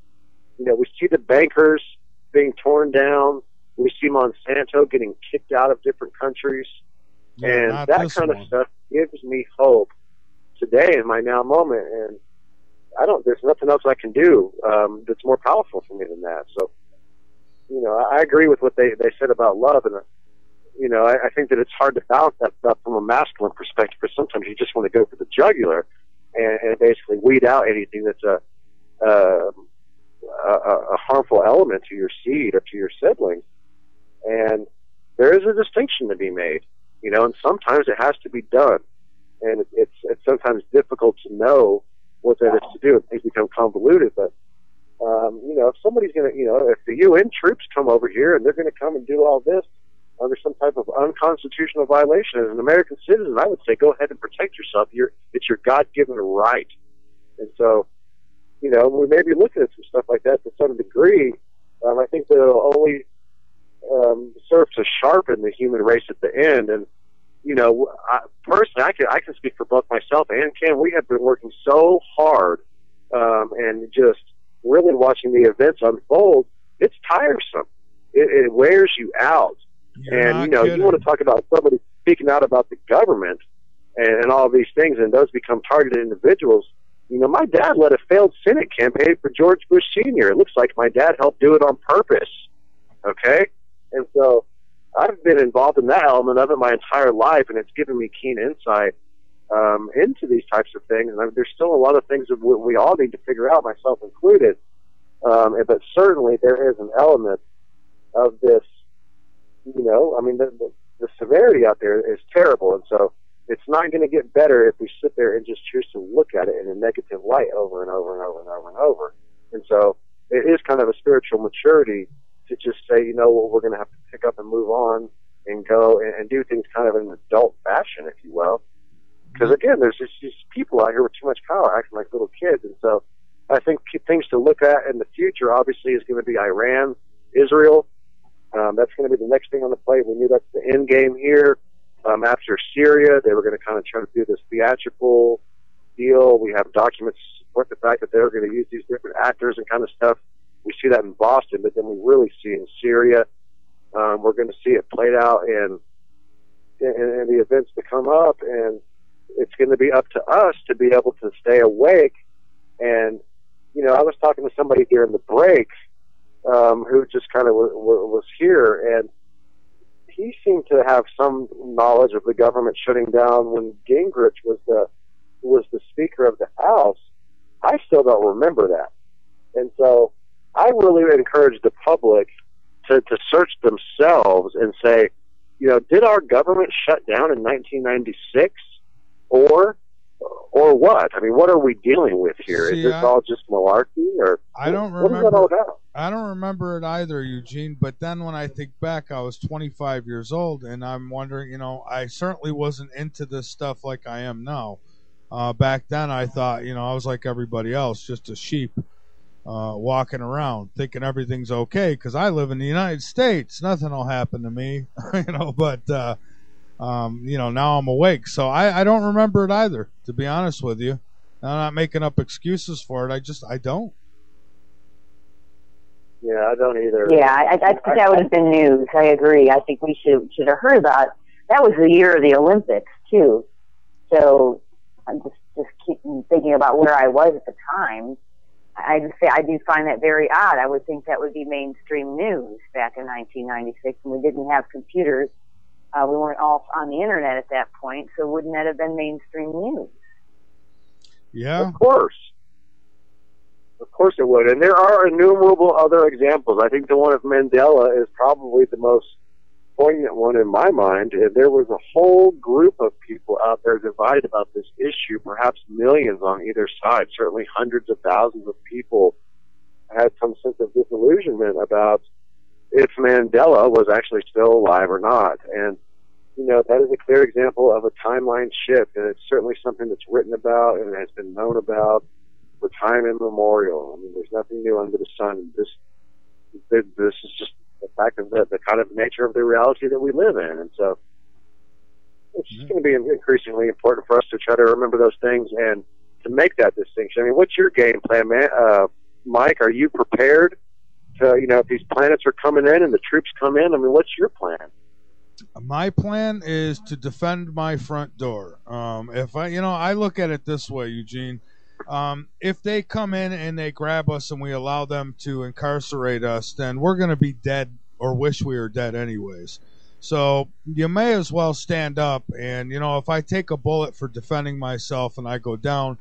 We see the bankers being torn down. We see Monsanto getting kicked out of different countries. And that kind of stuff gives me hope today in my now moment. And there's nothing else I can do that's more powerful for me than that. So, I agree with what they said about love. And, I think that it's hard to balance that stuff from a masculine perspective, because sometimes you just want to go for the jugular and basically weed out anything that's a harmful element to your seed or to your siblings. And there is a distinction to be made, and sometimes it has to be done. And it's sometimes difficult to know what that is to do. Things become convoluted. But, if somebody's going to, if the UN troops come over here and they're going to come and do all this under some type of unconstitutional violation, as an American citizen, I would say go ahead and protect yourself. It's your God-given right. And so, we may be looking at some stuff like that to some degree. I think that it'll only serve to sharpen the human race at the end. And, personally, I can speak for both myself and Ken. We have been working so hard and just really watching the events unfold. It's tiresome. It wears you out. And, you want to talk about somebody speaking out about the government and all these things, and those become targeted individuals. My dad led a failed Senate campaign for George Bush Sr. It looks like my dad helped do it on purpose. Okay? And so I've been involved in that element of it my entire life, and it's given me keen insight into these types of things. And there's still a lot of things that we all need to figure out, myself included. But certainly there is an element of this, the severity out there is terrible. And so it's not going to get better if we sit there and just choose to look at it in a negative light over and over and over and over and over. And so it is kind of a spiritual maturity to just say, we're going to have to pick up and move on and go and do things kind of in an adult fashion, if you will. Because, again, there's just these people out here with too much power acting like little kids. And so I think things to look at in the future, obviously, is going to be Iran, Israel. That's going to be the next thing on the plate. We knew that's the end game here. After Syria, they were going to kind of try to do this theatrical deal. We have documents to support the fact that they're going to use these different actors and kind of stuff. We see that in Boston, but then we really see it in Syria. We're going to see it played out in the events that come up, and it's going to be up to us to be able to stay awake. And, I was talking to somebody during the break who just kind of was here, and he seemed to have some knowledge of the government shutting down when Gingrich was the Speaker of the House. I still don't remember that. And so I really encourage the public to search themselves and say, did our government shut down in 1996 or what? I mean, what are we dealing with here? Is this all just malarkey, or I don't what is that all about? I don't remember it either, Eugene, but then when I think back, I was 25 years old, and I'm wondering, I certainly wasn't into this stuff like I am now. Back then, I thought, I was like everybody else, just a sheep walking around, thinking everything's okay, because I live in the United States. Nothing will happen to me, but, now I'm awake. So I don't remember it either, to be honest with you. I'm not making up excuses for it. I don't. Yeah, I don't either. Yeah, I think that would have been news. I agree. I think we should have heard about it. That was the year of the Olympics, too. So I'm just keep thinking about where I was at the time. I do find that very odd. I would think that would be mainstream news back in 1996 when we didn't have computers We weren't all on the internet at that point, so wouldn't that have been mainstream news? Yeah. Of course it would. And there are innumerable other examples. I think the one of Mandela is probably the most poignant one in my mind. There was a whole group of people out there divided about this issue, perhaps millions on either side. Certainly hundreds of thousands of people had some sense of disillusionment about if Mandela was actually still alive or not. And, you know, that is a clear example of a timeline shift, and it's certainly something that's written about and has been known about for time immemorial. I mean, there's nothing new under the sun. This is just the fact of the kind of nature of the reality that we live in. And so it's just going to be increasingly important for us to try to remember those things and to make that distinction. I mean, what's your game plan, man? Mike, are you prepared to, you know, if these planets are coming in and the troops come in, I mean, what's your plan? My plan is to defend my front door. If I look at it this way, Eugene. If they come in and they grab us and we allow them to incarcerate us, then we're going to be dead or wish we were dead anyways. So you may as well stand up. And, you know, if I take a bullet for defending myself and I go down,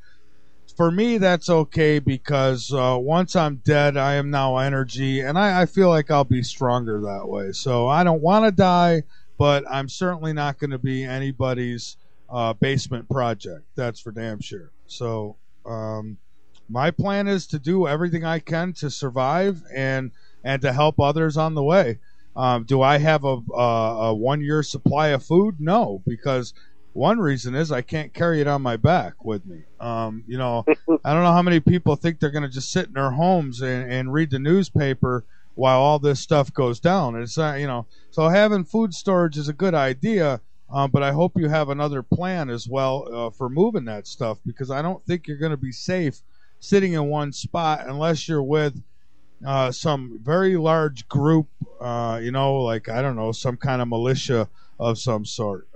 for me, that's okay, because once I'm dead, I am now energy, and I feel like I'll be stronger that way. So I don't want to die, but I'm certainly not going to be anybody's basement project. That's for damn sure. So my plan is to do everything I can to survive and to help others on the way. Do I have a 1 year supply of food? No, because one reason is I can't carry it on my back with me. You know, I don't know how many people think they're going to just sit in their homes and read the newspaper while all this stuff goes down. It's you know, so having food storage is a good idea. But I hope you have another plan as well for moving that stuff, because I don't think you're going to be safe sitting in one spot unless you're with some very large group, you know, like, I don't know, some kind of militia of some sort.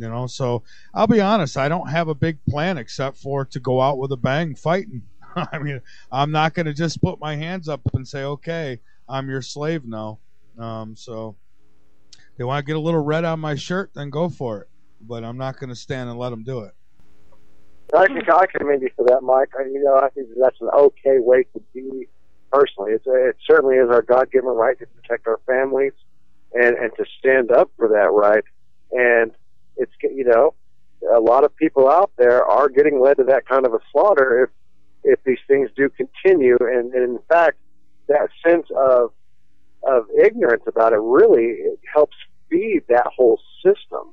You know, so I'll be honest, I don't have a big plan except for to go out with a bang fighting. I mean, I'm not going to just put my hands up and say, okay, I'm your slave now. So they want to get a little red on my shirt, then go for it. But I'm not going to stand and let them do it. I can commend you for that, Mike. You know, I think that's an okay way to be personally. It certainly is our God-given right to protect our families and to stand up for that right. And it's, you know, a lot of people out there are getting led to that kind of a slaughter if these things do continue. And in fact, that sense of ignorance about it really helps feed that whole system.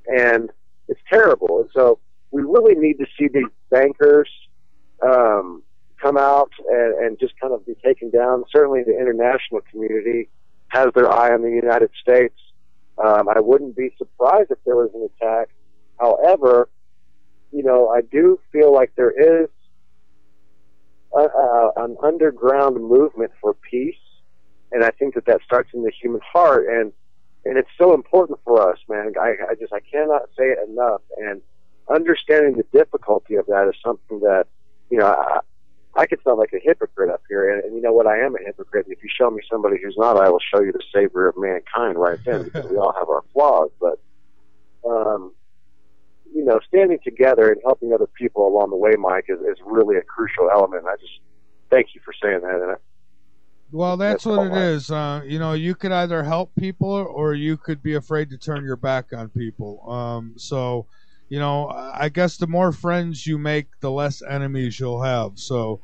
And it's terrible. And so we really need to see these bankers come out and just kind of be taken down. Certainly the international community has their eye on the United States. I wouldn't be surprised if there was an attack. However, you know, I do feel like there is an underground movement for peace, and I think that starts in the human heart, and it's so important for us, man. I cannot say it enough, and understanding the difficulty of that is something that, you know, I could sound like a hypocrite up here, and you know what, I am a hypocrite. If you show me somebody who's not, I will show you the Savior of mankind right then, because we all have our flaws. But, you know, standing together and helping other people along the way, Mike, is really a crucial element. I just thank you for saying that. And well, that's what it is. You know, you could either help people or you could be afraid to turn your back on people. So, you know, I guess the more friends you make, the less enemies you'll have. So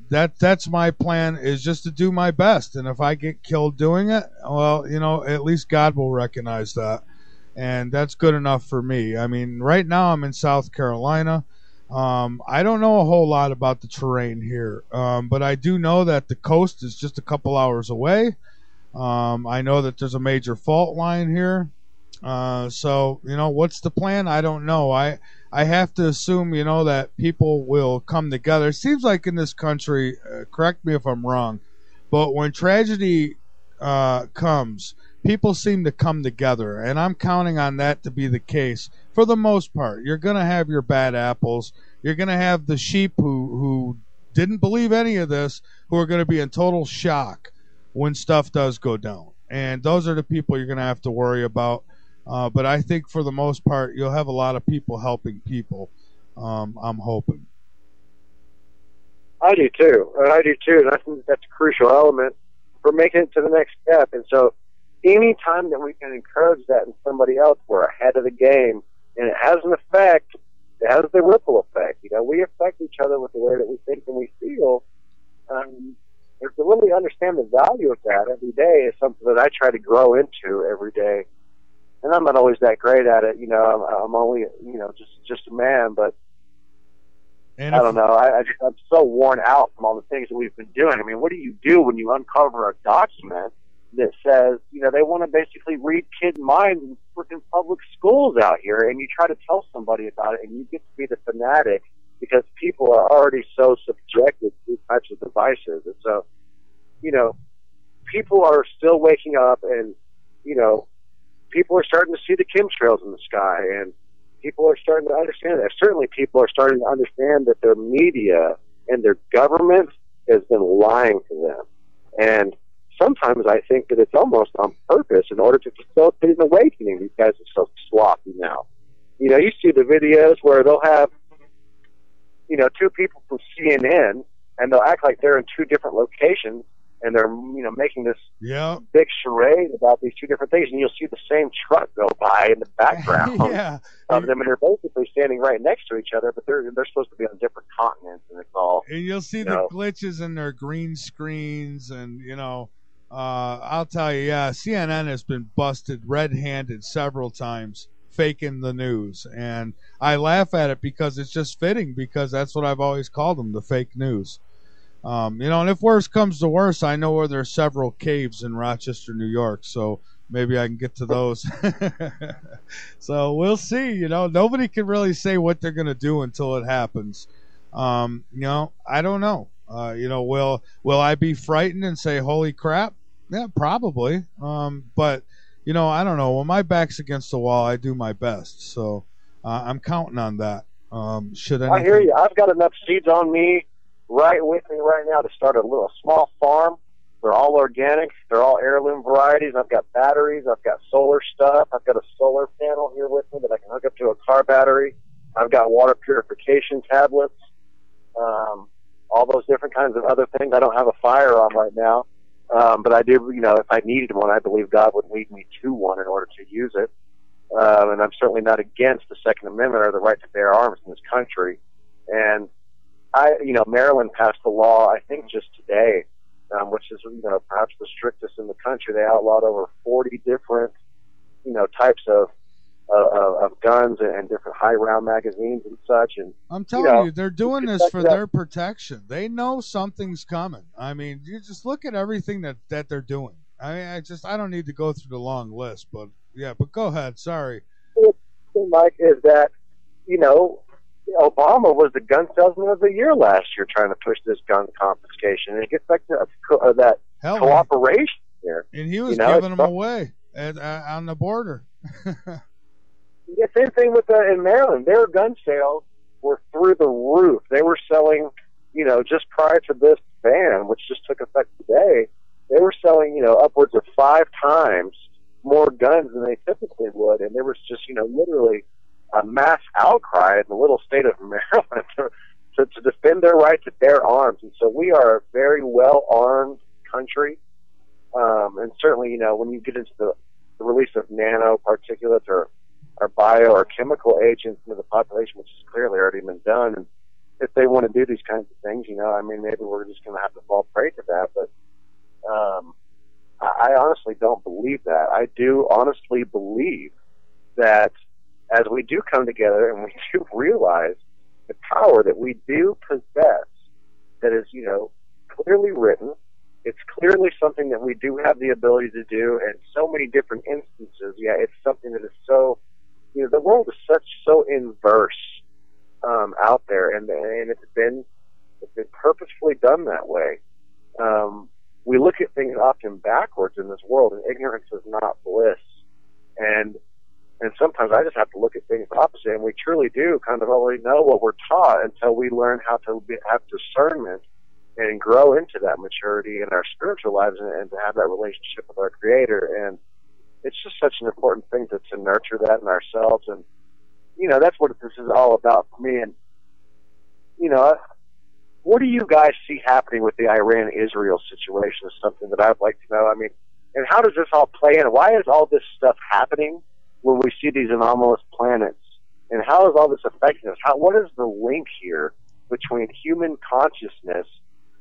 that's my plan, is just to do my best. And if I get killed doing it, well, you know, at least God will recognize that. And that's good enough for me. I mean, right now I'm in South Carolina. I don't know a whole lot about the terrain here, but I do know that the coast is just a couple hours away. I know that there's a major fault line here. So, you know, what's the plan? I don't know. I have to assume, you know, that people will come together. It seems like in this country, correct me if I'm wrong, but when tragedy comes, people seem to come together, and I'm counting on that to be the case for the most part. You're going to have your bad apples. You're going to have the sheep who didn't believe any of this, who are going to be in total shock when stuff does go down. And those are the people you're going to have to worry about. But I think for the most part, you'll have a lot of people helping people. I'm hoping. I do too. And I think that's a crucial element for making it to the next step. And so any time that we can encourage that in somebody else, we're ahead of the game. And it has an effect. It has the ripple effect. We affect each other with the way that we think and we feel. And to really understand the value of that every day is something that I try to grow into every day. And I'm not always that great at it. I'm only, just a man, but I don't know. I'm so worn out from all the things that we've been doing. I mean, what do you do when you uncover a document that says, they want to basically read kid minds in freaking public schools out here, and you try to tell somebody about it, and you get to be the fanatic because people are already so subjected to these types of devices. And so, people are still waking up, and, people are starting to see the chemtrails in the sky, and people are starting to understand that. Certainly people are starting to understand that their media and their government has been lying to them. And sometimes I think that it's almost on purpose in order to facilitate an awakening. These guys are so sloppy now. You see the videos where they'll have, two people from CNN, and they'll act like they're in two different locations, and they're, making this big charade about these two different things, and you'll see the same truck go by in the background of them, and they're basically standing right next to each other, but they're supposed to be on different continents, and it's all... And you'll see the glitches in their green screens, and, I'll tell you, CNN has been busted red-handed several times faking the news, and I laugh at it because it's just fitting, because that's what I've always called them, the fake news. And if worse comes to worse, I know where there's several caves in Rochester, New York, so maybe I can get to those. So we'll see. Nobody can really say what they're going to do until it happens. I don't know. Will I be frightened and say, holy crap? Yeah, probably. But, I don't know. When my back's against the wall, I do my best. So I'm counting on that. I hear you. I've got enough seeds on me right with me right now to start a little small farm. They're all organic. They're all heirloom varieties. I've got batteries. I've got solar stuff. I've got a solar panel here with me that I can hook up to a car battery. I've got water purification tablets, all those different kinds of other things. I don't have a firearm right now, but I do, if I needed one, I believe God would lead me to one in order to use it. And I'm certainly not against the Second Amendment or the right to bear arms in this country. And Maryland passed a law, I think just today, which is, perhaps the strictest in the country. They outlawed over 40 different, types of guns and different high round magazines and such. And I'm telling you, they're doing this for their protection. They know something's coming. I mean, you just look at everything that they're doing. I don't need to go through the long list, but go ahead. Sorry. Mike, is that, Obama was the gun salesman of the year last year trying to push this gun confiscation. And it gets back to that cooperation here. And he was giving them away on the border. Same thing with in Maryland. Their gun sales were through the roof. They were selling, just prior to this ban, which just took effect today, they were selling, upwards of 5 times more guns than they typically would. And there was just, literally a mass outcry in the little state of Maryland to defend their right to bear arms. And so we are a very well-armed country. And certainly, when you get into the release of nanoparticulates or bio or chemical agents into the population, which has clearly already been done, and if they want to do these kinds of things, maybe we're just going to have to fall prey to that. But I honestly don't believe that. I do honestly believe that as we do come together and we do realize the power that we do possess, that is, clearly written, it's clearly something that we do have the ability to do in so many different instances. Yeah, it's something that is so, the world is so inverse out there, and it's been purposefully done that way. We look at things often backwards in this world, and ignorance is not bliss. And sometimes I just have to look at things opposite, and we truly do kind of already know what we're taught until we learn how to have discernment and grow into that maturity in our spiritual lives and to have that relationship with our Creator. And it's just such an important thing to nurture that in ourselves. And, you know, that's what this is all about for me. And, you know, what do you guys see happening with the Iran-Israel situation is something that I'd like to know. I mean, and how does this all play in? Why is all this stuff happening when we see these anomalous planets? And how is all this affecting us? What is the link here between human consciousness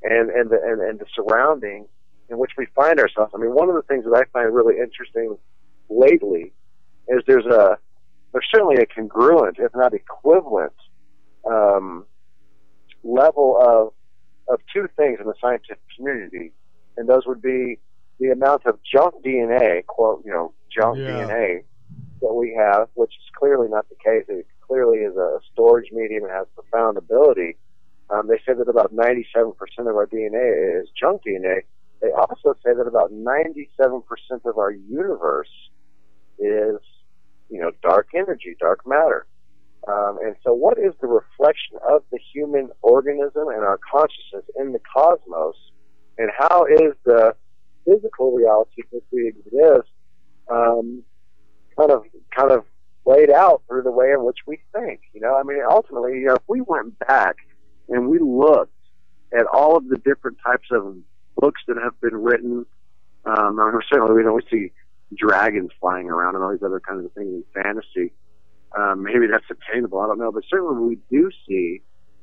and the surrounding in which we find ourselves? I mean, one of the things that I find really interesting lately is there's certainly a congruent, if not equivalent, level of two things in the scientific community, and those would be the amount of junk DNA, quote, you know, junk DNA that we have, which is clearly not the case. It clearly is a storage medium and has profound ability. They say that about 97% of our DNA is junk DNA. They also say that about 97% of our universe is, you know, dark energy, dark matter. And so what is the reflection of the human organism and our consciousness in the cosmos, and how is the physical reality in which we exist kind of laid out through the way in which we think? You know, I mean, ultimately, you know, if we went back and we looked at all of the different types of books that have been written, certainly we see dragons flying around and all these other kinds of things in fantasy. Maybe that's attainable, I don't know, but certainly we do see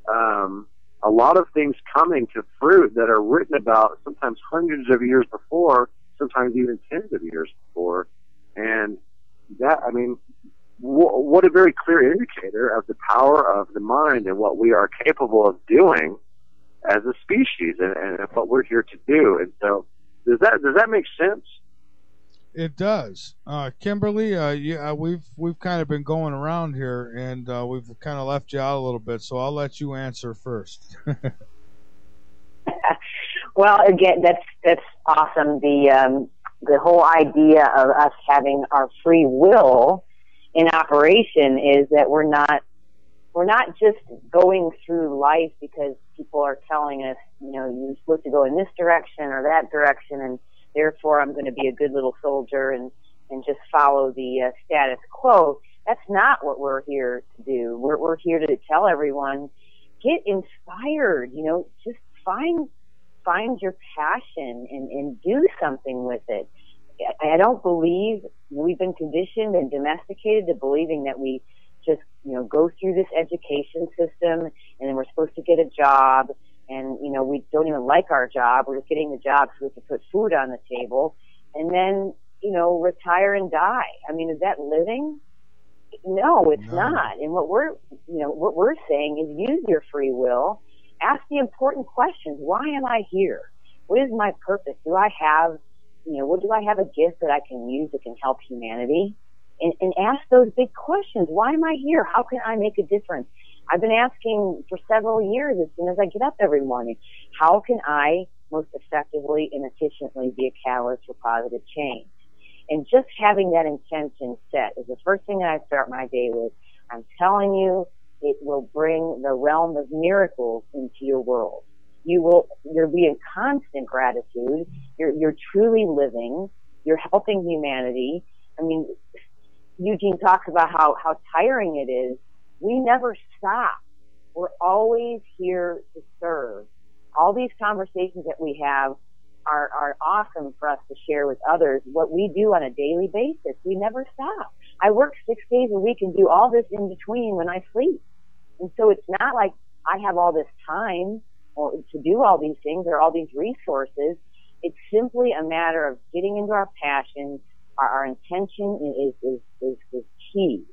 a lot of things coming to fruit that are written about sometimes hundreds of years before, sometimes even tens of years before. And that, I mean, what a very clear indicator of the power of the mind and what we are capable of doing as a species and what we're here to do. And so does that make sense? It does. Kimberlee, we've kind of been going around here, and we've kind of left you out a little bit, so I'll let you answer first. Well, again, that's awesome. The whole idea of us having our free will in operation is that we're not just going through life because people are telling us, you know, you're supposed to go in this direction or that direction, and therefore I'm going to be a good little soldier and just follow the status quo. That's not what we're here to do. We're here to tell everyone, get inspired, you know, just find your passion and do something with it. I don't believe we've been conditioned and domesticated to believing that we just, you know, go through this education system and then we're supposed to get a job, and, you know, we don't even like our job. We're just getting the job so we can put food on the table and then, you know, retire and die. I mean, is that living? No, it's not. And what we're saying is use your free will. Ask the important questions. Why am I here? What is my purpose? Do I have a gift that I can use that can help humanity? And ask those big questions. Why am I here? How can I make a difference? I've been asking for several years as soon as I get up every morning, how can I most effectively and efficiently be a catalyst for positive change? And just having that intention set is the first thing that I start my day with. I'm telling you, it will bring the realm of miracles into your world. You'll be in constant gratitude. You're truly living. You're helping humanity. I mean, Eugene talks about how tiring it is. We never stop. We're always here to serve. All these conversations that we have are awesome for us to share with others. What we do on a daily basis, we never stop. I work 6 days a week and do all this in between when I sleep. And so it's not like I have all this time or to do all these things or all these resources. It's simply a matter of getting into our passion. Our intention is key.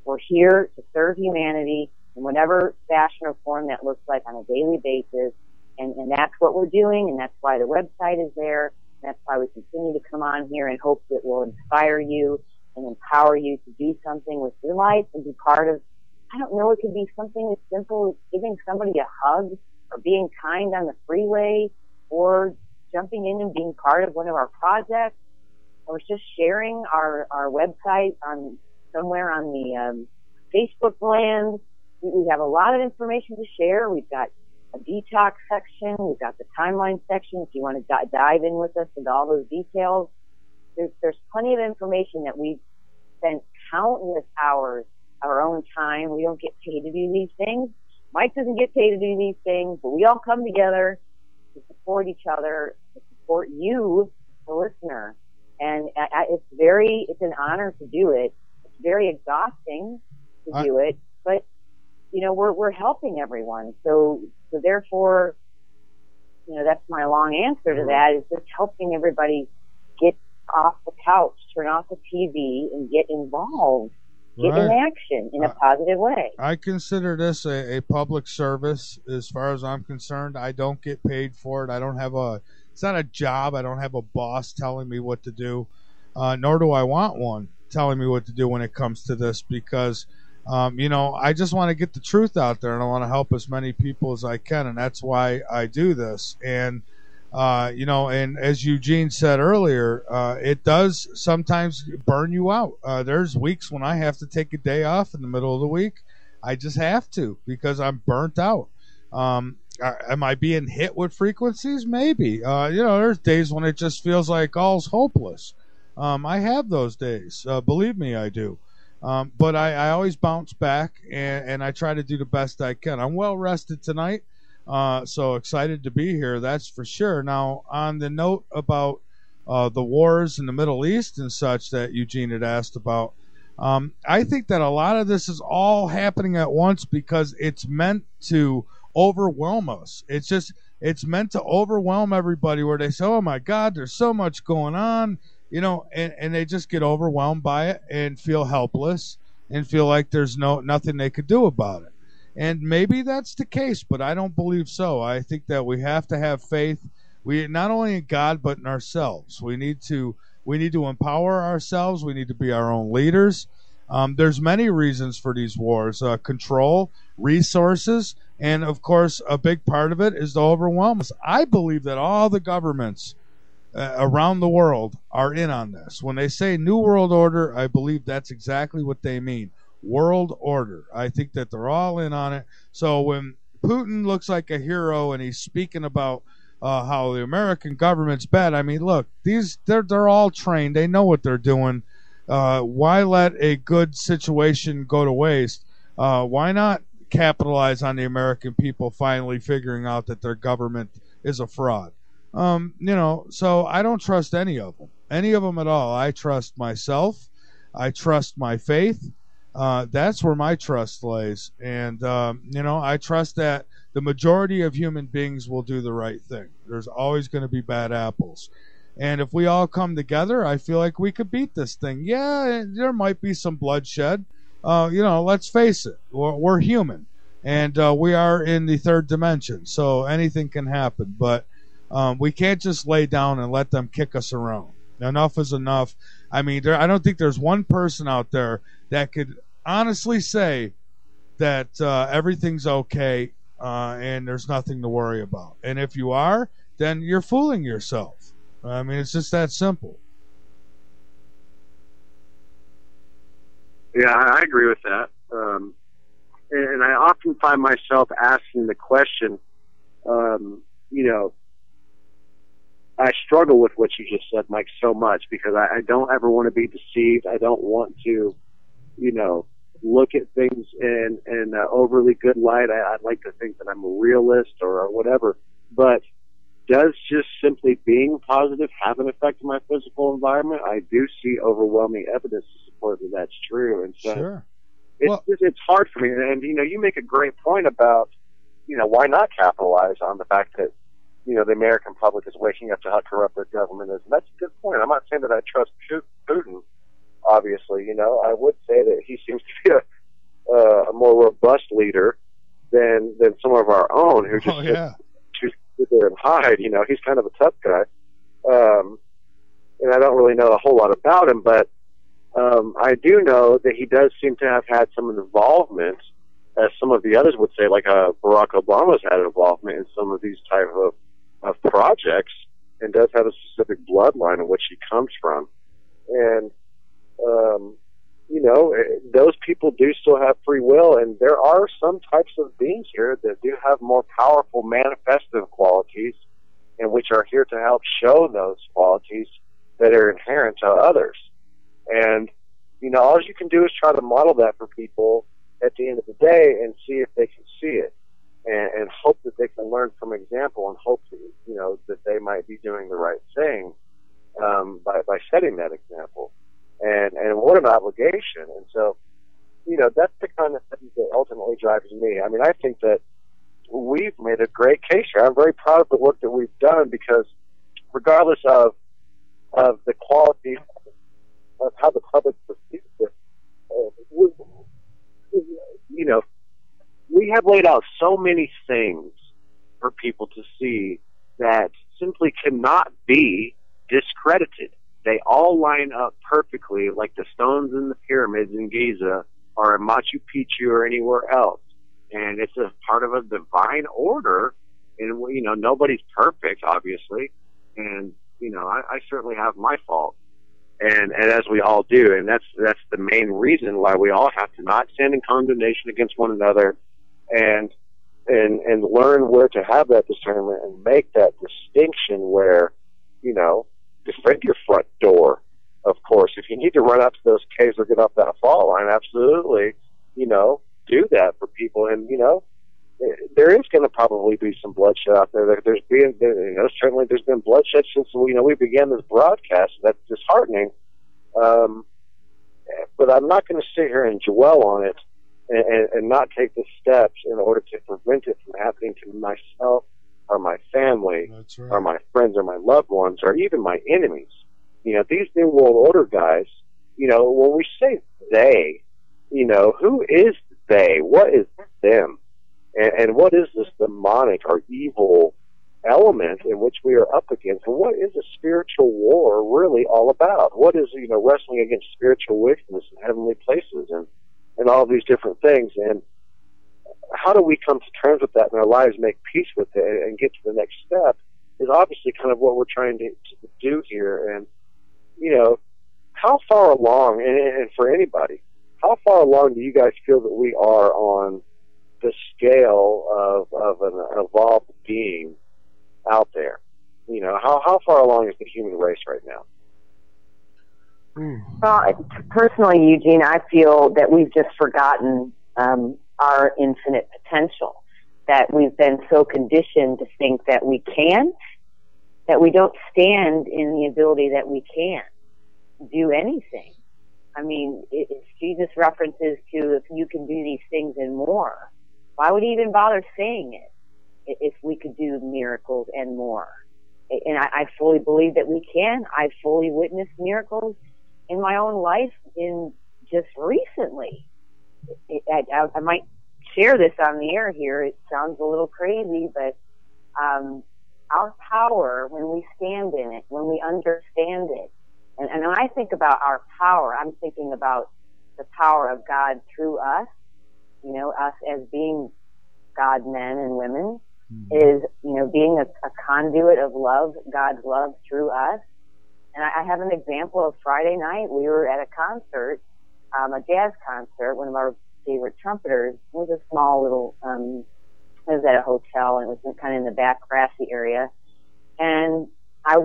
We're here to serve humanity in whatever fashion or form that looks like on a daily basis. And that's what we're doing, and that's why the website is there. That's why we continue to come on here and hope that will inspire you and empower you to do something with your life and be part of, I don't know, it could be something as simple as giving somebody a hug or being kind on the freeway or jumping in and being part of one of our projects or just sharing our website on somewhere on the Facebook land. We have a lot of information to share. We've got a a detox section. We've got the timeline section. If you want to dive in with us into all those details, there's plenty of information that we've spent countless hours of our own time. We don't get paid to do these things. Mike doesn't get paid to do these things, but we all come together to support each other, to support you, the listener. And it's an honor to do it. It's very exhausting to do it, but we're helping everyone. So therefore, that's my long answer to that, is just helping everybody get off the couch, turn off the TV, and get involved. Get in action in a positive way. I consider this a public service as far as I'm concerned. I don't get paid for it. It's not a job. I don't have a boss telling me what to do, nor do I want one telling me what to do when it comes to this, because, I just want to get the truth out there, and I want to help as many people as I can, and that's why I do this. And and as Eugene said earlier, it does sometimes burn you out. There's weeks when I have to take a day off in the middle of the week. I just have to, because I'm burnt out. Am I being hit with frequencies? Maybe. There's days when it just feels like all's hopeless. I have those days. Believe me, I do. But I always bounce back, and I try to do the best I can. I'm well rested tonight. So excited to be here, that's for sure. Now, on the note about the wars in the Middle East and such that Eugene had asked about, I think that a lot of this is all happening at once because it's meant to overwhelm us. It's meant to overwhelm everybody, where they say, oh my God, there's so much going on, and they just get overwhelmed by it and feel helpless and feel like there's nothing they could do about it. And maybe that's the case, but I don't believe so. I think that we have to have faith. We not only in God, but in ourselves. We need to empower ourselves. We need to be our own leaders. There's many reasons for these wars: control, resources, and of course, a big part of it is to overwhelm us. I believe that all the governments around the world are in on this. When they say New World Order, I believe that's exactly what they mean. World order. I think that they're all in on it. So when Putin looks like a hero and he's speaking about how the American government's bad, I mean, look, they're all trained. They know what they're doing. Why let a good situation go to waste? Why not capitalize on the American people finally figuring out that their government is a fraud? So I don't trust any of them at all. I trust myself. I trust my faith. That's where my trust lays. And, I trust that the majority of human beings will do the right thing. There's always going to be bad apples. And if we all come together, I feel like we could beat this thing. Yeah, there might be some bloodshed. Let's face it. We're human. And we are in the third dimension. So anything can happen. But we can't just lay down and let them kick us around. Enough is enough. I mean, I don't think there's one person out there that could honestly say that everything's okay and there's nothing to worry about. And if you are, then you're fooling yourself. I mean, it's just that simple. Yeah, I agree with that. And I often find myself asking the question, I struggle with what you just said, Mike, so much, because I don't ever want to be deceived. I don't want to, look at things in an overly good light. I'd like to think that I'm a realist or whatever. But does just simply being positive have an effect on my physical environment? I do see overwhelming evidence to support that that's true. And so sure. It's hard for me. And, you make a great point about, why not capitalize on the fact that, the American public is waking up to how corrupt their government is. And that's a good point. I'm not saying that I trust Putin, obviously. I would say that he seems to be a more robust leader than some of our own who just sit there and hide. He's kind of a tough guy. And I don't really know a whole lot about him, but I do know that he does seem to have had some involvement, as some of the others would say, like Barack Obama's had involvement in some of these type of projects, and does have a specific bloodline in which he comes from. And those people do still have free will, and there are some types of beings here that do have more powerful manifestive qualities, and which are here to help show those qualities that are inherent to others. And, all you can do is try to model that for people at the end of the day and see if they can see it, and hope that they can learn from example, and hope that, that they might be doing the right thing by setting that example. And what an obligation. And so, that's the kind of thing that ultimately drives me. I mean, I think that we've made a great case here. I'm very proud of the work that we've done, because regardless of the quality of how the public perceives it, we have laid out so many things for people to see that simply cannot be discredited. They all line up perfectly, like the stones in the pyramids in Giza or in Machu Picchu or anywhere else. And it's a part of a divine order. And, nobody's perfect, obviously. And, I certainly have my faults. And as we all do. And that's the main reason why we all have to not stand in condemnation against one another, and learn where to have that discernment and make that distinction where, defend your front door. Of course, if you need to run out to those caves or get off that fall line, absolutely, do that for people. And, there is going to probably be some bloodshed out there. Certainly there's been bloodshed since, we began this broadcast. That's disheartening. But I'm not going to sit here and dwell on it and not take the steps in order to prevent it from happening to myself or my family, right, or my friends or my loved ones or even my enemies. These New World Order guys, when we say they, who is they? What is them? And what is this demonic or evil element in which we are up against? And what is a spiritual war really all about? What is, wrestling against spiritual wickedness in heavenly places and all these different things? And how do we come to terms with that in our lives, make peace with it, and get to the next step is obviously kind of what we're trying to do here. And, how far along, and for anybody, how far along do you guys feel that we are on the scale of an evolved being out there? How far along is the human race right now? Well, personally, Eugene, I feel that we've just forgotten our infinite potential, that we've been so conditioned to think that we can't, that we don't stand in the ability that we can do anything. I mean, if Jesus references to if you can do these things and more, why would he even bother saying it if we could do miracles and more? And I fully believe that we can. I've fully witnessed miracles in my own life in just recently. I might share this on the air here. It sounds a little crazy, but our power, when we stand in it, when we understand it, and when I think about our power, I'm thinking about the power of God through us, us as being God men and women, is, being a conduit of love, God's love through us. And I have an example of Friday night. We were at a concert, a jazz concert. One of our favorite trumpeters. It was a small little, it was at a hotel, and it was kind of in the back grassy area. And I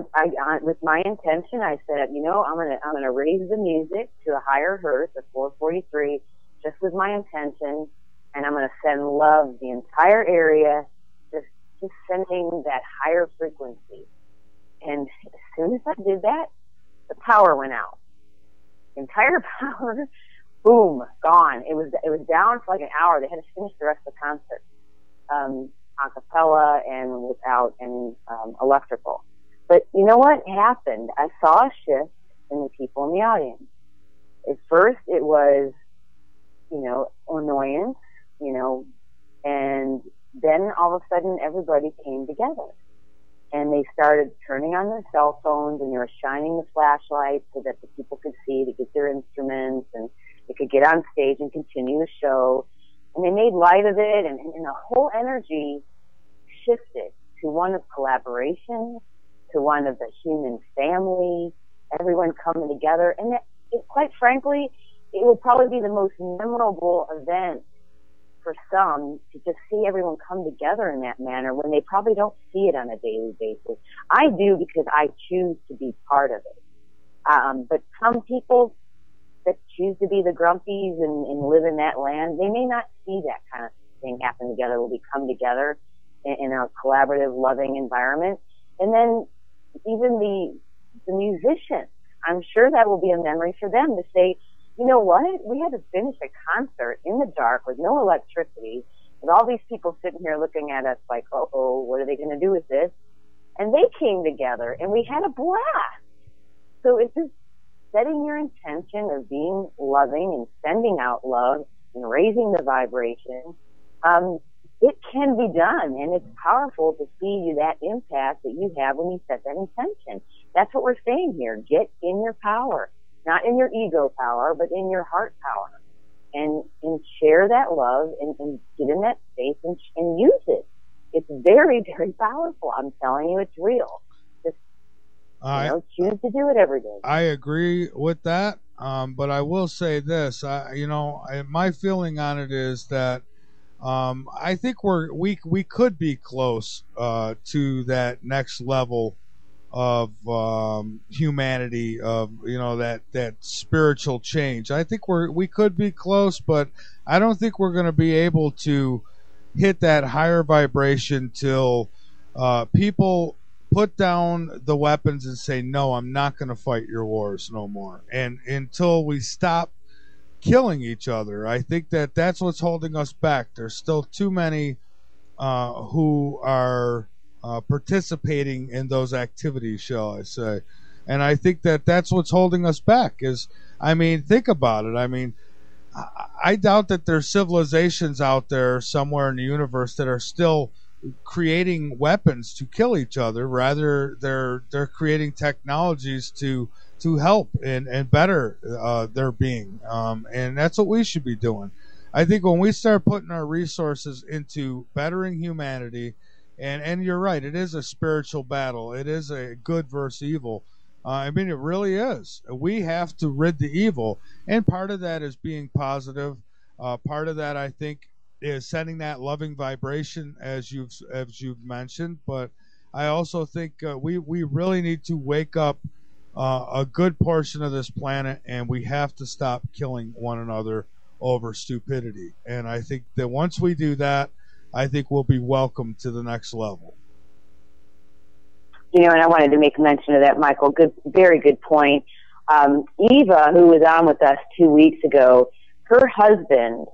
with my intention, I said, I'm gonna raise the music to a higher hertz, a 443, just with my intention, and I'm gonna send love the entire area, just sending that higher frequency. And as soon as I did that, the power went out. Entire power, boom, gone. It was down for like an hour. They had to finish the rest of the concert, a cappella and without any electrical. But you know what happened? I saw a shift in the people in the audience. At first, it was, annoyance, and then all of a sudden everybody came together. And they started turning on their cell phones, and they were shining the flashlights so that the people could see to get their instruments, and they could get on stage and continue the show. And they made light of it, and the whole energy shifted to one of collaboration, to one of the human family, everyone coming together. And it, quite frankly, it will probably be the most memorable event for some to just see everyone come together in that manner when they probably don't see it on a daily basis. I do because I choose to be part of it. But some people that choose to be the grumpies and live in that land, they may not see that kind of thing happen together where we come together in a collaborative, loving environment. And then even the musicians, I'm sure that will be a memory for them to say, you know what? We had to finish a concert in the dark with no electricity, with all these people sitting here looking at us like, uh-oh, what are they going to do with this? And they came together, and we had a blast. So it's just setting your intention of being loving and sending out love and raising the vibration. It can be done, and it's powerful to see that impact that you have when you set that intention. That's what we're saying here. Get in your power. Not in your ego power, but in your heart power. And share that love and get in that space and use it. It's very, very powerful. I'm telling you, it's real. Just, choose to do it every day. I agree with that. But I will say this, my feeling on it is that, I think we could be close, to that next level of humanity, of that spiritual change. I think we could be close, but I don't think we're going to be able to hit that higher vibration till people put down the weapons and say, no, I'm not going to fight your wars no more, and until we stop killing each other. I think that's what's holding us back. There's still too many who are participating in those activities, shall I say. And I think that's what's holding us back is, think about it. I doubt that there's civilizations out there somewhere in the universe that are still creating weapons to kill each other. Rather, they're creating technologies to help and better their being. And that's what we should be doing. I think when we start putting our resources into bettering humanity, and you're right, it is a spiritual battle. It is a good versus evil. It really is. We have to rid the evil, and part of that is being positive. Part of that, I think, is sending that loving vibration, as you've mentioned. But I also think we really need to wake up a good portion of this planet, and we have to stop killing one another over stupidity. And I think that once we do that, I think we'll be welcome to the next level. And I wanted to make mention of that, Michael. Very good point. Eva, who was on with us 2 weeks ago, her husband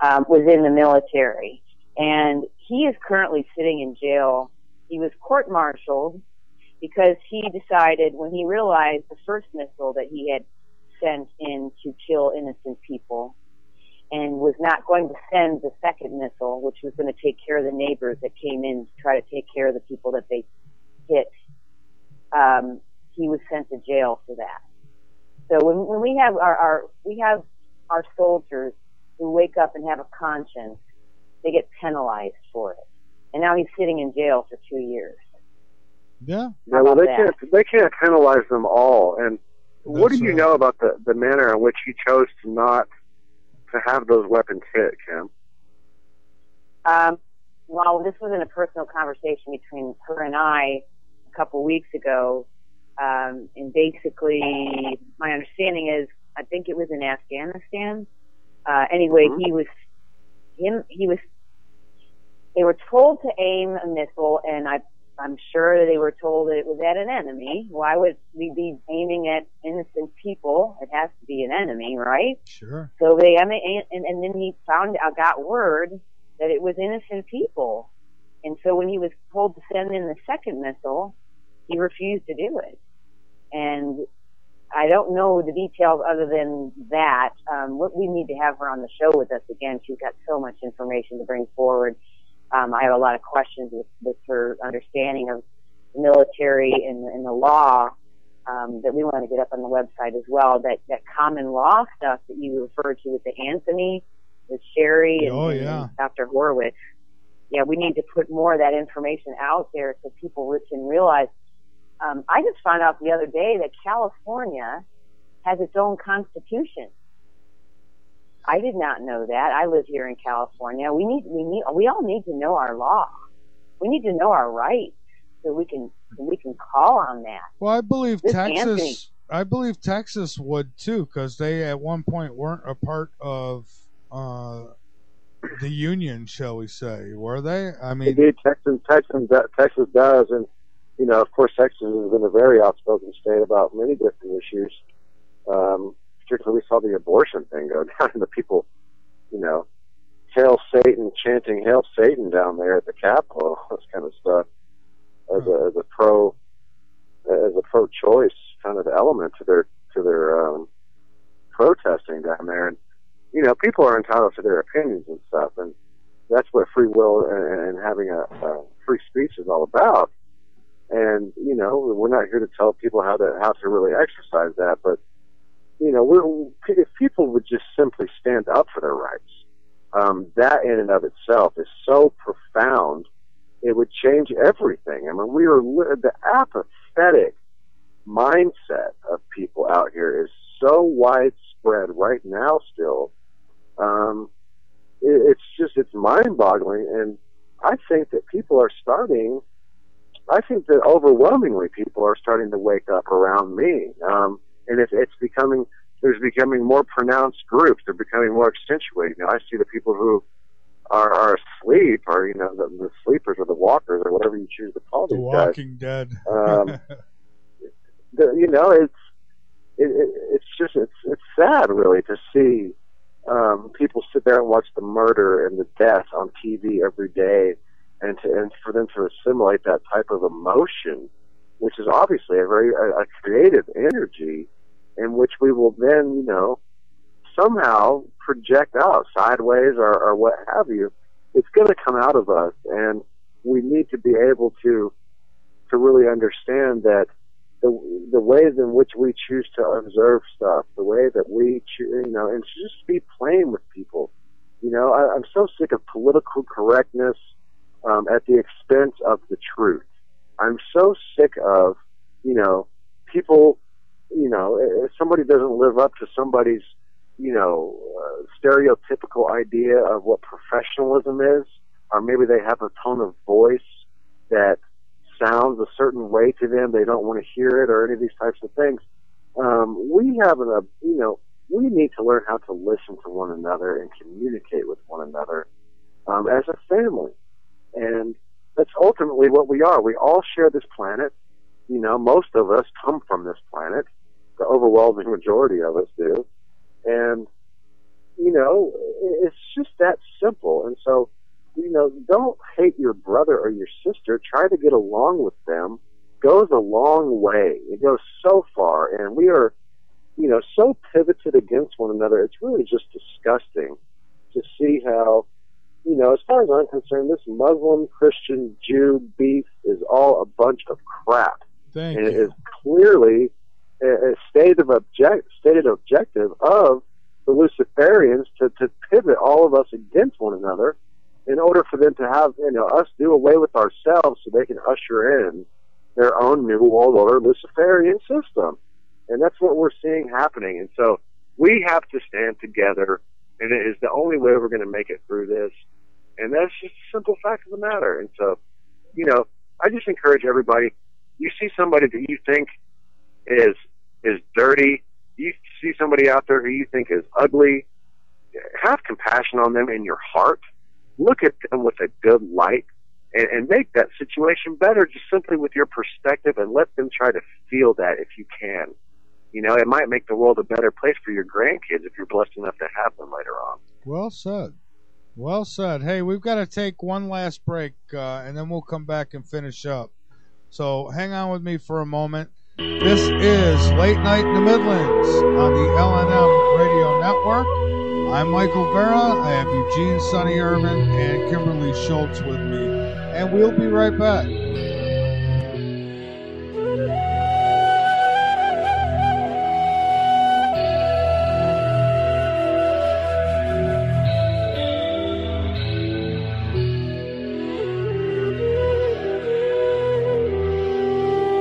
was in the military, and he is currently sitting in jail. He was court-martialed because he decided, when he realized the first missile that he had sent in to kill innocent people, and was not going to send the second missile, which was going to take care of the neighbors that came in to try to take care of the people that they hit, he was sent to jail for that. So when we have our soldiers who wake up and have a conscience, they get penalized for it. And now he's sitting in jail for 2 years. Yeah. Well, they can't penalize them all. And what do you know about the manner in which he chose to not to have those weapons hit, Kim? Well, this was in a personal conversation between her and I a couple weeks ago. And basically, my understanding is, I think it was in Afghanistan. Anyway, they were told to aim a missile, and I'm sure they were told that it was at an enemy. Why would we be aiming at innocent people? It has to be an enemy, right? Sure. So they and then he got word that it was innocent people. And so when he was told to send in the second missile, he refused to do it. And I don't know the details other than that. What we need to have her on the show with us again. She's got so much information to bring forward. I have a lot of questions with her understanding of the military and the law that we want to get up on the website as well. That common law stuff that you referred to with the Anthony, with Sherry, and Dr. Horowitz. Yeah, we need to put more of that information out there so people can realize. I just found out the other day that California has its own constitution. I did not know that. I live here in California. We all need to know our law. We need to know our rights so we can call on that. Well, I believe Anthony. I believe Texas would too, because they at one point weren't a part of the union, shall we say? Were they? I mean, indeed, Texas does, and you know, of course, Texas has been a very outspoken state about many different issues. Particularly, we saw the abortion thing go down, and the people, you know, hail Satan, chanting "Hail Satan" down there at the Capitol, this kind of stuff, as a pro-choice kind of element to their protesting down there. And you know, people are entitled to their opinions and stuff, and that's what free will and having a free speech is all about. And you know, we're not here to tell people how to really exercise that, but you know, if people would just simply stand up for their rights, that in and of itself is so profound, it would change everything. I mean, the apathetic mindset of people out here is so widespread right now still. It's mind-boggling, and I think that overwhelmingly people are starting to wake up around me. And there's becoming more pronounced groups. They're becoming more accentuated. You know, I see the people who are asleep, or you know, the sleepers or the walkers or whatever you choose to call these guys. The Walking Dead. You know, it's sad really to see people sit there and watch the murder and the death on TV every day, and for them to assimilate that type of emotion, which is obviously a creative energy, in which we will then, you know, somehow project out sideways or what have you. It's going to come out of us, and we need to be able to really understand that the ways in which we choose to observe stuff, the way that we choose, you know, and to just be plain with people. You know, I'm so sick of political correctness at the expense of the truth. I'm so sick of, you know, people, you know, if somebody doesn't live up to somebody's, you know, stereotypical idea of what professionalism is, or maybe they have a tone of voice that sounds a certain way to them, they don't want to hear it, or any of these types of things. We need to learn how to listen to one another and communicate with one another as a family. And that's ultimately what we are. We all share this planet. You know, most of us come from this planet. The overwhelming majority of us do. And, you know, it's just that simple. And so, you know, don't hate your brother or your sister. Try to get along with them. Goes a long way. It goes so far. And we are, you know, so pivoted against one another. It's really just disgusting to see how, you know, as far as I'm concerned, this Muslim, Christian, Jew beef is all a bunch of crap. Thank and you. It is clearly a stated objective of the Luciferians to pivot all of us against one another in order for them to have, you know, us do away with ourselves so they can usher in their own new world order Luciferian system. And that's what we're seeing happening. And so we have to stand together, and it is the only way we're going to make it through this. And that's just a simple fact of the matter. And so, you know, I just encourage everybody, you see somebody that you think is dirty, you see somebody out there who you think is ugly, have compassion on them in your heart. Look at them with a good light and make that situation better just simply with your perspective, and let them try to feel that if you can. You know, it might make the world a better place for your grandkids if you're blessed enough to have them later on. Well said. Well said. Hey, we've got to take one last break, and then we'll come back and finish up. So hang on with me for a moment. This is Late Night in the Midlands on the LNM Radio Network. I'm Michael Vera. I have Eugene Sonny Irvin and Kimberlee Schultz with me, and we'll be right back.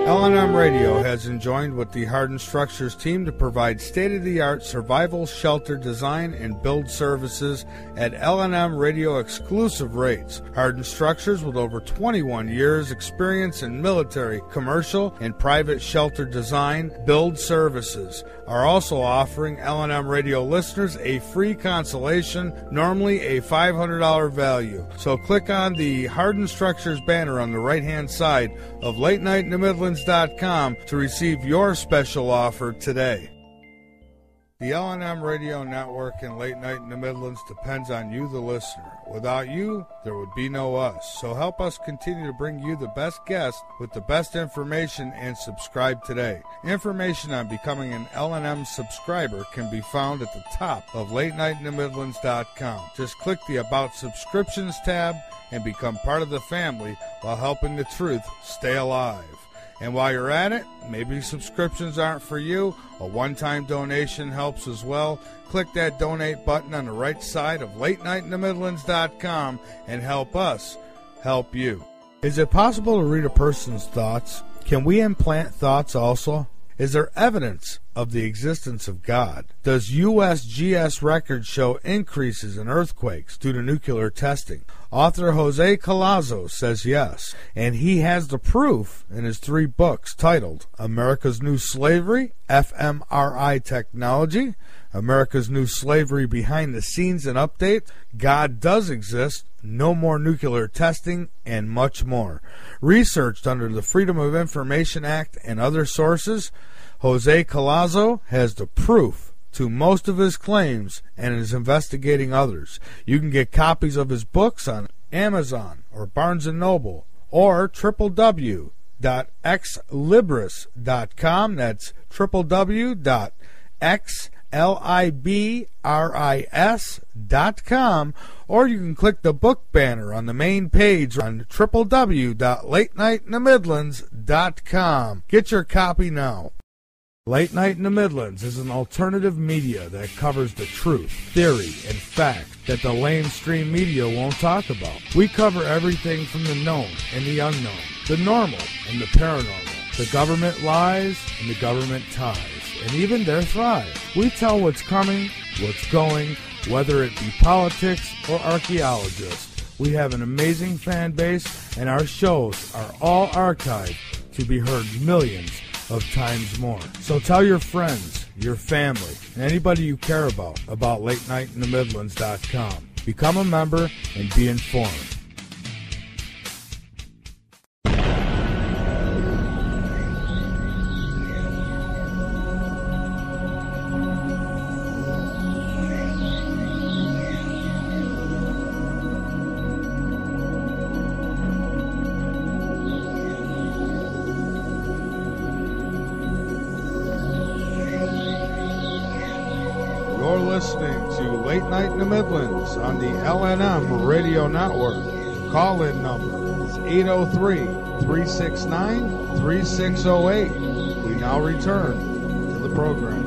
LNM Radio has joined with the Hardened Structures team to provide state-of-the-art survival shelter design and build services at L&M Radio exclusive rates. Hardened Structures, with over 21 years experience in military, commercial, and private shelter design, build services, are also offering L&M Radio listeners a free consolation, normally a $500 value. So click on the Hardened Structures banner on the right-hand side of LateNightInTheMidlands.com to receive your special offer today. The L&M Radio Network and Late Night in the Midlands depends on you, the listener. Without you, there would be no us. So help us continue to bring you the best guests with the best information, and subscribe today. Information on becoming an L&M subscriber can be found at the top of LateNightInTheMidlands.com. Just click the About Subscriptions tab and become part of the family while helping the truth stay alive. And while you're at it, maybe subscriptions aren't for you. A one-time donation helps as well. Click that donate button on the right side of LateNightInTheMidlands.com and help us help you. Is it possible to read a person's thoughts? Can we implant thoughts also? Is there evidence of the existence of God? Does USGS records show increases in earthquakes due to nuclear testing? Author Jose Collazo says yes, and he has the proof in his 3 books titled America's New Slavery, fMRI Technology, America's New Slavery Behind the Scenes and Update, God Does Exist, No More Nuclear Testing, and much more. Researched under the Freedom of Information Act and other sources, Jose Collazo has the proof to most of his claims and is investigating others. You can get copies of his books on Amazon or Barnes & Noble or www.xlibris.com. That's www.xlibris.com, or you can click the book banner on the main page on www.latenightintthemidlands.com. Get your copy now. Late Night in the Midlands is an alternative media that covers the truth, theory, and fact that the lamestream media won't talk about. We cover everything from the known and the unknown, the normal and the paranormal, the government lies and the government ties, and even their thrive. We tell what's coming, what's going, whether it be politics or archaeologists. We have an amazing fan base, and our shows are all archived to be heard millions of times more. So tell your friends, your family, and anybody you care about LateNightInTheMidlands.com. Become a member and be informed. Listening to Late Night in the Midlands on the L&M Radio Network. Call-in number is 803-369-3608. We now return to the program.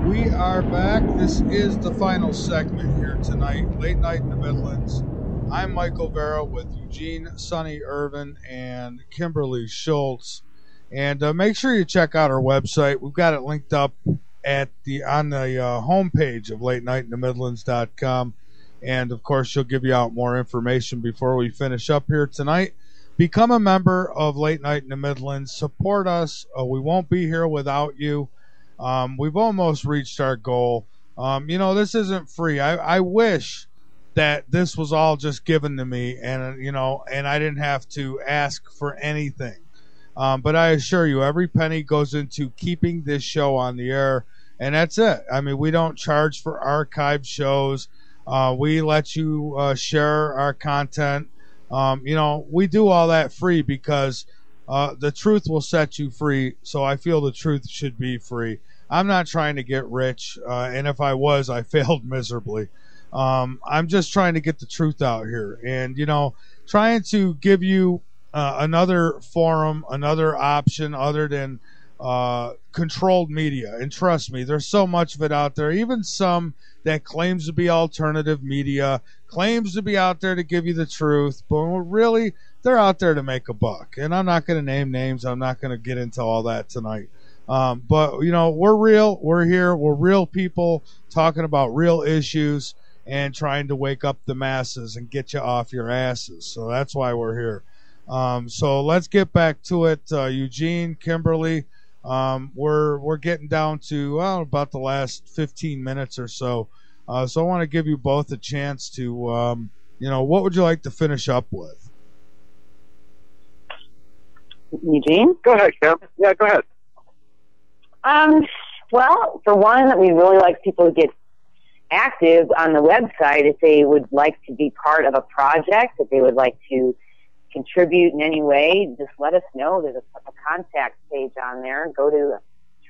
We are back. This is the final segment here tonight, Late Night in the Midlands. I'm Michael Vera with Eugene, Sonny Irvin, and Kimberlee Schultz. And make sure you check out our website. We've got it linked up on the homepage of LateNightInTheMidlands.com. And, of course, she'll give you out more information before we finish up here tonight. Become a member of Late Night in the Midlands. Support us. We won't be here without you. We've almost reached our goal. This isn't free. I wish that this was all just given to me, and I didn't have to ask for anything. But I assure you, every penny goes into keeping this show on the air, and that's it. I mean, we don't charge for archived shows. We let you share our content. We do all that free because the truth will set you free, so I feel the truth should be free. I'm not trying to get rich, and if I was, I failed miserably. I'm just trying to get the truth out here and, trying to give you another forum, another option other than controlled media. And trust me, there's so much of it out there, even some that claims to be alternative media, claims to be out there to give you the truth, but really they're out there to make a buck. And I'm not going to name names. I'm not going to get into all that tonight. But, you know, we're real. We're here. We're real people talking about real issues and trying to wake up the masses and get you off your asses. So that's why we're here. So let's get back to it. Eugene, Kimberlee, we're getting down to about the last 15 minutes or so. So I want to give you both a chance to, you know, what would you like to finish up with? Eugene? Go ahead, Kim. Yeah, go ahead. Well, for one, we really like people to get active on the website if they would like to be part of a project, if they would like to contribute in any way. Just let us know. There's a contact page on there. Go to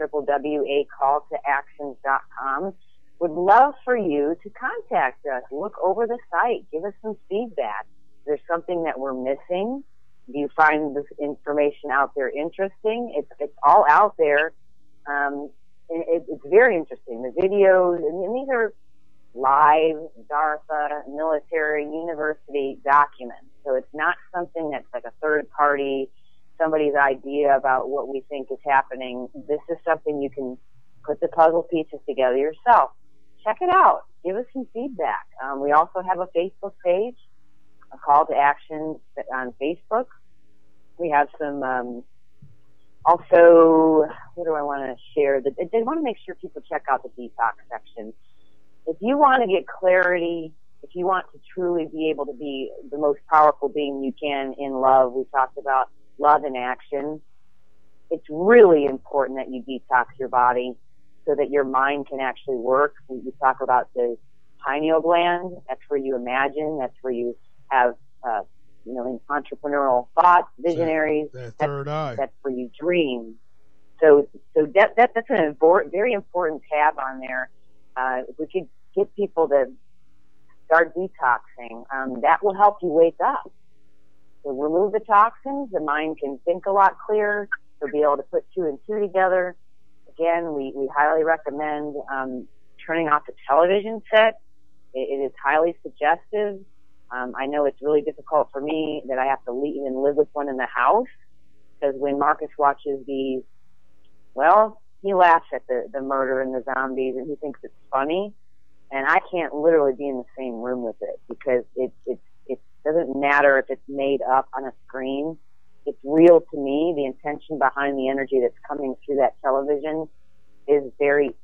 www.acalltoactions.com. Would love for you to contact us. Look over the site. Give us some feedback. If there's something that we're missing, do you find this information out there interesting? It's all out there. It's very interesting. The videos, and these are live DARPA, military, university documents. So it's not something that's like a third party, somebody's idea about what we think is happening. This is something you can put the puzzle pieces together yourself. Check it out. Give us some feedback. We also have a Facebook page, a call to action on Facebook. We have some, also, what do I want to share? They want to make sure people check out the detox section. If you want to get clarity, if you want to truly be able to be the most powerful being you can in love, we talked about love in action. It's really important that you detox your body so that your mind can actually work. We talk about the pineal gland. That's where you imagine. That's where you have, you know, entrepreneurial thoughts, visionaries. That third eye. That's where you dream. So that's a very important tab on there. If we could get people to start detoxing, that will help you wake up. So remove the toxins, the mind can think a lot clearer. You'll be able to put two and two together. Again, we highly recommend turning off the television set. It is highly suggestive. I know it's really difficult for me that I have to leave and live with one in the house, because when Marcus watches these, well, he laughs at the murder and the zombies and he thinks it's funny, and I can't literally be in the same room with it, because it doesn't matter if it's made up on a screen. It's real to me. The intention behind the energy that's coming through that television is very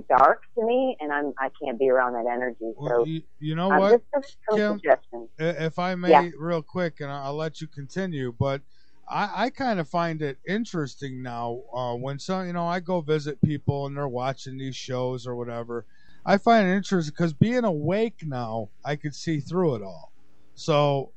dark to me, and I can't be around that energy. Well, so you know what, just some Kim, suggestions. If I may, real quick, and I'll let you continue, but I kind of find it interesting now when I go visit people and they're watching these shows or whatever. I find it interesting because being awake now, I could see through it all. So,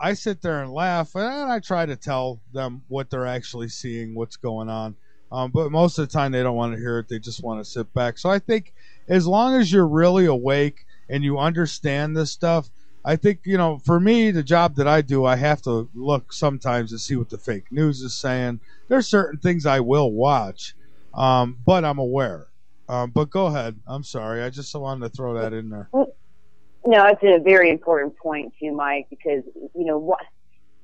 I sit there and laugh, and I try to tell them what they're actually seeing, what's going on. But most of the time, they don't want to hear it. They just want to sit back. So I think as long as you're really awake and you understand this stuff, I think, for me, the job that I do, I have to look sometimes to see what the fake news is saying. There's certain things I will watch, but I'm aware. But go ahead. I'm sorry. I just wanted to throw that in there. No, it's a very important point too, Mike, because,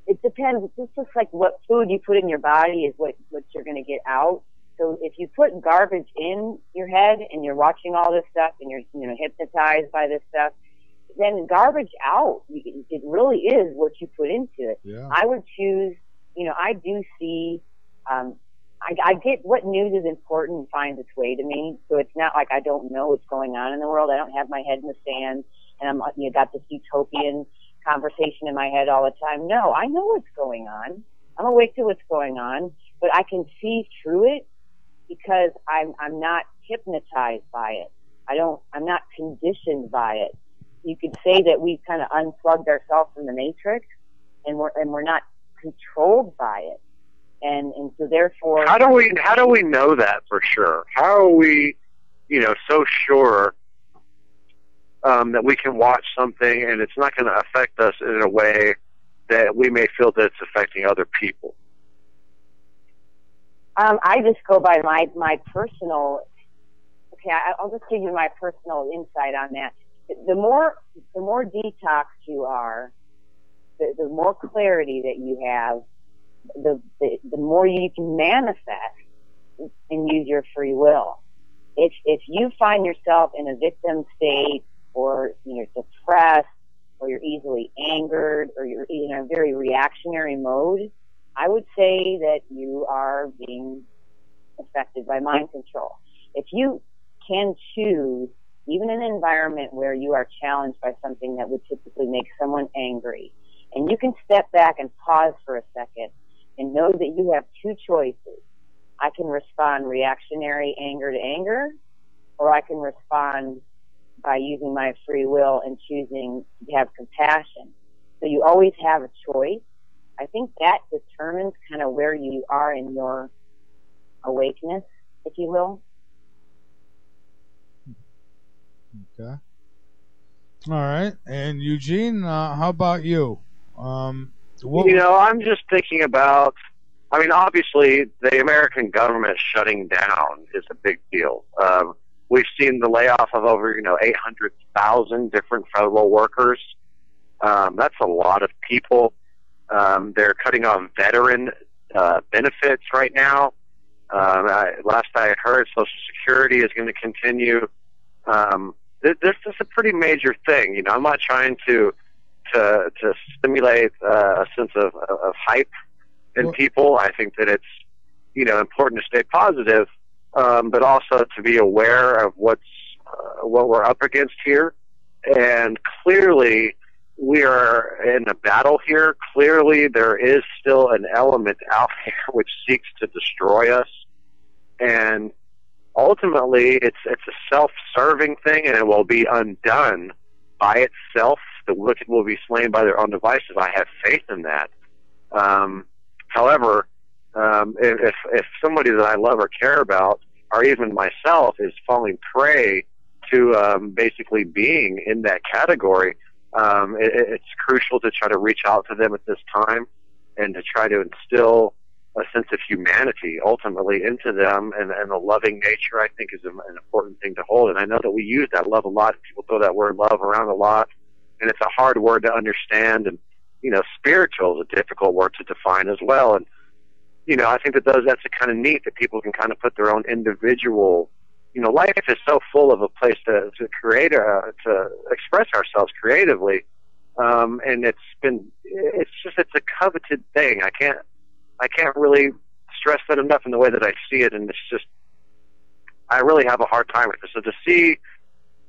it depends. It's just like what food you put in your body is what you're going to get out. So if you put garbage in your head and you're watching all this stuff and you're, hypnotized by this stuff, then garbage out. It really is what you put into it. Yeah. I would choose, I do see, I get what news is important and finds its way to me. So it's not like I don't know what's going on in the world. I don't have my head in the sand and I'm, got this utopian conversation in my head all the time. No, I know what's going on. I'm awake to what's going on, but I can see through it because I'm not hypnotized by it. I'm not conditioned by it. You could say that we've kind of unplugged ourselves from the matrix and we're not controlled by it. And so therefore, how do we know that for sure? How are we, so sure that we can watch something and it's not going to affect us in a way that we may feel that it's affecting other people? I just go by my personal. Okay, I'll just give you my personal insight on that. The more detox you are, the more clarity that you have, the more you can manifest and use your free will. If you find yourself in a victim state, or you're depressed, or you're easily angered, or you're in a very reactionary mode, I would say that you are being affected by mind control. If you can choose, even in an environment where you are challenged by something that would typically make someone angry, and you can step back and pause for a second and know that you have two choices. I can respond reactionary anger to anger, or I can respond by using my free will and choosing to have compassion. So you always have a choice. I think that determines kind of where you are in your awakeness, if you will. Okay. All right. And Eugene, how about you? I'm just thinking about, obviously the American government shutting down is a big deal. We've seen the layoff of over, 800,000 different federal workers. That's a lot of people. They're cutting off veteran benefits right now. Last I heard, Social Security is going to continue. This is a pretty major thing. I'm not trying to stimulate a sense of hype in people. I think that it's, important to stay positive, but also to be aware of what we're up against here. And clearly, we are in a battle here. Clearly, there is still an element out there which seeks to destroy us. And ultimately, it's a self-serving thing, and it will be undone by itself. The wicked will be slain by their own devices. I have faith in that. However, if somebody that I love or care about, or even myself, is falling prey to basically being in that category, it's crucial to try to reach out to them at this time and to try to instill a sense of humanity ultimately into them, and a loving nature, I think, is an important thing to hold. And I know that we use that love a lot. People throw that word love around a lot, and it's a hard word to understand. And spiritual is a difficult word to define as well. And I think that that's kind of neat that people can kind of put their own individual. Life is so full of a place to create, to express ourselves creatively, and it's a coveted thing. I can't really stress that enough in the way that I see it, and it's just, I really have a hard time with this. So to see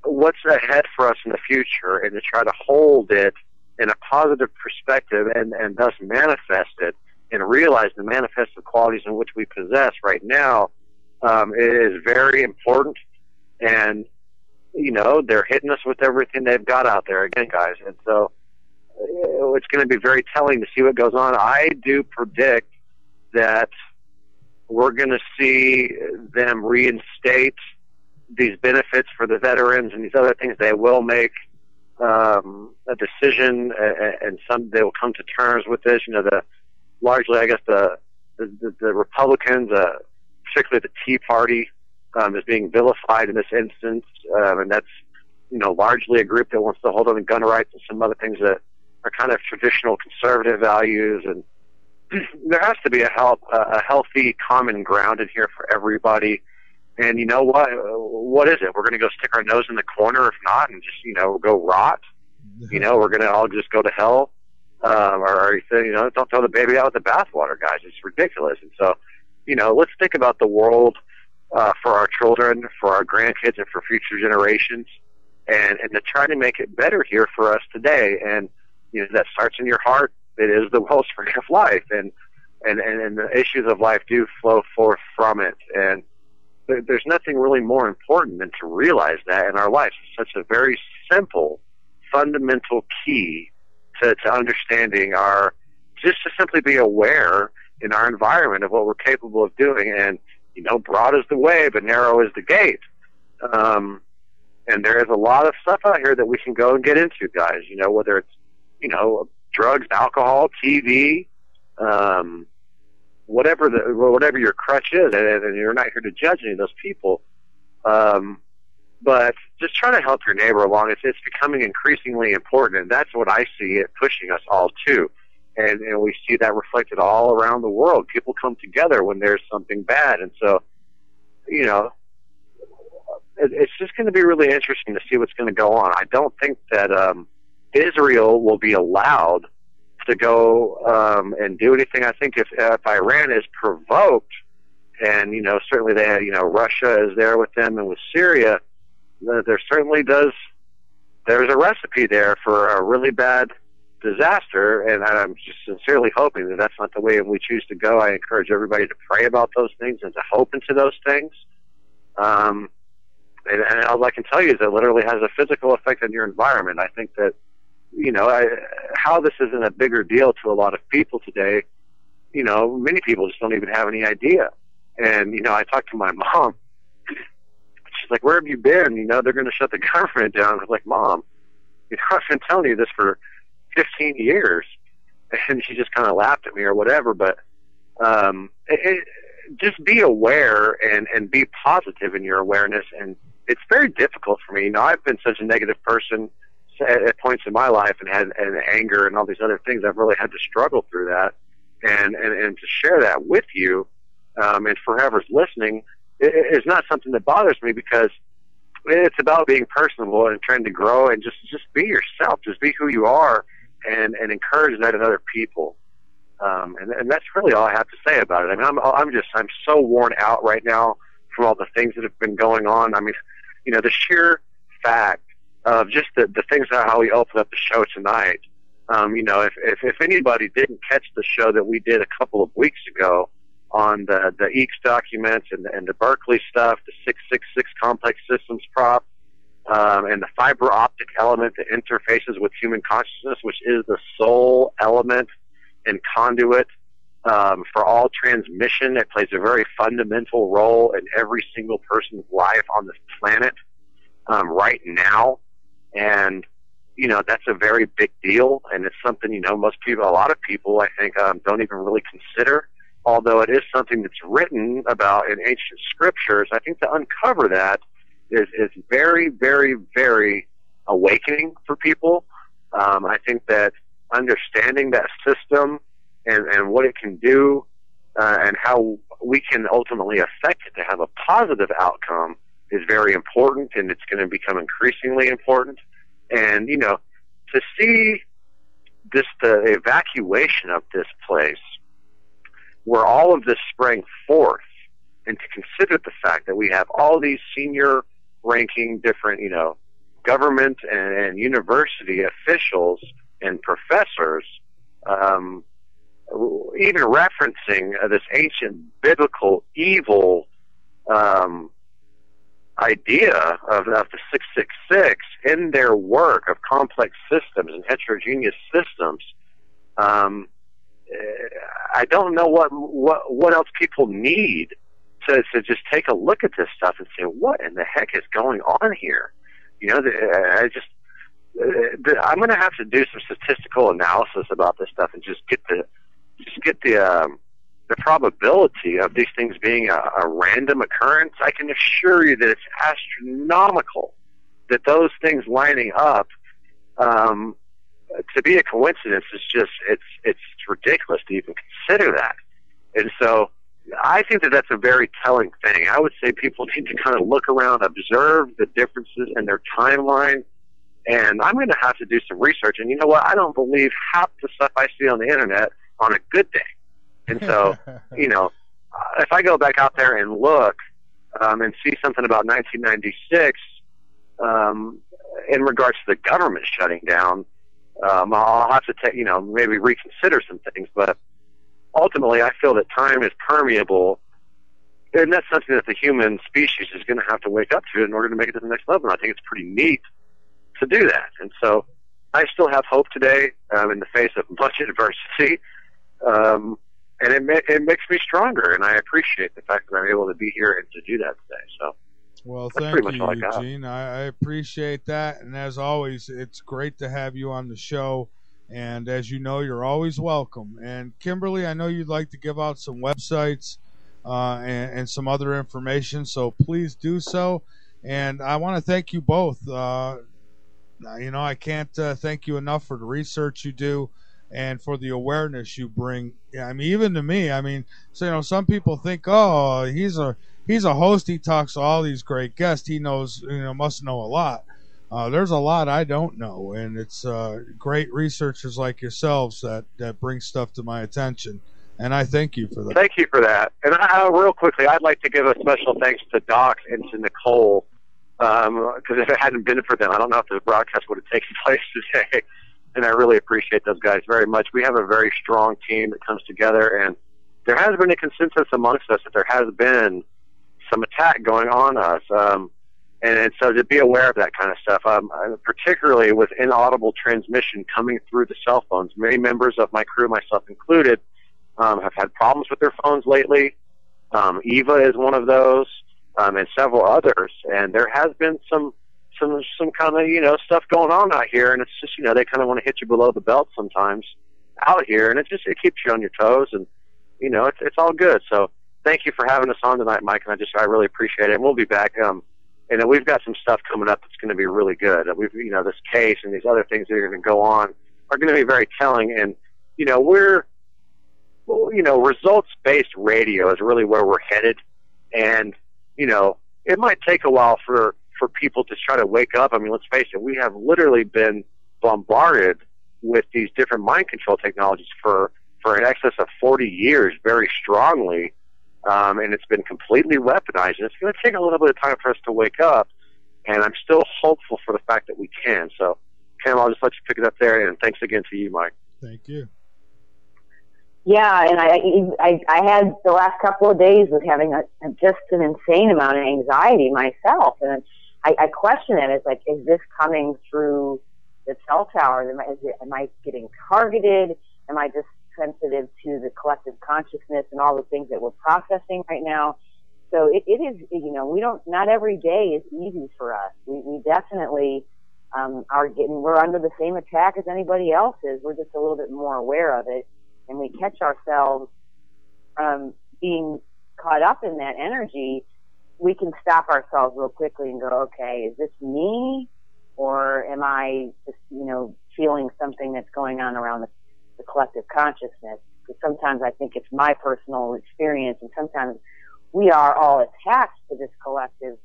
what's ahead for us in the future and to try to hold it in a positive perspective and thus manifest it and realize the manifested qualities in which we possess right now, it is very important. And, they're hitting us with everything they've got out there again, guys. And so it's going to be very telling to see what goes on. I do predict that we're going to see them reinstate these benefits for the veterans and these other things. They will make a decision, and they will come to terms with this. Largely, I guess the Republicans, particularly the Tea Party, is being vilified in this instance, and that's largely a group that wants to hold on to gun rights and some other things that are kind of traditional conservative values. And there has to be a healthy common ground in here for everybody. And you know what? What is it? We're going to go stick our nose in the corner, if not, and just go rot. We're going to all just go to hell. Or don't throw the baby out with the bathwater, guys. It's ridiculous. And so, let's think about the world for our children, for our grandkids, and for future generations, and to try to make it better here for us today. And that starts in your heart. It is the wellspring of life, and the issues of life do flow forth from it. And there's nothing really more important than to realize that in our lives. It's such a very simple, fundamental key to understanding just to simply be aware in our environment of what we're capable of doing. And, broad is the way, but narrow is the gate. And there is a lot of stuff out here that we can go and get into, guys, whether it's, drugs, alcohol, TV, whatever your crutch is, and you're not here to judge any of those people. But just try to help your neighbor along. It's becoming increasingly important, and that's what I see it pushing us all to. And we see that reflected all around the world. People come together when there's something bad. And so, you know, it's just going to be really interesting to see what's going to go on. I don't think that Israel will be allowed to go and do anything. I think if Iran is provoked, and, you know, certainly they, you know, Russia is there with them and with Syria, there certainly there's a recipe there for a really bad disaster, and I'm just sincerely hoping that that's not the way we choose to go. I encourage everybody to pray about those things and to hope into those things. And all I can tell you is it literally has a physical effect on your environment. I think that, you know, how this isn't a bigger deal to a lot of people today, you know, many people just don't even have any idea. And, you know, I talked to my mom. She's like, where have you been? You know, they're going to shut the government down. I was like, Mom, you know, I've been telling you this for 15 years. And she just kind of laughed at me or whatever. But just be aware and be positive in your awareness. And it's very difficult for me. You know, I've been such a negative person at points in my life and had anger and all these other things. I've really had to struggle through that. And to share that with you, and for whoever's listening, it's not something that bothers me, because it's about being personable and trying to grow and just be yourself, just be who you are, and encourage that in other people. And that's really all I have to say about it. I mean, I'm so worn out right now from all the things that have been going on. I mean, you know, the sheer fact of just the things, how we opened up the show tonight. You know, if anybody didn't catch the show that we did a couple of weeks ago on the EECS documents and the Berkeley stuff, the 666 complex systems prop, and the fiber optic element that interfaces with human consciousness, which is the sole element and conduit for all transmission. It plays a very fundamental role in every single person's life on this planet right now. And, you know, that's a very big deal, and it's something, you know, a lot of people, I think, don't even really consider. Although it is something that's written about in ancient scriptures, I think to uncover that is very, very, very awakening for people. I think that understanding that system and what it can do and how we can ultimately affect it to have a positive outcome is very important, and it's going to become increasingly important. And, you know, to see the evacuation of this place, where all of this sprang forth, and to consider the fact that we have all these senior ranking different, you know, government and university officials and professors, even referencing this ancient biblical evil idea of the 666 in their work of complex systems and heterogeneous systems. I don't know what else people need to just take a look at this stuff and say, what in the heck is going on here? You know, I'm going to have to do some statistical analysis about this stuff and just get the probability of these things being a random occurrence. I can assure you that it's astronomical that those things lining up to be a coincidence is just, it's ridiculous to even consider that. And so I think that that's a very telling thing. I would say people need to kind of look around, observe the differences in their timeline, and I'm going to have to do some research. And you know what? I don't believe half the stuff I see on the internet on a good day. And so, you know, if I go back out there and look and see something about 1996 in regards to the government shutting down, I'll have to maybe reconsider some things. But ultimately, I feel that time is permeable, and that's something that the human species is going to have to wake up to in order to make it to the next level. And I think it's pretty neat to do that. And so I still have hope today in the face of much adversity. And it makes me stronger, and I appreciate the fact that I'm able to be here and to do that today. So, well, thank you, Eugene. I appreciate that, and as always, it's great to have you on the show. And as you know, you're always welcome. And Kimberlee, I know you'd like to give out some websites and some other information, so please do so. And I want to thank you both. I can't thank you enough for the research you do and for the awareness you bring. I mean, even to me, so, some people think, oh, he's a host. He talks to all these great guests. He knows, must know a lot. There's a lot I don't know, and it's great researchers like yourselves that bring stuff to my attention, and I thank you for that. Thank you for that. And real quickly, I'd like to give a special thanks to Doc and to Nicole, because if it hadn't been for them, I don't know if the broadcast would have taken place today, and I really appreciate those guys very much. We have a very strong team that comes together, and there has been a consensus amongst us that there has been some attack going on us. And so to be aware of that kind of stuff, particularly with inaudible transmission coming through the cell phones. Many members of my crew, myself included, have had problems with their phones lately. Eva is one of those, and several others. And there has been some kind of, stuff going on out here. And it's just, they kind of want to hit you below the belt sometimes out here. And it keeps you on your toes. And, it's all good. So thank you for having us on tonight, Mike. And I really appreciate it. And we'll be back. And we've got some stuff coming up that's going to be really good. We've, this case and these other things that are going to go on are going to be very telling. And, results-based radio is really where we're headed. And, it might take a while for people to try to wake up. Let's face it, we have literally been bombarded with these different mind control technologies for in excess of 40 years very strongly. And it's been completely weaponized. And it's going to take a little bit of time for us to wake up, and I'm still hopeful for the fact that we can. So, Kim, I'll just let you pick it up there, and thanks again to you, Mike. Thank you. Yeah, and I had the last couple of days with having just an insane amount of anxiety myself, and I question it. It's like, is this coming through the cell tower? Am I getting targeted? Am I just sensitive to the collective consciousness and all the things that we're processing right now? So it is, not every day is easy for us. We definitely we're under the same attack as anybody else is. We're just a little bit more aware of it, and we catch ourselves being caught up in that energy. We can stop ourselves real quickly and go, okay, is this me, or am I just, feeling something that's going on around the collective consciousness? Because sometimes I think it's my personal experience, and sometimes we are all attached to this collective,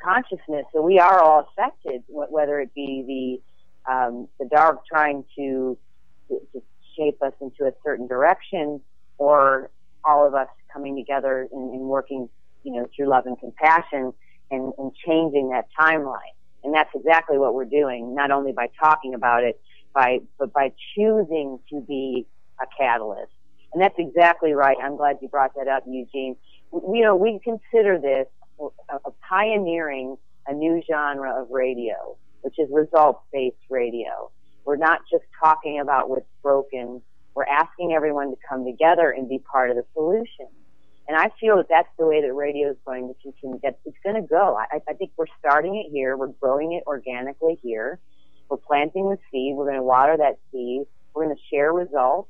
consciousness. So we are all affected, whether it be the dark trying to shape us into a certain direction, or all of us coming together and working, through love and compassion and changing that timeline. And that's exactly what we're doing, not only by talking about it, but by choosing to be a catalyst. And that's exactly right. I'm glad you brought that up, Eugene. We consider this a pioneering a new genre of radio, which is results-based radio. We're not just talking about what's broken. We're asking everyone to come together and be part of the solution. And I feel that that's the way that radio is going to continue. It's going to go. I think we're starting it here. We're growing it organically here. We're planting the seed. We're going to water that seed. We're going to share results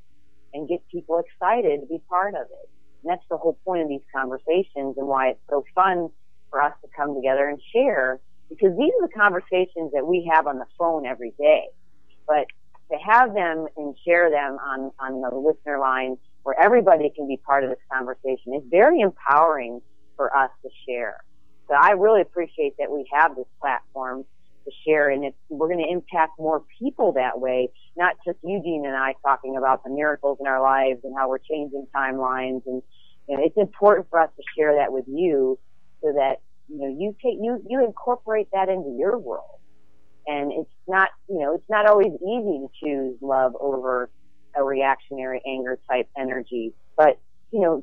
and get people excited to be part of it. And that's the whole point of these conversations, and why it's so fun for us to come together and share, because these are the conversations that we have on the phone every day. But to have them and share them on the listener line where everybody can be part of this conversation is very empowering for us to share. So I really appreciate that we have this platform to share, and we're going to impact more people that way, not just Eugene and I talking about the miracles in our lives and how we're changing timelines. And it's important for us to share that with you, so that you incorporate that into your world. And it's not always easy to choose love over a reactionary anger type energy, but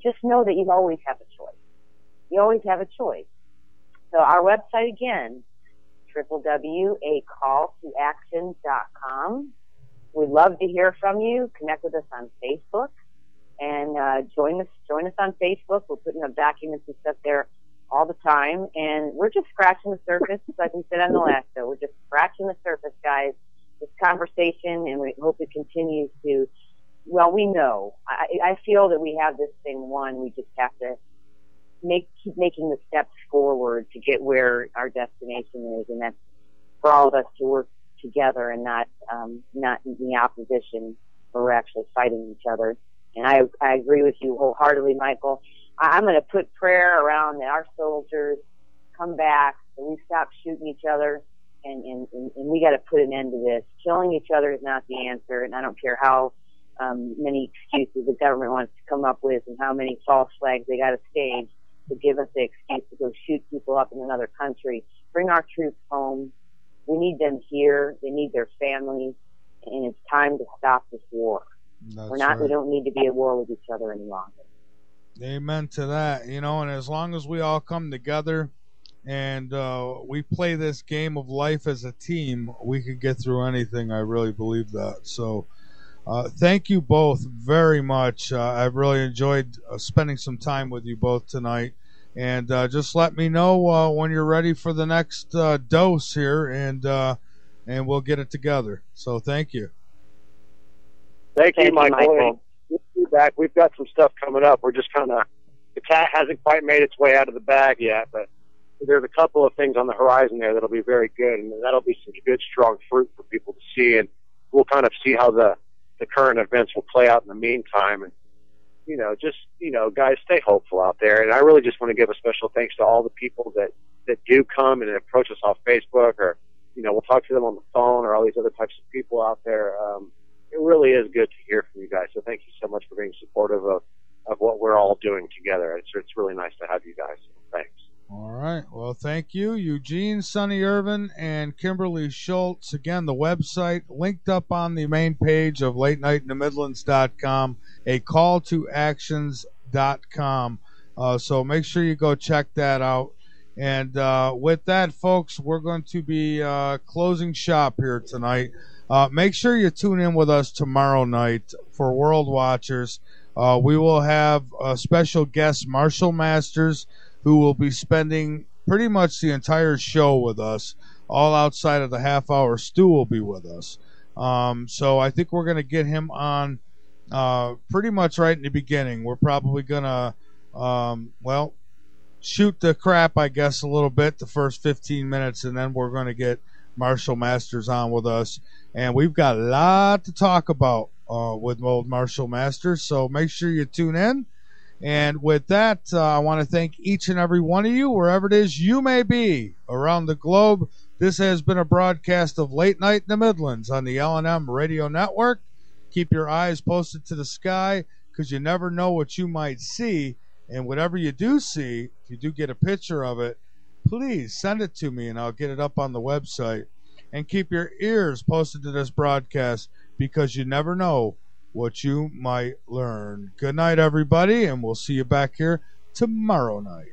just know that you always have a choice. You always have a choice. So our website again, www.acalltoaction.com. We'd love to hear from you. Connect with us on Facebook, and join us on Facebook. We're putting up documents and stuff there all the time, and we're just scratching the surface, like we said on the last show. We're just scratching the surface, guys, this conversation, and we hope it continues to. Well, we know. I feel that we have this thing won. We just have to keep making the steps forward to get where our destination is, and that's for all of us to work together and not in the opposition where we're actually fighting each other. And I agree with you wholeheartedly, Michael. I'm going to put prayer around that our soldiers come back, and we stop shooting each other, and we got to put an end to this. Killing each other is not the answer, and I don't care how many excuses the government wants to come up with and how many false flags they got to stage to give us the excuse to go shoot people up in another country. Bring our troops home. We need them here. They need their families, and it's time to stop this war. We don't need to be at war with each other any longer. Amen to that. And as long as we all come together and we play this game of life as a team, we can get through anything. I really believe that. So thank you both very much. I've really enjoyed spending some time with you both tonight. And just let me know when you're ready for the next dose here, and we'll get it together. So thank you. Thank you, Michael. We'll be back. We've got some stuff coming up. We're just the cat hasn't quite made its way out of the bag yet, but there's a couple of things on the horizon there that'll be very good, and that'll be some good, strong fruit for people to see, and we'll kind of see how the current events will play out in the meantime. And guys, stay hopeful out there. And I really just want to give a special thanks to all the people that do come and approach us off Facebook, or, we'll talk to them on the phone, or all these other types of people out there. It really is good to hear from you guys. So thank you so much for being supportive of what we're all doing together. It's really nice to have you guys. So thanks. All right. Well, thank you, Eugene, Sonny Irvin, and Kimberlee Schultz. Again, the website linked up on the main page of LateNightInTheMidlands.com, a calltoactions.com. So make sure you go check that out. And with that, folks, we're going to be closing shop here tonight. Make sure you tune in with us tomorrow night for World Watchers. We will have a special guest, Marshall Masters, who will be spending pretty much the entire show with us. All outside of the half-hour. Stu will be with us. So I think we're going to get him on pretty much right in the beginning. We're probably going to, shoot the crap, I guess, a little bit the first 15 minutes, and then we're going to get Marshall Masters on with us. And we've got a lot to talk about with old Marshall Masters, so make sure you tune in. And with that, I want to thank each and every one of you, wherever it is you may be around the globe. This has been a broadcast of Late Night in the Midlands on the L&M Radio Network. Keep your eyes posted to the sky, because you never know what you might see. And whatever you do see, if you do get a picture of it, please send it to me, and I'll get it up on the website. And keep your ears posted to this broadcast, because you never know what you might learn. Good night, everybody, and we'll see you back here tomorrow night.